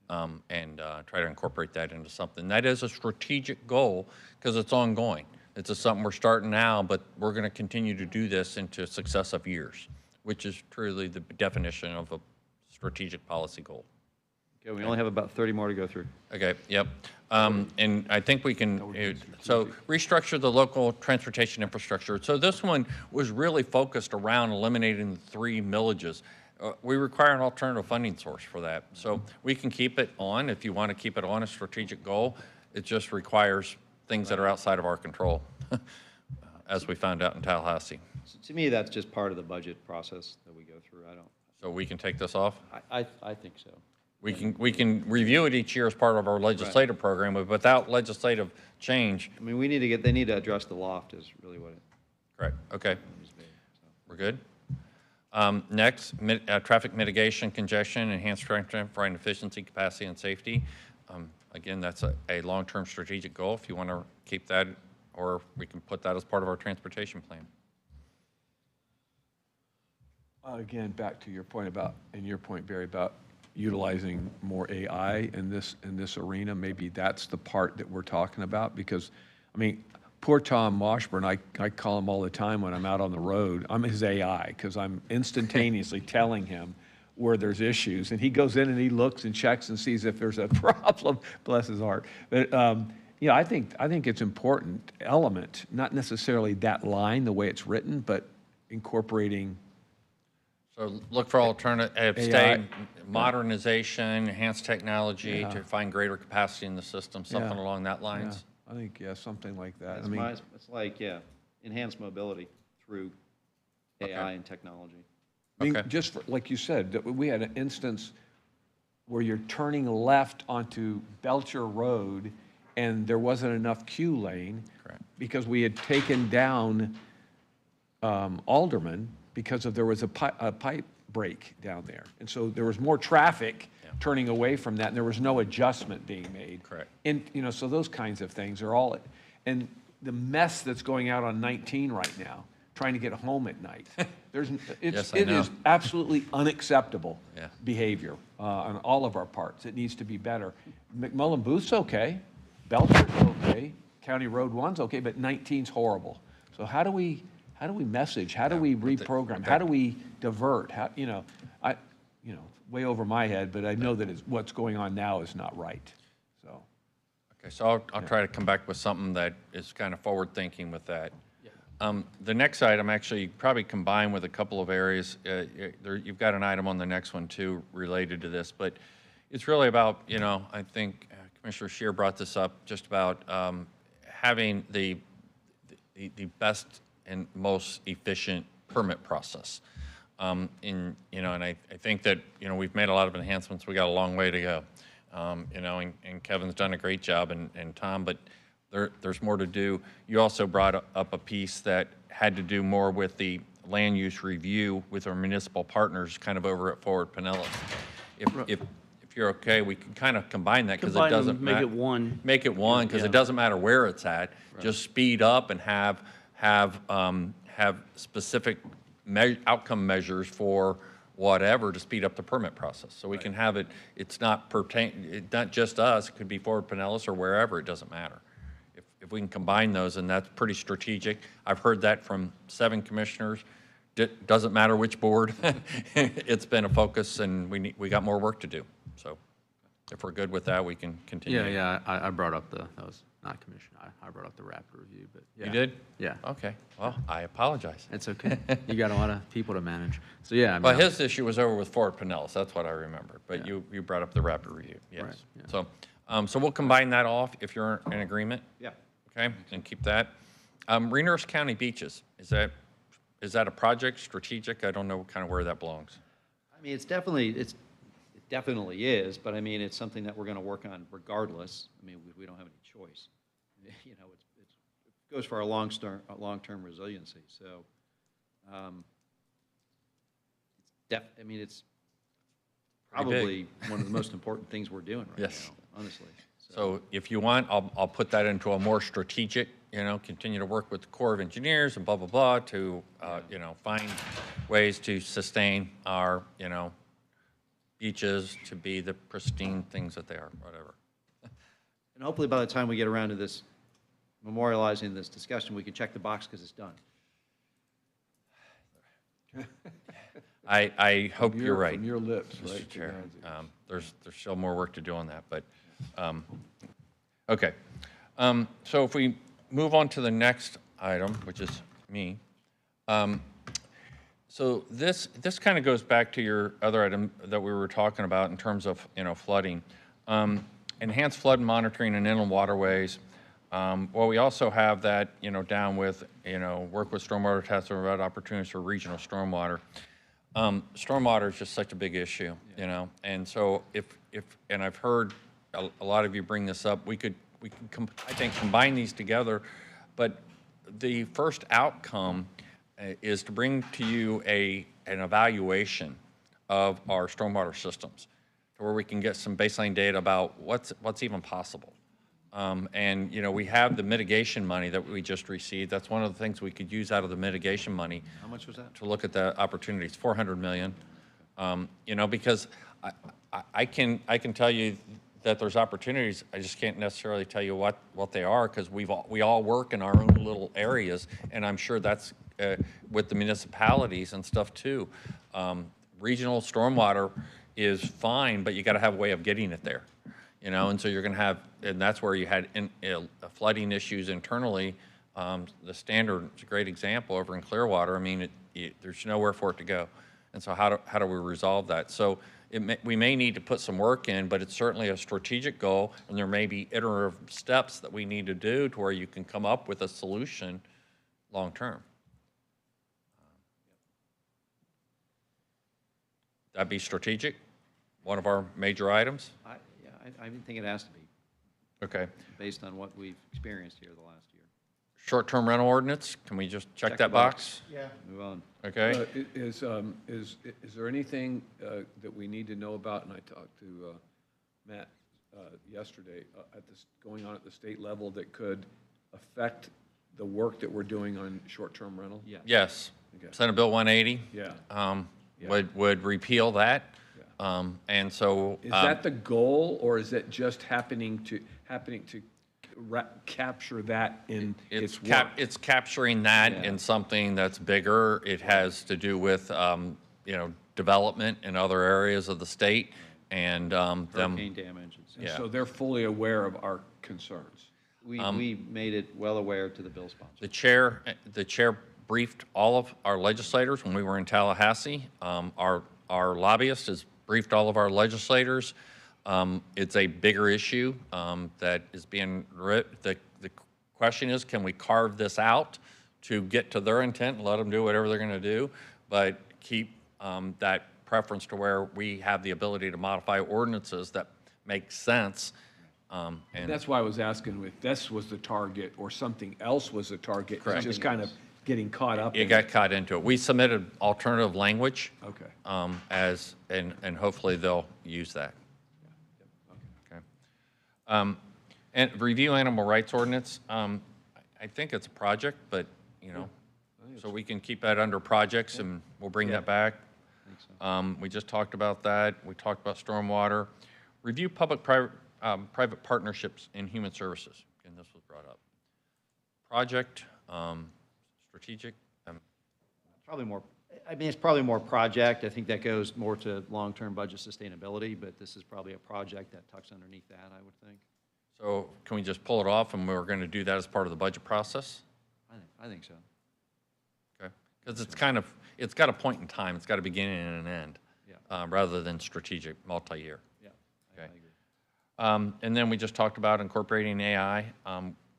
and try to incorporate that into something. That is a strategic goal because it's ongoing. It's something we're starting now, but we're going to continue to do this into successive years, which is truly the definition of a strategic policy goal. Okay, we only have about 30 more to go through. Okay, yep. And I think we can, so restructure the local transportation infrastructure. So this one was really focused around eliminating the 3 millages. We require an alternative funding source for that. So we can keep it on if you want to keep it on a strategic goal. It just requires things that are outside of our control, as we found out in Tallahassee. So to me, that's just part of the budget process that we go through. So we can take this off? I think so. We can review it each year as part of our legislative program, but without legislative change. I mean, they need to address the loft is really what it. Correct, okay. We're good? Next, traffic mitigation, congestion, enhanced transit efficiency, capacity, and safety. Again, that's a long-term strategic goal if you want to keep that, or we can put that as part of our transportation plan. Again, back to your point Barry, about utilizing more AI in this arena. Maybe that's the part that we're talking about because, I mean, poor Tom Washburn, I call him all the time when I'm out on the road. I'm his AI because I'm instantaneously telling him where there's issues. And he goes in and he looks and checks and sees if there's a problem, bless his heart. But, I think it's important element, not necessarily that line, the way it's written, but incorporating. So look for alternative, modernization, enhanced technology to find greater capacity in the system, something along that lines. I think, something like that. It's like, enhanced mobility through AI and technology. I mean, just like you said, we had an instance where you're turning left onto Belcher Road and there wasn't enough queue lane because we had taken down Alderman because there was a pipe break down there. And so there was more traffic turning away from that and there was no adjustment being made. Correct. And, so those kinds of things are all, and the mess that's going out on 19 right now, trying to get home at night. Yes, I it know. is absolutely unacceptable Yeah. behavior on all of our parts. It needs to be better. McMullen Booth's okay, Belcher's okay, County Road 1's okay, but 19's horrible. So how do we message? How do we reprogram? How do we divert? How, way over my head, but I know that what's going on now is not right, so. Okay, so I'll try to come back with something that is kind of forward-thinking with that. The next item actually probably combined with a couple of areas. You've got an item on the next one too related to this, but it's really about, I think Commissioner Scheer brought this up, just about having the best and most efficient permit process. And I think that, we've made a lot of enhancements. We got a long way to go. And Kevin's done a great job, and Tom, but there's more to do. You also brought up a piece that had to do more with the land use review with our municipal partners, kind of over at Forward Pinellas. If you're okay, we can kind of combine that, because it Combine them, doesn't make matter. it one. Make it one, because Yeah. it doesn't matter where it's at. Just speed up and have specific outcome measures for whatever to speed up the permit process. So we can have it, it's not not just us, it could be Forward Pinellas or wherever, it doesn't matter. If we can combine those, and that's pretty strategic. I've heard that from 7 commissioners. Doesn't matter which board. It's been a focus, and we got more work to do. So if we're good with that, we can continue. Yeah, I brought up that was not commission. I brought up the rapid review, but yeah. You did? Yeah. Okay, well, I apologize. It's okay. You got a lot of people to manage. So yeah. Well, his issue was over with Forward Pinellas, that's what I remember, but you brought up the rapid review, yes. Right, yeah. So we'll combine that off if you're in agreement. Yeah. Okay, and keep that. Renurse County beaches, is that a project, strategic? I don't know kind of where that belongs. I mean, it definitely is, but I mean, it's something that we're going to work on regardless. I mean, we don't have any choice. It goes for our long-term resiliency. So, it's probably one of the most important things we're doing right now, honestly. So if you want, I'll put that into a more strategic, continue to work with the Corps of Engineers and blah, blah, blah, to, find ways to sustain our, beaches to be the pristine things that they are, whatever. And hopefully by the time we get around to this, memorializing this discussion, we can check the box because it's done. I hope you're right. From your lips, Mr. right? Chair. There's still more work to do on that, but, okay. So if we move on to the next item, which is me. So this kind of goes back to your other item that we were talking about in terms of, flooding. Enhanced flood monitoring in inland waterways. Well, we also have that, down with, work with stormwater task force about opportunities for regional stormwater. Stormwater is just such a big issue, and so and I've heard a lot of you bring this up, we can I think combine these together, but the first outcome is to bring to you an evaluation of our stormwater systems, to where we can get some baseline data about what's even possible. And we have the mitigation money that we just received. That's one of the things we could use out of the mitigation money. How much was that? To look at the opportunities, $400 million. Because I can tell you that there's opportunities. I just can't necessarily tell you what they are, because we all work in our own little areas, and I'm sure that's with the municipalities and stuff too. Regional stormwater is fine, but you got to have a way of getting it there. And so you're going to have, and that's where you had flooding issues internally. The Standard is a great example over in Clearwater. I mean, there's nowhere for it to go. And so how do we resolve that? So we may need to put some work in, but it's certainly a strategic goal, and there may be iterative steps that we need to do to where you can come up with a solution long term. That'd be strategic, one of our major items? I think it has to be. Okay. Based on what we've experienced here the last year. Short-term rental ordinance, can we just check that box? Yeah. Move on. Okay. Is there anything that we need to know about, and I talked to Matt yesterday, going on at the state level that could affect the work that we're doing on short-term rental? Yeah. Yes. Okay. Senate Bill 180. Yeah. Yeah. Would repeal that. And so. Is that the goal, or is it just happening to capture that in its work? It's capturing that in something that's bigger. It has to do with, development in other areas of the state and Hurricane damage. And so they're fully aware of our concerns. We made it well aware to the bill sponsor. The chair briefed all of our legislators when we were in Tallahassee. Our lobbyist has briefed all of our legislators. It's a bigger issue that is being the question is, can we carve this out to get to their intent and let them do whatever they're going to do, but keep that preference to where we have the ability to modify ordinances that make sense. And that's why I was asking if this was the target or something else was the target. Correct. It's just kind of getting caught up in You got caught into it. We submitted alternative language. Okay. And hopefully they'll use that. Okay. And review animal rights ordinance. I think it's a project, but, so we can keep that under projects and we'll bring that back. We just talked about that. We talked about stormwater. Review public-private partnerships in human services. Again, this was brought up. Project, strategic. Probably more, it's probably more project. I think that goes more to long-term budget sustainability, but this is probably a project that tucks underneath that, I would think. So can we just pull it off and we're going to do that as part of the budget process? I think so. Okay. Because it's got a point in time. It's got a beginning and an end. Rather than strategic, multi-year. Yeah, okay. I agree. And then we just talked about incorporating AI.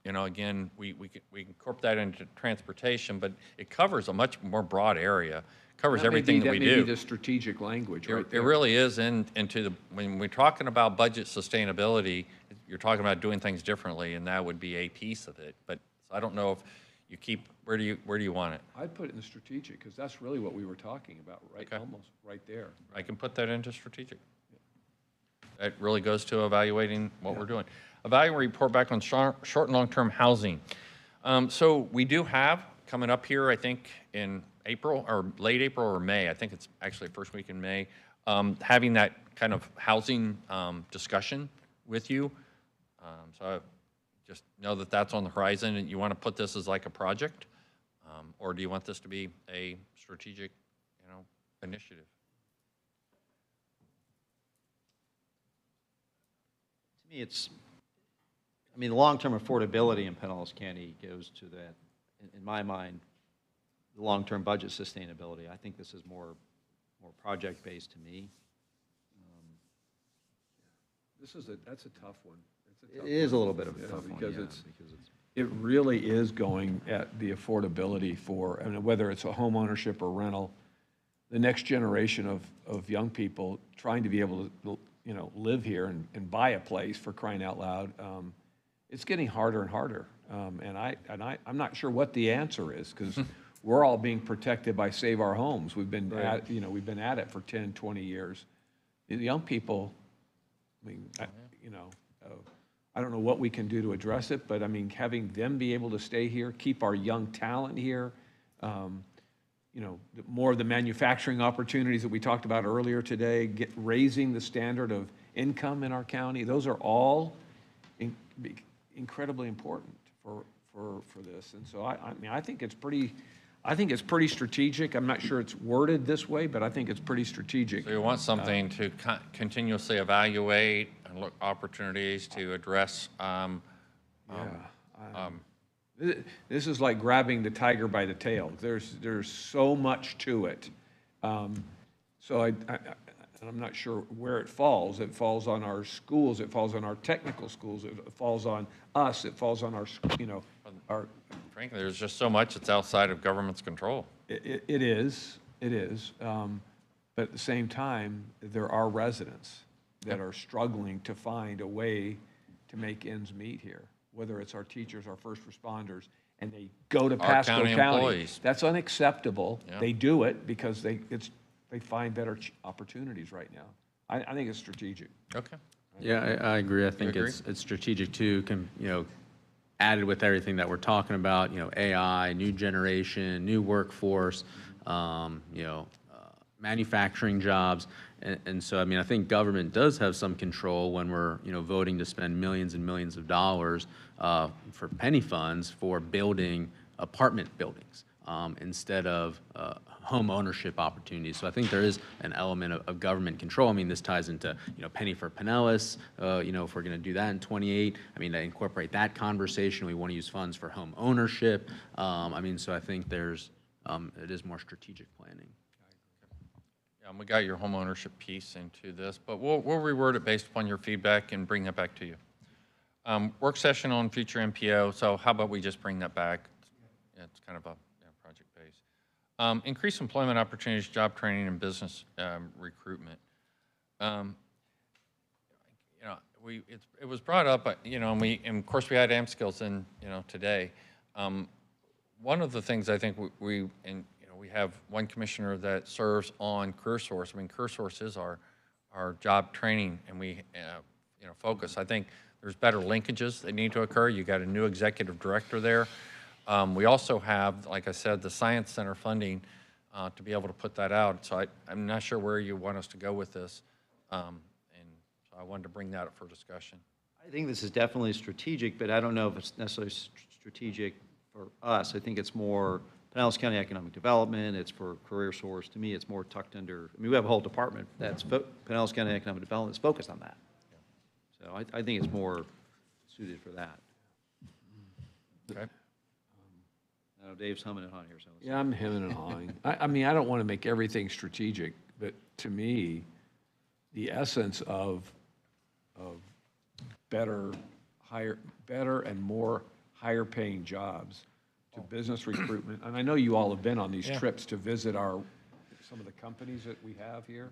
Again, we incorporate that into transportation, but it covers a much more broad area. Covers everything that we do. That may be the strategic language right there. It really is when we're talking about budget sustainability, you're talking about doing things differently, and that would be a piece of it. But so I don't know if you keep, where do you want it? I'd put it in the strategic, because that's really what we were talking about, right? Okay. Almost right there. I can put that into strategic. That really goes to evaluating what we're doing. Evaluate report back on short and long-term housing. So we do have coming up here, I think in April or late April or May, I think it's actually first week in May, having that kind of housing discussion with you. So I just know that that's on the horizon, and you want to put this as like a project, or do you want this to be a strategic, initiative? To me, the long-term affordability in Pinellas County goes to that, in my mind, the long-term budget sustainability. I think this is more project-based to me. That's a tough one. It is a little bit of a tough one, because it really is going at the affordability for, whether it's a home ownership or rental, the next generation of young people trying to be able to, live here and buy a place, for crying out loud. It's getting harder and harder. I'm not sure what the answer is, because we're all being protected by Save Our Homes. We've been we've been at it for 10, 20 years. The young people, I don't know what we can do to address it, but having them be able to stay here, keep our young talent here, more of the manufacturing opportunities that we talked about earlier today, raising the standard of income in our county. Those are all incredibly important for this. And so I think it's pretty strategic. I'm not sure it's worded this way, but I think it's pretty strategic. So you want something to continuously evaluate and look opportunities to address. This is like grabbing the tiger by the tail. There's so much to it. So I'm not sure where it falls. It falls on our schools. It falls on our technical schools. It falls on us. It falls on our. Frankly, there's just so much that's outside of government's control. It is. But at the same time, there are residents that are struggling to find a way to make ends meet here, whether it's our teachers, our first responders, and they go to Pasco County. Employees. That's unacceptable. Yeah. They do it because they find better opportunities right now. I think it's strategic. Okay. Yeah, I agree. I think it's strategic too. added with everything that we're talking about, AI, new generation, new workforce, manufacturing jobs. And so, I mean, I think government does have some control when we're, voting to spend millions and millions of dollars for penny funds for building apartment buildings instead of home ownership opportunities. So I think there is an element of government control. I mean, this ties into, penny for Pinellas, if we're going to do that in 28, I mean, to incorporate that conversation, we want to use funds for home ownership. So I think it is more strategic planning. And we got your home ownership piece into this, but we'll reword it based upon your feedback and bring that back to you. Work session on future MPO, so how about we just bring that back? Yeah, it's kind of a project-based. Increase employment opportunities, job training, and business recruitment. It was brought up, and of course we had AMSkills in, today. One of the things I think we have one commissioner that serves on CareerSource. I mean, CareerSource is our job training, and we focus. I think there's better linkages that need to occur. You got a new executive director there. We also have, like I said, the Science Center funding to be able to put that out. So I'm not sure where you want us to go with this, and so I wanted to bring that up for discussion. I think this is definitely strategic, but I don't know if it's necessarily strategic for us. I think it's more Pinellas County Economic Development, it's for CareerSource. To me, it's more tucked under, I mean, we have a whole department that's Pinellas County Economic Development that's focused on that. So I think it's more suited for that. Okay. I know Dave's humming and hawing here. So Yeah, I'm hemming and hawing. I mean, I don't want to make everything strategic, but to me, the essence of better and more higher paying jobs to business recruitment, and I know you all have been on these trips to visit some of the companies that we have here.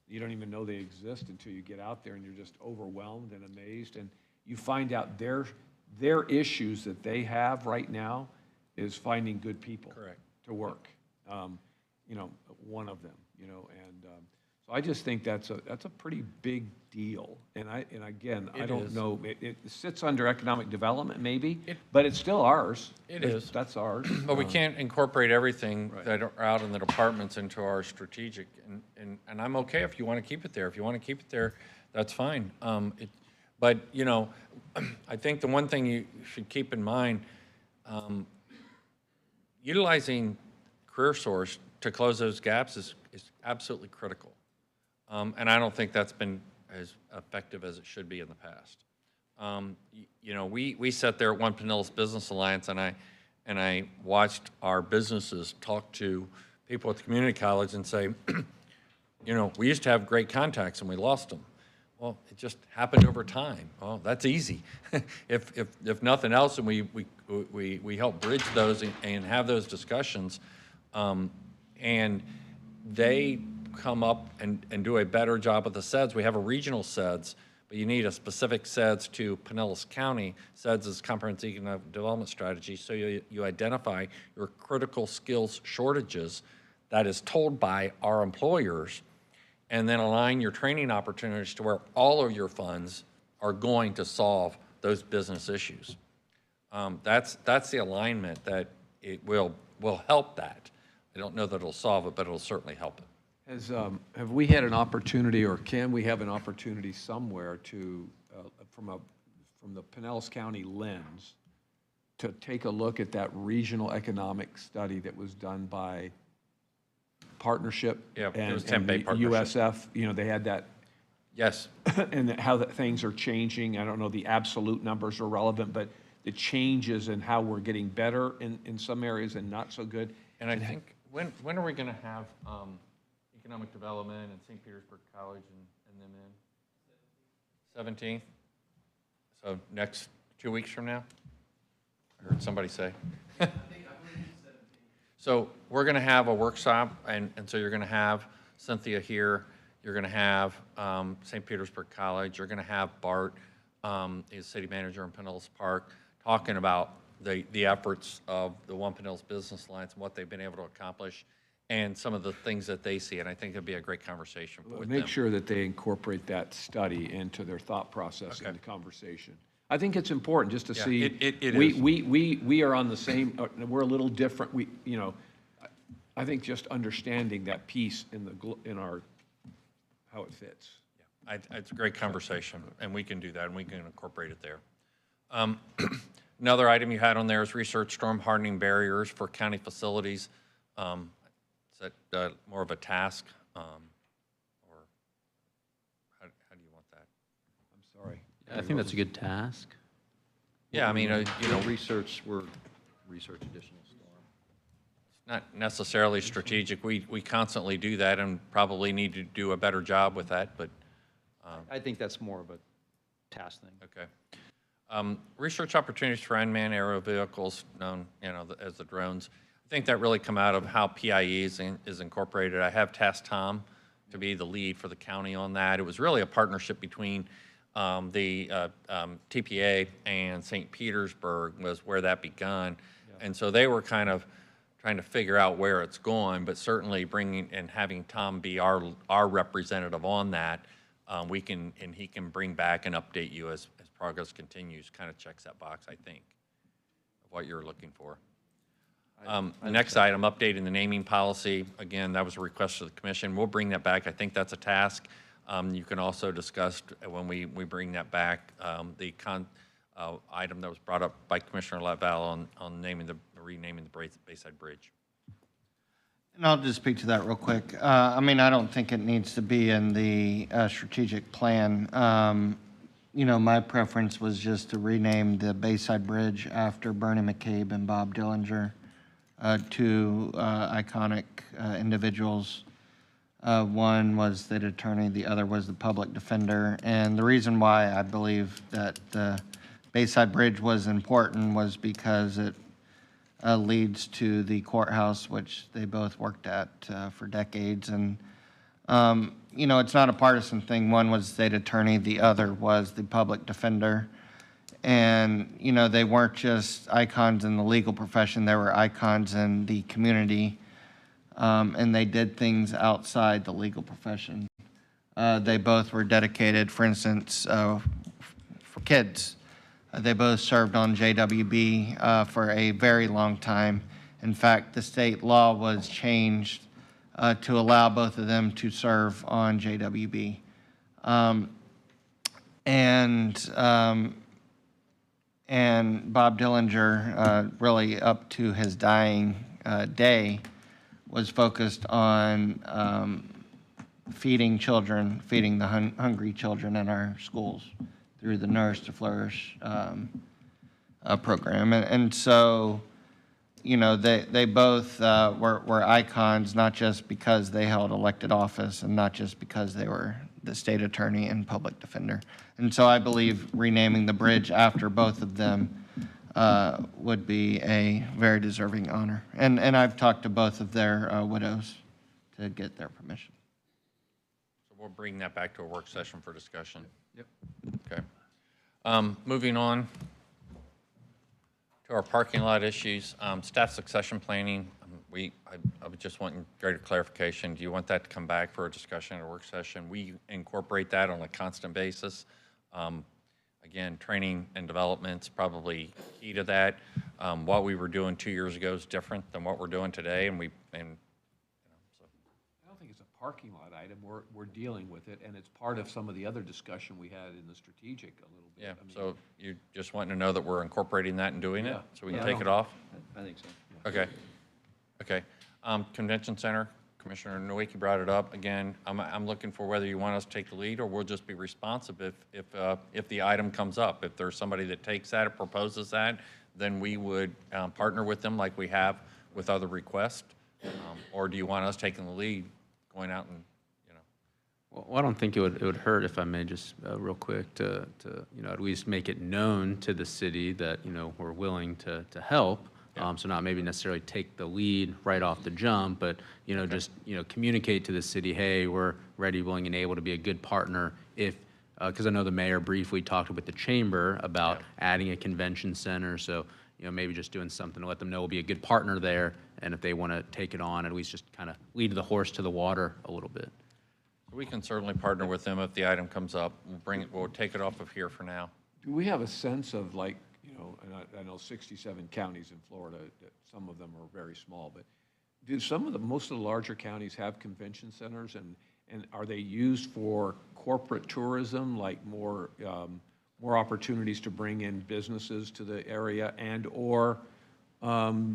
You don't even know they exist until you get out there, and you're just overwhelmed and amazed, and you find out their issues that they have right now is finding good people to work. One of them, and so I just think that's a pretty big deal. And again, I don't know. It sits under economic development, maybe, but it's still ours. It is. That's ours. But we can't incorporate everything that are out in the departments into our strategic. And I'm okay if you want to keep it there. If you want to keep it there, that's fine. But I think the one thing you should keep in mind, utilizing CareerSource to close those gaps is absolutely critical. And I don't think that's been as effective as it should be in the past. We sat there at One Pinellas Business Alliance, and I watched our businesses talk to people at the community college and say, we used to have great contacts and we lost them. Well, it just happened over time. Well, that's easy. If nothing else, and we help bridge those and have those discussions, and they come up and do a better job of the SEDS. We have a regional SEDS, but you need a specific SEDS to Pinellas County. SEDS is Comprehensive Economic Development Strategy, so you identify your critical skills shortages that is told by our employers, and then align your training opportunities to where all of your funds are going to solve those business issues. That's the alignment that it will help that. I don't know that it'll solve it, but it'll certainly help it. Have we had an opportunity, or can we have an opportunity somewhere to, from the Pinellas County lens, to take a look at that regional economic study that was done by Partnership? Yeah, it was and Tempe the Partnership. USF, they had that. Yes. And how that things are changing. I don't know the absolute numbers are relevant, but the changes in how we're getting better in some areas and not so good. And I think, when are we going to have economic development and St. Petersburg College and them in? 17th? So next 2 weeks from now? I heard somebody say. So we're going to have a workshop, and so you're going to have Cynthia here. You're going to have St. Petersburg College. You're going to have Bart, his city manager in Pinellas Park, talking about the efforts of the One Pinellas Business Alliance and what they've been able to accomplish and some of the things that they see. And I think it'd be a great conversation with them. Make sure that they incorporate that study into their thought process and the conversation. I think it's important just to Yeah, see. it we, is. We are on the same, we're a little different. I think just understanding that piece in our, how it fits. It's a great conversation, and we can do that, and we can incorporate it there. Another item you had on there is research storm hardening barriers for county facilities. Is that more of a task, or how do you want that? I'm sorry. I think that's a good task. Yeah, I mean, research additional storm. not necessarily strategic. We constantly do that and probably need to do a better job with that, but. I think that's more of a task thing. Okay. Research opportunities for unmanned aerial vehicles, known as the drones. I think that really come out of how PIE is incorporated. I have tasked Tom to be the lead for the county on that. It was really a partnership between the TPA and St. Petersburg was where that begun. Yeah. And so they were kind of trying to figure out where it's going, but certainly bringing and having Tom be our representative on that, he can bring back and update you as progress continues. Kind of checks that box, I think, of what you're looking for. The next item, updating the naming policy. Again, that was a request of the commission. We'll bring that back. I think that's a task. You can also discuss when we bring that back the item that was brought up by Commissioner Laval on renaming the Bayside Bridge. And I'll just speak to that real quick. I mean, I don't think it needs to be in the strategic plan. My preference was just to rename the Bayside Bridge after Bernie McCabe and Bob Dillinger, two iconic individuals. One was the attorney, the other was the public defender. And the reason why I believe that the Bayside Bridge was important was because it leads to the courthouse, which they both worked at for decades. And, it's not a partisan thing. One was state attorney, the other was the public defender. And, they weren't just icons in the legal profession, they were icons in the community. And they did things outside the legal profession. They both were dedicated, for instance, for kids. They both served on JWB for a very long time. In fact, the state law was changed to allow both of them to serve on JWB. And Bob Dillinger, really up to his dying day, was focused on feeding the hungry children in our schools through the Nourish to Flourish program. And so, they both were icons, not just because they held elected office and not just because they were the state attorney and public defender. And so I believe renaming the bridge after both of them would be a very deserving honor. And I've talked to both of their widows to get their permission. So we'll bring that back to a work session for discussion. Yep. Okay. Moving on to our parking lot issues, staff succession planning. I would just want greater clarification. Do you want that to come back for a discussion at a work session? We incorporate that on a constant basis. Again, training and development's probably key to that. What we were doing 2 years ago is different than what we're doing today, and I don't think it's a parking lot item. We're dealing with it, and it's part of some of the other discussion we had in the strategic a little bit. Yeah. So you just wanting to know that we're incorporating that and doing it, so we can take it no. off. I think so. Okay. Okay. Convention Center, Commissioner Nowicki brought it up. Again, I'm looking for whether you want us to take the lead or we'll just be responsive if the item comes up. If there's somebody that takes that or proposes that, then we would partner with them like we have with other requests. Or do you want us taking the lead, going out and, Well, I don't think it would hurt, if I may just real quick, to at least make it known to the city that, we're willing to help. So not maybe necessarily take the lead right off the jump, but, just, communicate to the city, hey, we're ready, willing, and able to be a good partner if, because I know the mayor briefly talked with the chamber about adding a convention center. So, maybe just doing something to let them know we'll be a good partner there. And if they want to take it on, at least just kind of lead the horse to the water a little bit. We can certainly partner with them if the item comes up. We'll take it off of here for now. Do we have a sense of like, and I know 67 counties in Florida, that some of them are very small, but do most of the larger counties have convention centers, and are they used for corporate tourism, like more opportunities to bring in businesses to the area, and or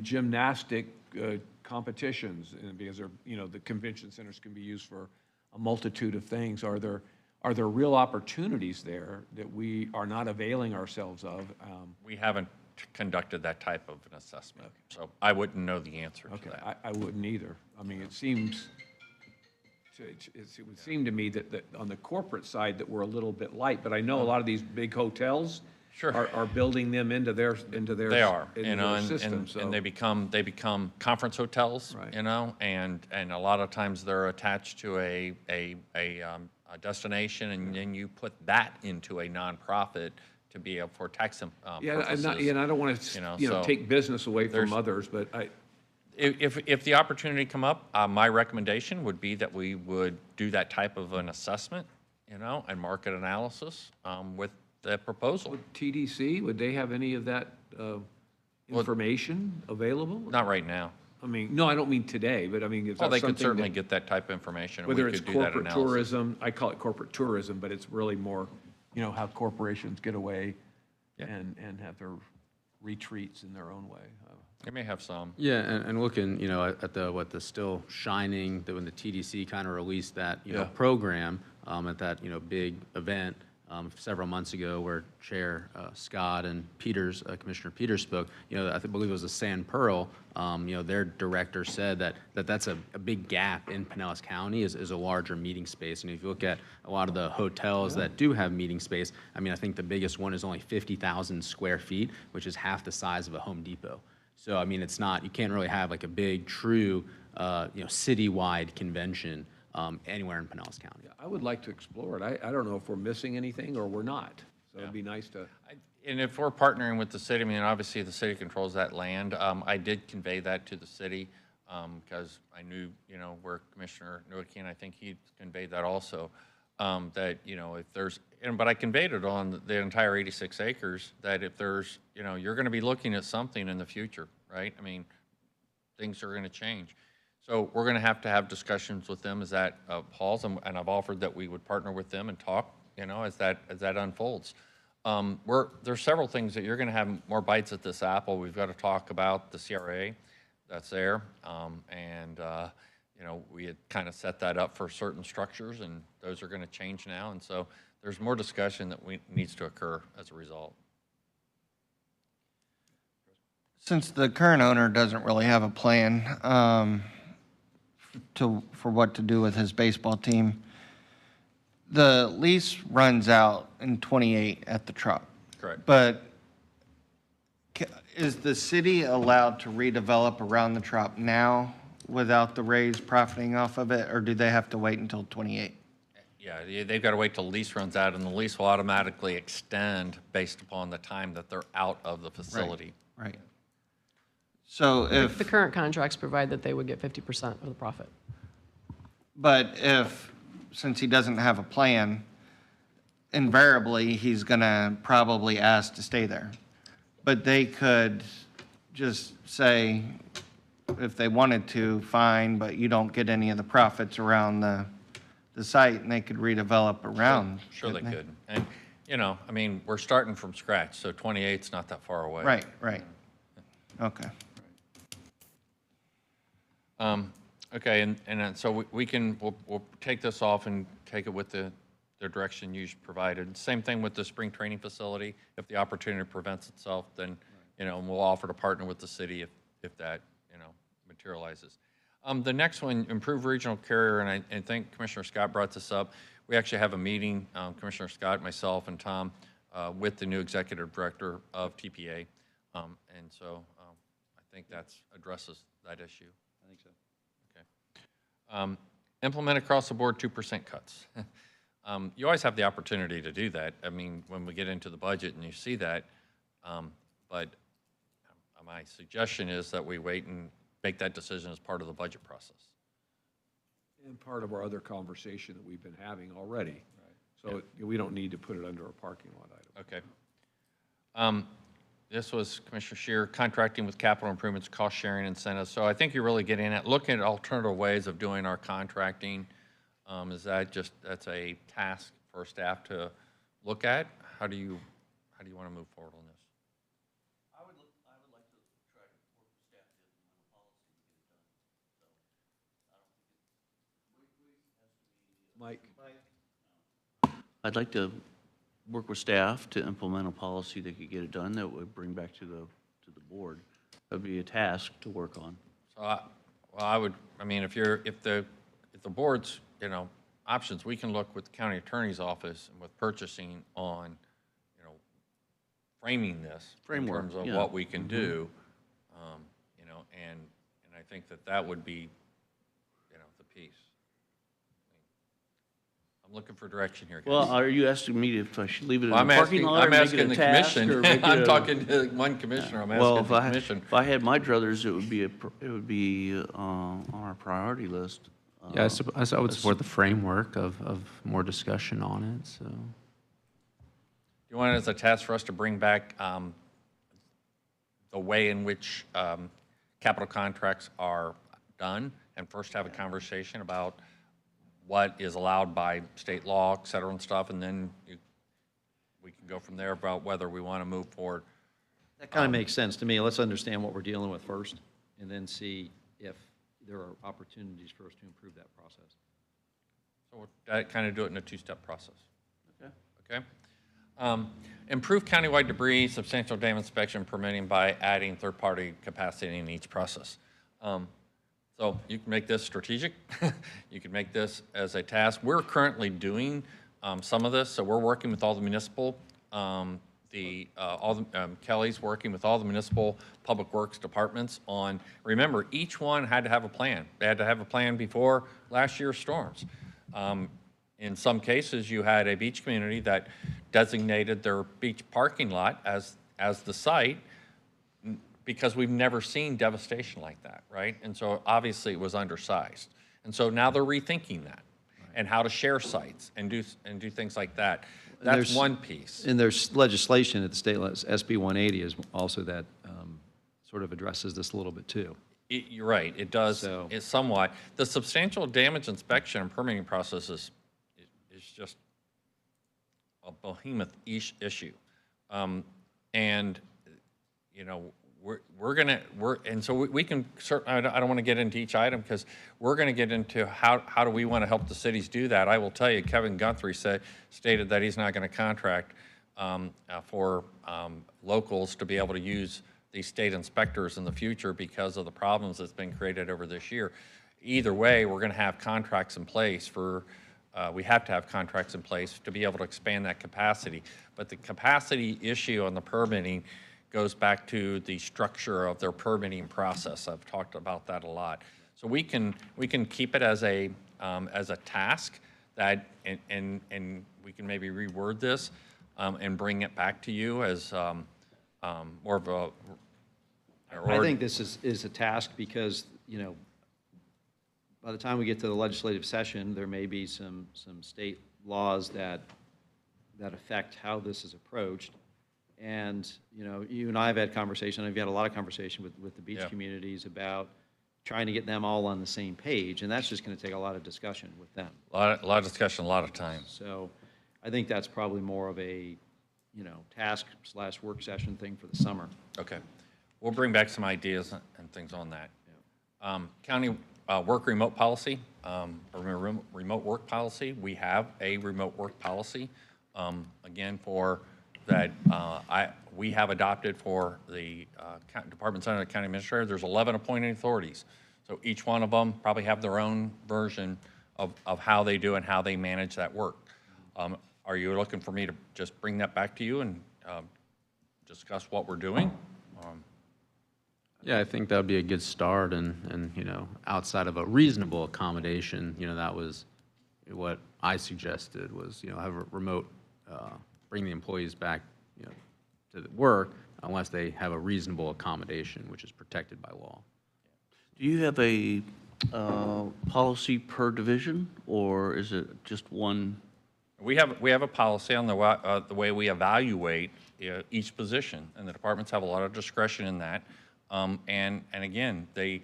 gymnastic competitions? And because the convention centers can be used for a multitude of things. Are there real opportunities there that we are not availing ourselves of? We haven't conducted that type of an assessment, so I wouldn't know the answer to that. I wouldn't either. I mean, it would seem to me that on the corporate side that we're a little bit light, but I know a lot of these big hotels are building them into their They are, system. And they become conference hotels, Right. And a lot of times they're attached to a destination, and then you put that into a nonprofit to be able for tax purposes. And I don't want to so take business away from there's- others, but If the opportunity come up, my recommendation would be that we would do that type of an assessment, and market analysis with the proposal. TDC, would they have any of that information available? Not right now. I mean, no, I don't mean today, but I mean, if Well, that's they could something certainly that- get that type of information, and whether we it's could do that corporate analysis. tourism, I call it corporate tourism, but it's really more, how corporations get away and have their retreats in their own way. They may have some. Yeah, and looking, at the Still Shining, when the TDC kind of released that, program at that, big event several months ago where Chair Scott and Commissioner Peters spoke, I believe it was the San Pearl, their director said that's a big gap in Pinellas County is a larger meeting space. And if you look at a lot of the hotels that do have meeting space, I mean, I think the biggest one is only 50,000 square feet, which is half the size of a Home Depot. So, I mean, you can't really have like a big, true, citywide convention anywhere in Pinellas County. I would like to explore it. I don't know if we're missing anything or we're not. So it'd be nice to. And if we're partnering with the city, I mean, obviously the city controls that land. I did convey that to the city because I knew, where Commissioner Nowicki, I think he conveyed that also, that, if there's, but I conveyed it on the entire 86 acres, that if there's, you're going to be looking at something in the future, right? I mean, things are going to change. So we're going to have discussions with them as that falls, and I've offered that we would partner with them and talk, as that unfolds. There's several things that you're going to have more bites at this apple. We've got to talk about the CRA that's there, and we had kind of set that up for certain structures, and those are going to change now, and so there's more discussion that needs to occur as a result. Since the current owner doesn't really have a plan for what to do with his baseball team, the lease runs out in 28 at the Trop. Correct. But is the city allowed to redevelop around the Trop now without the Rays profiting off of it, or do they have to wait until 28? Yeah, they've got to wait till the lease runs out, and the lease will automatically extend based upon the time that they're out of the facility. Right. So if The current contracts provide that they would get 50% of the profit. But since he doesn't have a plan, invariably, he's going to probably ask to stay there. But they could just say, if they wanted to, fine, but you don't get any of the profits around the site, and they could redevelop around. Sure they could. And, I mean, we're starting from scratch, so 28's not that far away. Right. Okay. Okay, and so we'll take this off and take it with the direction you provided. Same thing with the spring training facility. If the opportunity presents itself, then, we'll offer to partner with the city if that, materializes. The next one, improve regional carrier, and I think Commissioner Scott brought this up. We actually have a meeting, Commissioner Scott, myself, and Tom, with the new executive director of TPA. And so I think that addresses that issue. I think so. Okay. Implement across the board 2% cuts. You always have the opportunity to do that. I mean, when we get into the budget and you see that, but my suggestion is that we wait and make that decision as part of the budget process. And part of our other conversation that we've been having already. So we don't need to put it under a parking lot item. Okay. This was Commissioner Scheer, contracting with capital improvements, cost sharing incentives. So I think you're really getting at looking at alternative ways of doing our contracting. Is that just, that's a task for staff to look at? How do you want to move forward on this? I would like to try to work with staff to implement a policy to get it done. So I don't think Mike? I'd like to work with staff to implement a policy that could get it done that would bring back to the board. That'd be a task to work on. So I mean, if the board's, options, we can look with the county attorney's office and with purchasing on, framing this Framework, in terms of yeah. what we can do, and I think that would be, the piece. I'm looking for direction here, guys. Well, are you asking me if I should leave it in Well, the parking lot or I'm make it asking a the task? commission. Or make it I'm a- talking to one commissioner. I'm Well, asking the commission. if I had my druthers, it would be on our priority list. Yeah, I would support the framework of more discussion on it, so. You want it as a task for us to bring back the way in which capital contracts are done, and first have a conversation about what is allowed by state law, et cetera, and stuff, and then we can go from there about whether we want to move forward. That kind of makes sense to me. Let's understand what we're dealing with first, and then see if there are opportunities for us to improve that process. So we'll kind of do it in a two-step process. Okay. Okay? Improve countywide debris, substantial dam inspection permitting by adding third-party capacity in each process. So you can make this strategic. You can make this as a task. We're currently doing some of this, so we're working with all the municipal, Kelly's working with all the municipal public works departments on, remember, each one had to have a plan. They had to have a plan before last year's storms. In some cases, you had a beach community that designated their beach parking lot as the site, because we've never seen devastation like that, right? And so obviously it was undersized. And so now they're rethinking that and how to share sites and do things like that. That's There's- one piece. And there's legislation at the state, SB 180 is also that sort of addresses this a little bit too. You're right, it does, So- it's somewhat. The substantial damage inspection and permitting process is just a behemoth issue. And, and so we can, I don't want to get into each item because we're going to get into how do we want to help the cities do that. I will tell you, Kevin Guthrie stated that he's not going to contract for locals to be able to use these state inspectors in the future because of the problems that's been created over this year. Either way, we're going to have contracts in place for, we have to have contracts in place to be able to expand that capacity. But the capacity issue on the permitting goes back to the structure of their permitting process. I've talked about that a lot. So we can keep it as a task that, and we can maybe reword this and bring it back to you as more of a. I think this is a task because, by the time we get to the legislative session, there may be some state laws that affect how this is approached. And, you and I have had conversation, I've had a lot of conversation with the beach communities about trying to get them all on the same page, and that's just going to take a lot of discussion with them. A lot of discussion, a lot of time. So I think that's probably more of a, task/work session thing for the summer. Okay. We'll bring back some ideas and things on that. County work remote policy, remote work policy. We have a remote work policy, again, for that we have adopted for the departments under the county administrator. There's 11 appointing authorities. So each one of them probably have their own version of how they do and how they manage that work. Are you looking for me to just bring that back to you and discuss what we're doing? Yeah, I think that would be a good start, and outside of a reasonable accommodation, that was what I suggested was, have a remote, bring the employees back, to the work unless they have a reasonable accommodation, which is protected by law. Do you have a policy per division, or is it just one? We have a policy on the way we evaluate each position, and the departments have a lot of discretion in that. And again, they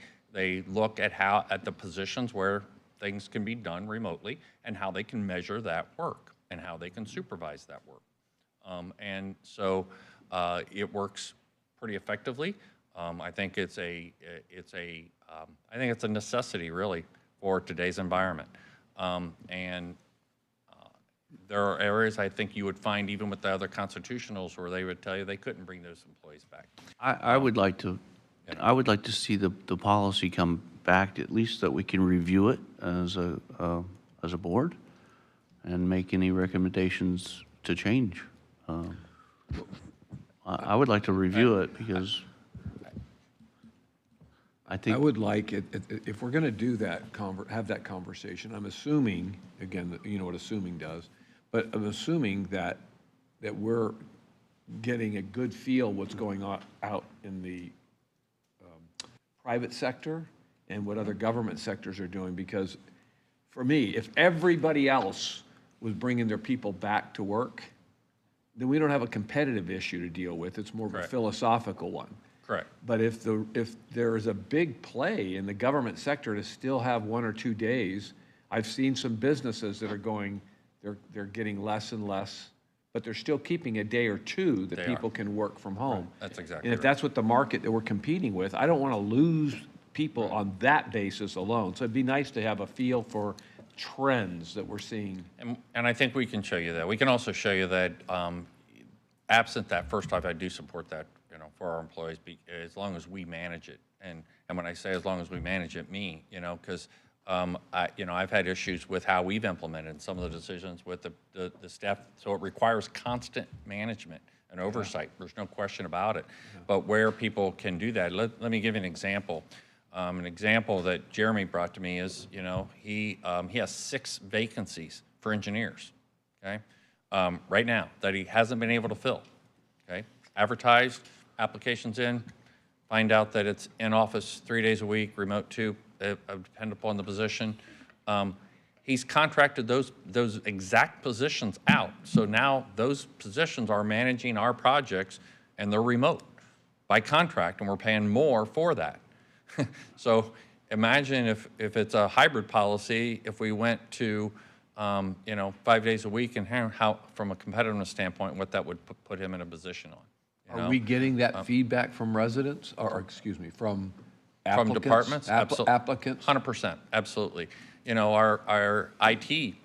look at the positions where things can be done remotely and how they can measure that work and how they can supervise that work. And so it works pretty effectively. I think it's a necessity really for today's environment. And there are areas I think you would find even with the other constitutionals where they would tell you they couldn't bring those employees back. I would like to, I would like to see the policy come back, at least that we can review it as a board and make any recommendations to change. I would like to review it because I think. I would like it, if we're going to do that, have that conversation, I'm assuming, again, you know what assuming does, but I'm assuming that we're getting a good feel what's going on out in the private sector and what other government sectors are doing, because for me, if everybody else was bringing their people back to work, then we don't have a competitive issue to deal with. It's more of a philosophical one. Correct. But if there is a big play in the government sector to still have 1 or 2 days, I've seen some businesses that are going, they're getting less and less, but they're still keeping a day or two that people can work from home. Right. That's exactly And if right. that's what the market that we're competing with, I don't want to lose people on that basis alone. So it'd be nice to have a feel for trends that we're seeing. And I think we can show you that. We can also show you that absent that, first off, I do support that, you know, for our employees, as long as we manage it. And when I say as long as we manage it, because I've had issues with how we've implemented some of the decisions with the staff. So it requires constant management and oversight. There's no question about it. But where people can do that, let me give you an example. An example that Jeremy brought to me is, he has 6 vacancies for engineers, okay, right now that he hasn't been able to fill, okay? Advertised, applications in, find out that it's in office 3 days a week, remote 2, depend upon the position. He's contracted those exact positions out. So now those positions are managing our projects and they're remote by contract, and we're paying more for that. So imagine if it's a hybrid policy, if we went to 5 days a week, and how, from a competitiveness standpoint, what that would put him in a position on. Are we getting that feedback from residents, or excuse me, from applicants? From departments? Applicants? 100%, absolutely. Our IT,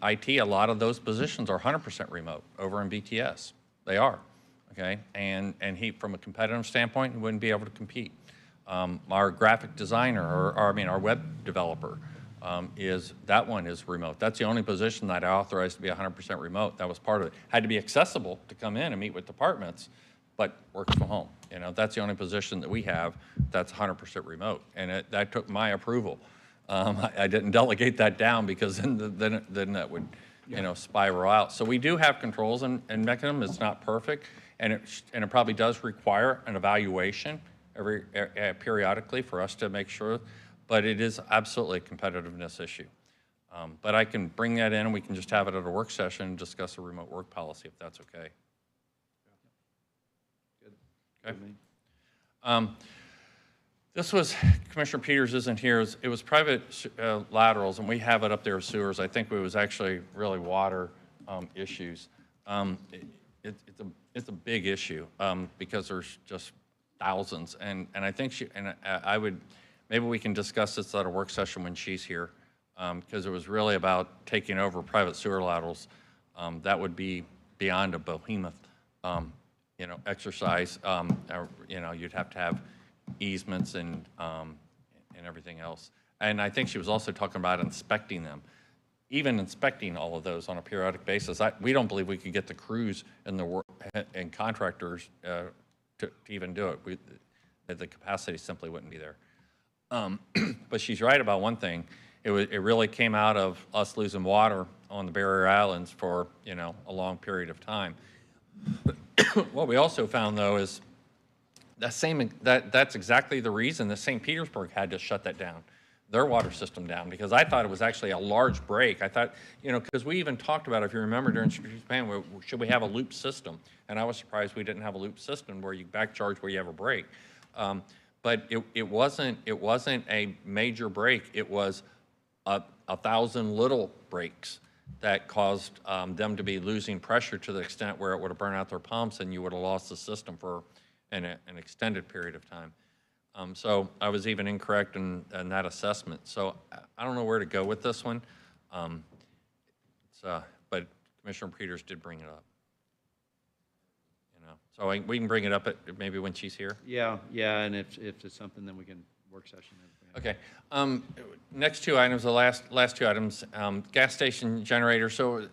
a lot of those positions are 100% remote over in BTS. They are, okay? And he, from a competitive standpoint, he wouldn't be able to compete. Our graphic designer, our web developer, that one is remote. That's the only position that I authorized to be 100% remote. That was part of it. Had to be accessible to come in and meet with departments, but works from home. That's the only position that we have that's 100% remote, and that took my approval. I didn't delegate that down because then that would, spiral out. So we do have controls and mechanisms. It's not perfect, and it probably does require an evaluation periodically for us to make sure, but it is absolutely a competitiveness issue. But I can bring that in, and we can just have it at a work session and discuss a remote work policy if that's okay. Okay. This was, Commissioner Peters isn't here, it was private laterals, and we have it up there as sewers. I think it was actually really water issues. It's a big issue because there's just thousands, and I think I would, maybe we can discuss this at a work session when she's here, because it was really about taking over private sewer laterals. That would be beyond a behemoth, exercise. You'd have to have easements and everything else. And I think she was also talking about inspecting them. Even inspecting all of those on a periodic basis, we don't believe we could get the crews and contractors to even do it. The capacity simply wouldn't be there. But she's right about one thing. It really came out of us losing water on the barrier islands for a long period of time. But what we also found, though, is that's exactly the reason that St. Petersburg had to shut that down. their water system down, because I thought it was actually a large break. I thought, because we even talked about, if you remember during strategic plan, should we have a loop system? And I was surprised we didn't have a loop system where you back charge where you have a break. But it wasn't a major break. It was 1,000 little breaks that caused them to be losing pressure to the extent where it would have burned out their pumps and you would have lost the system for an extended period of time. So I was even incorrect in that assessment. So I don't know where to go with this one. But Commissioner Peters did bring it up. So we can bring it up maybe when she's here. Yeah, and if it's something, then we can work session. Okay. Next two items, the last two items, gas station generator. So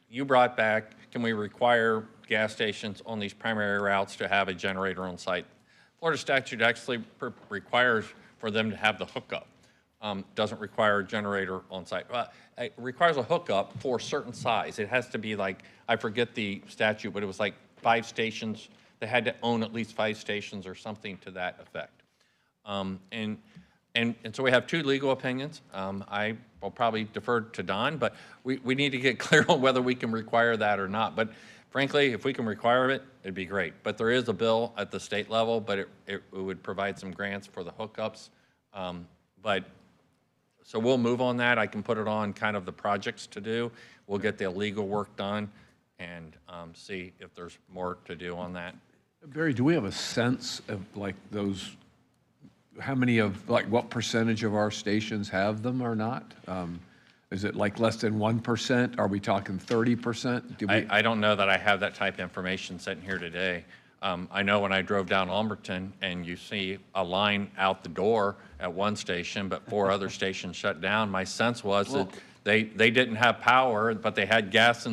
you brought back, can we require gas stations on these primary routes to have a generator on site? Florida statute actually requires for them to have the hookup. Doesn't require a generator on site. It requires a hookup for a certain size. It has to be like, I forget the statute, but it was like 5 stations. They had to own at least 5 stations or something to that effect. And so we have 2 legal opinions. I will probably defer to Don, but we need to get clear on whether we can require that or not. But frankly, if we can require it, it'd be great. But there is a bill at the state level, but it would provide some grants for the hookups. So we'll move on that. I can put it on kind of the projects to do. We'll get the legal work done and see if there's more to do on that. Barry, do we have a sense of like those, how many of, like what percentage of our stations have them or not? Is it like less than 1%? Are we talking 30%? I don't know that I have that type of information sitting here today. I know when I drove down Alberton and you see a line out the door at one station, but 4 other stations shut down, my sense was that they didn't have power, but they had gas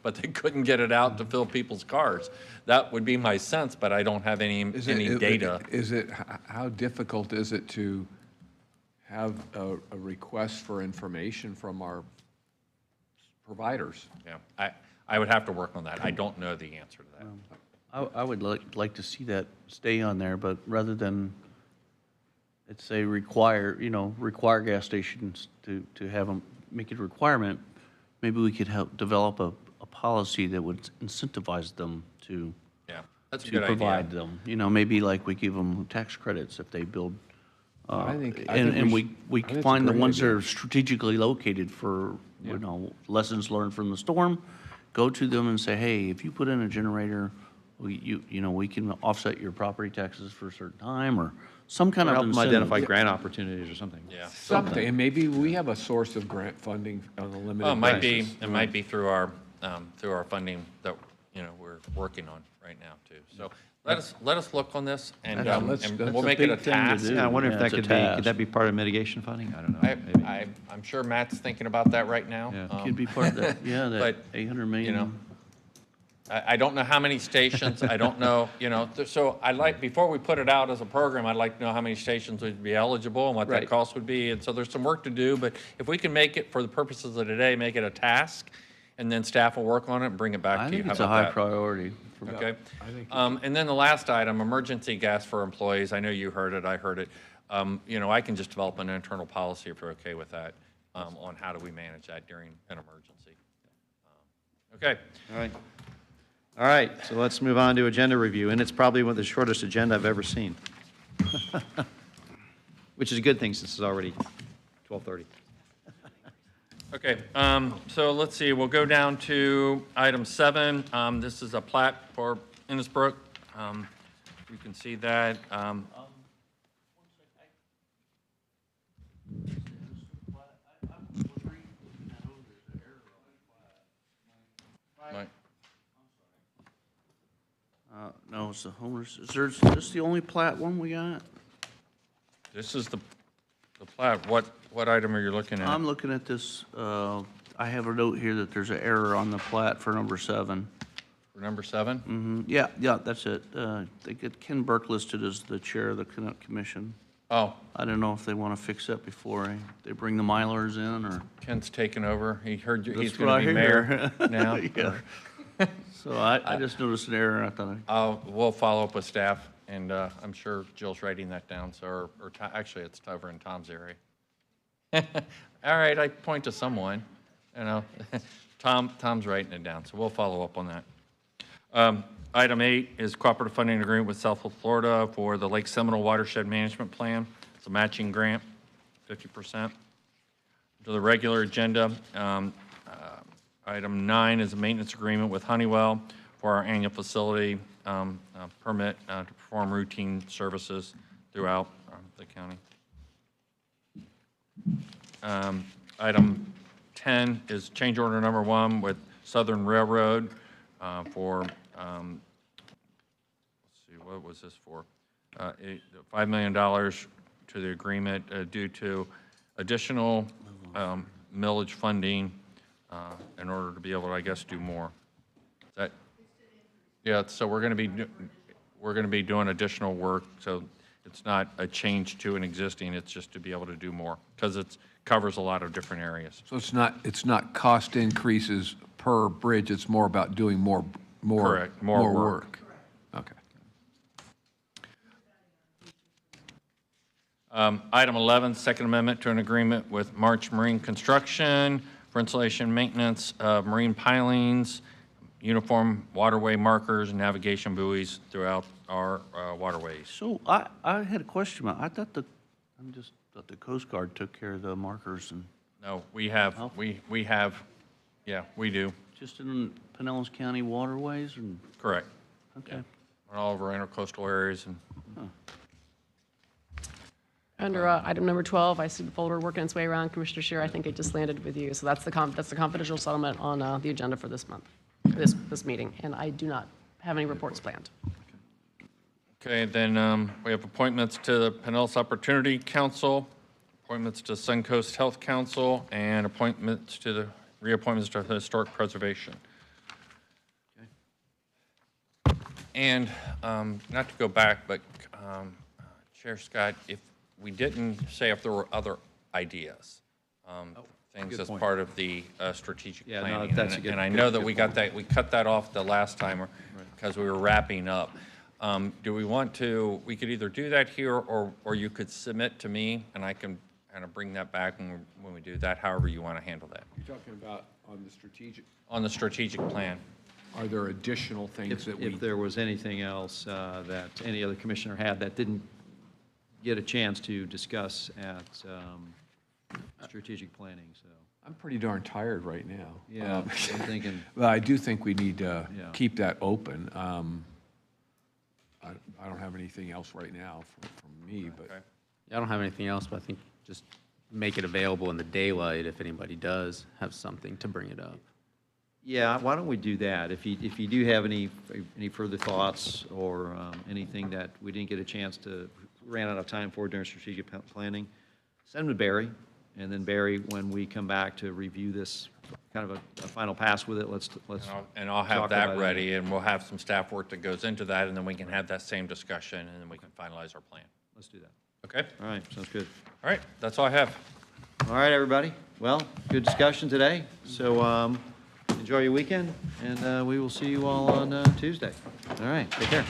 but they couldn't get it out to fill people's cars. That would be my sense, but I don't have any data. How difficult is it to have a request for information from our providers? Yeah, I would have to work on that. I don't know the answer to that. I would like to see that stay on there, but rather than, let's say, require gas stations to have them, make it a requirement, maybe we could help develop a policy that would incentivize them to that's a good provide idea. them. Maybe like we give them tax credits if they build. I think we that's a find the great ones that idea. are strategically located for lessons learned from the storm. Go to them and say, hey, if you put in a generator, we can offset your property taxes for a certain time, or some kind of Help them incentive. identify grant opportunities or something. Yeah. Something, and maybe we have a source of grant funding on a limited Well, basis. it might be through our funding that we're working on right now too. So let us look on this and we'll make it a task. Yeah, I wonder if Yeah, that it's a could task. that be part of mitigation funding? I don't know. Maybe. I'm sure Matt's thinking about that right now. Yeah. Could be part of that, that But, 800 million. I don't know how many stations, I don't know, so before we put it out as a program, I'd like to know how many stations would be eligible and what that Right. cost would be. And so there's some work to do, but if we can make it, for the purposes of today, make it a task, and then staff will work on it and bring it back I to you. think How it's a about high that? priority. Okay. And then the last item, emergency gas for employees. I know you heard it, I heard it. I can just develop an internal policy if you're okay with that, on how do we manage that during an emergency. Okay. All right, so let's move on to agenda review, and it's probably one of the shortest agenda I've ever seen. Which is a good thing since it's already 12:30. Okay, so let's see, we'll go down to item 7. This is a plat for Innisbrook. You can see that. Mike. No, it's the homeowners. Is this the only plat one we got? This is the plat. What item are you looking at? I'm looking at this, I have a note here that there's an error on the plat for number 7. For number 7? Yeah, that's it. They get Ken Burke listed as the chair of the commission. Oh, I don't know if they want to fix that before they bring the milers in, or. Ken's taken over. He heard you, he's That's going to what be I mayor hear. now. Yeah. So I just noticed an error, I thought. We'll follow up with staff, and I'm sure Jill's writing that down, so, actually, it's over in Tom's area. All right, I point to someone, you know. Tom's writing it down, so we'll follow up on that. Item 8 is cooperative funding agreement with Southwest Florida for the Lake Seminole Watershed Management Plan. It's a matching grant, 50%. To the regular agenda, item 9 is a maintenance agreement with Honeywell for our annual facility permit to perform routine services throughout the county. Item 10 is change order number 1 with Southern Railroad for, let's see, what was this for? $5 million to the agreement due to additional millage funding in order to be able to, I guess, do more. Is that, yeah, so we're going to be doing additional work, so it's not a change to an existing, it's just to be able to do more, because it covers a lot of different areas. So it's not cost increases per bridge, it's more about doing more Correct, more work. Okay. Item 11, Second Amendment to an agreement with March Marine Construction for installation maintenance of marine pilings, uniform waterway markers, and navigation buoys throughout our waterways. So I had a question about, I thought the Coast Guard took care of the markers and. No, we have, we have, yeah, we do. Just in Pinellas County waterways and? Correct. Okay. Yeah. All over intercoastal areas and. Under item number 12, I see the folder working its way around. Commissioner Scheer, I think it just landed with you. So that's the confidential settlement on the agenda for this month, this meeting. And I do not have any reports planned. Okay, then we have appointments to the Pinellas Opportunity Council, appointments to Suncoast Health Council, and appointments to the reappointments to the Historic Preservation. Okay. And not to go back, but Chair Scott, if we didn't say if there were other ideas, things as part of the strategic planning. No, that's a good, and I know that we got that, we cut that off the last time because we were wrapping up. Do we want to, we could either do that here or you could submit to me and I can kind of bring that back when we do that, however you want to handle that. You're talking about on the strategic? On the strategic plan. Are there additional things If there was anything else that any other commissioner had that didn't get a chance to discuss at strategic planning, so. I'm pretty darn tired right now. Yeah, I'm thinking. But I do think we need to keep that open. I don't have anything else right now from me, but. Okay. Yeah, I don't have anything else, but I think just make it available in the daylight if anybody does have something to bring it up. Yeah, why don't we do that? If you do have any further thoughts or anything that we didn't get a chance to, ran out of time for during strategic planning, send them to Barry, and then Barry, when we come back to review this, kind of a final pass with it, let's And I'll have talk that about it. ready, and we'll have some staff work that goes into that, and then we can have that same discussion, and then we can finalize our plan. Let's do that. Okay? All right, sounds good. All right, that's all I have. All right, everybody. Well, good discussion today. So enjoy your weekend, and we will see you all on Tuesday. All right, take care.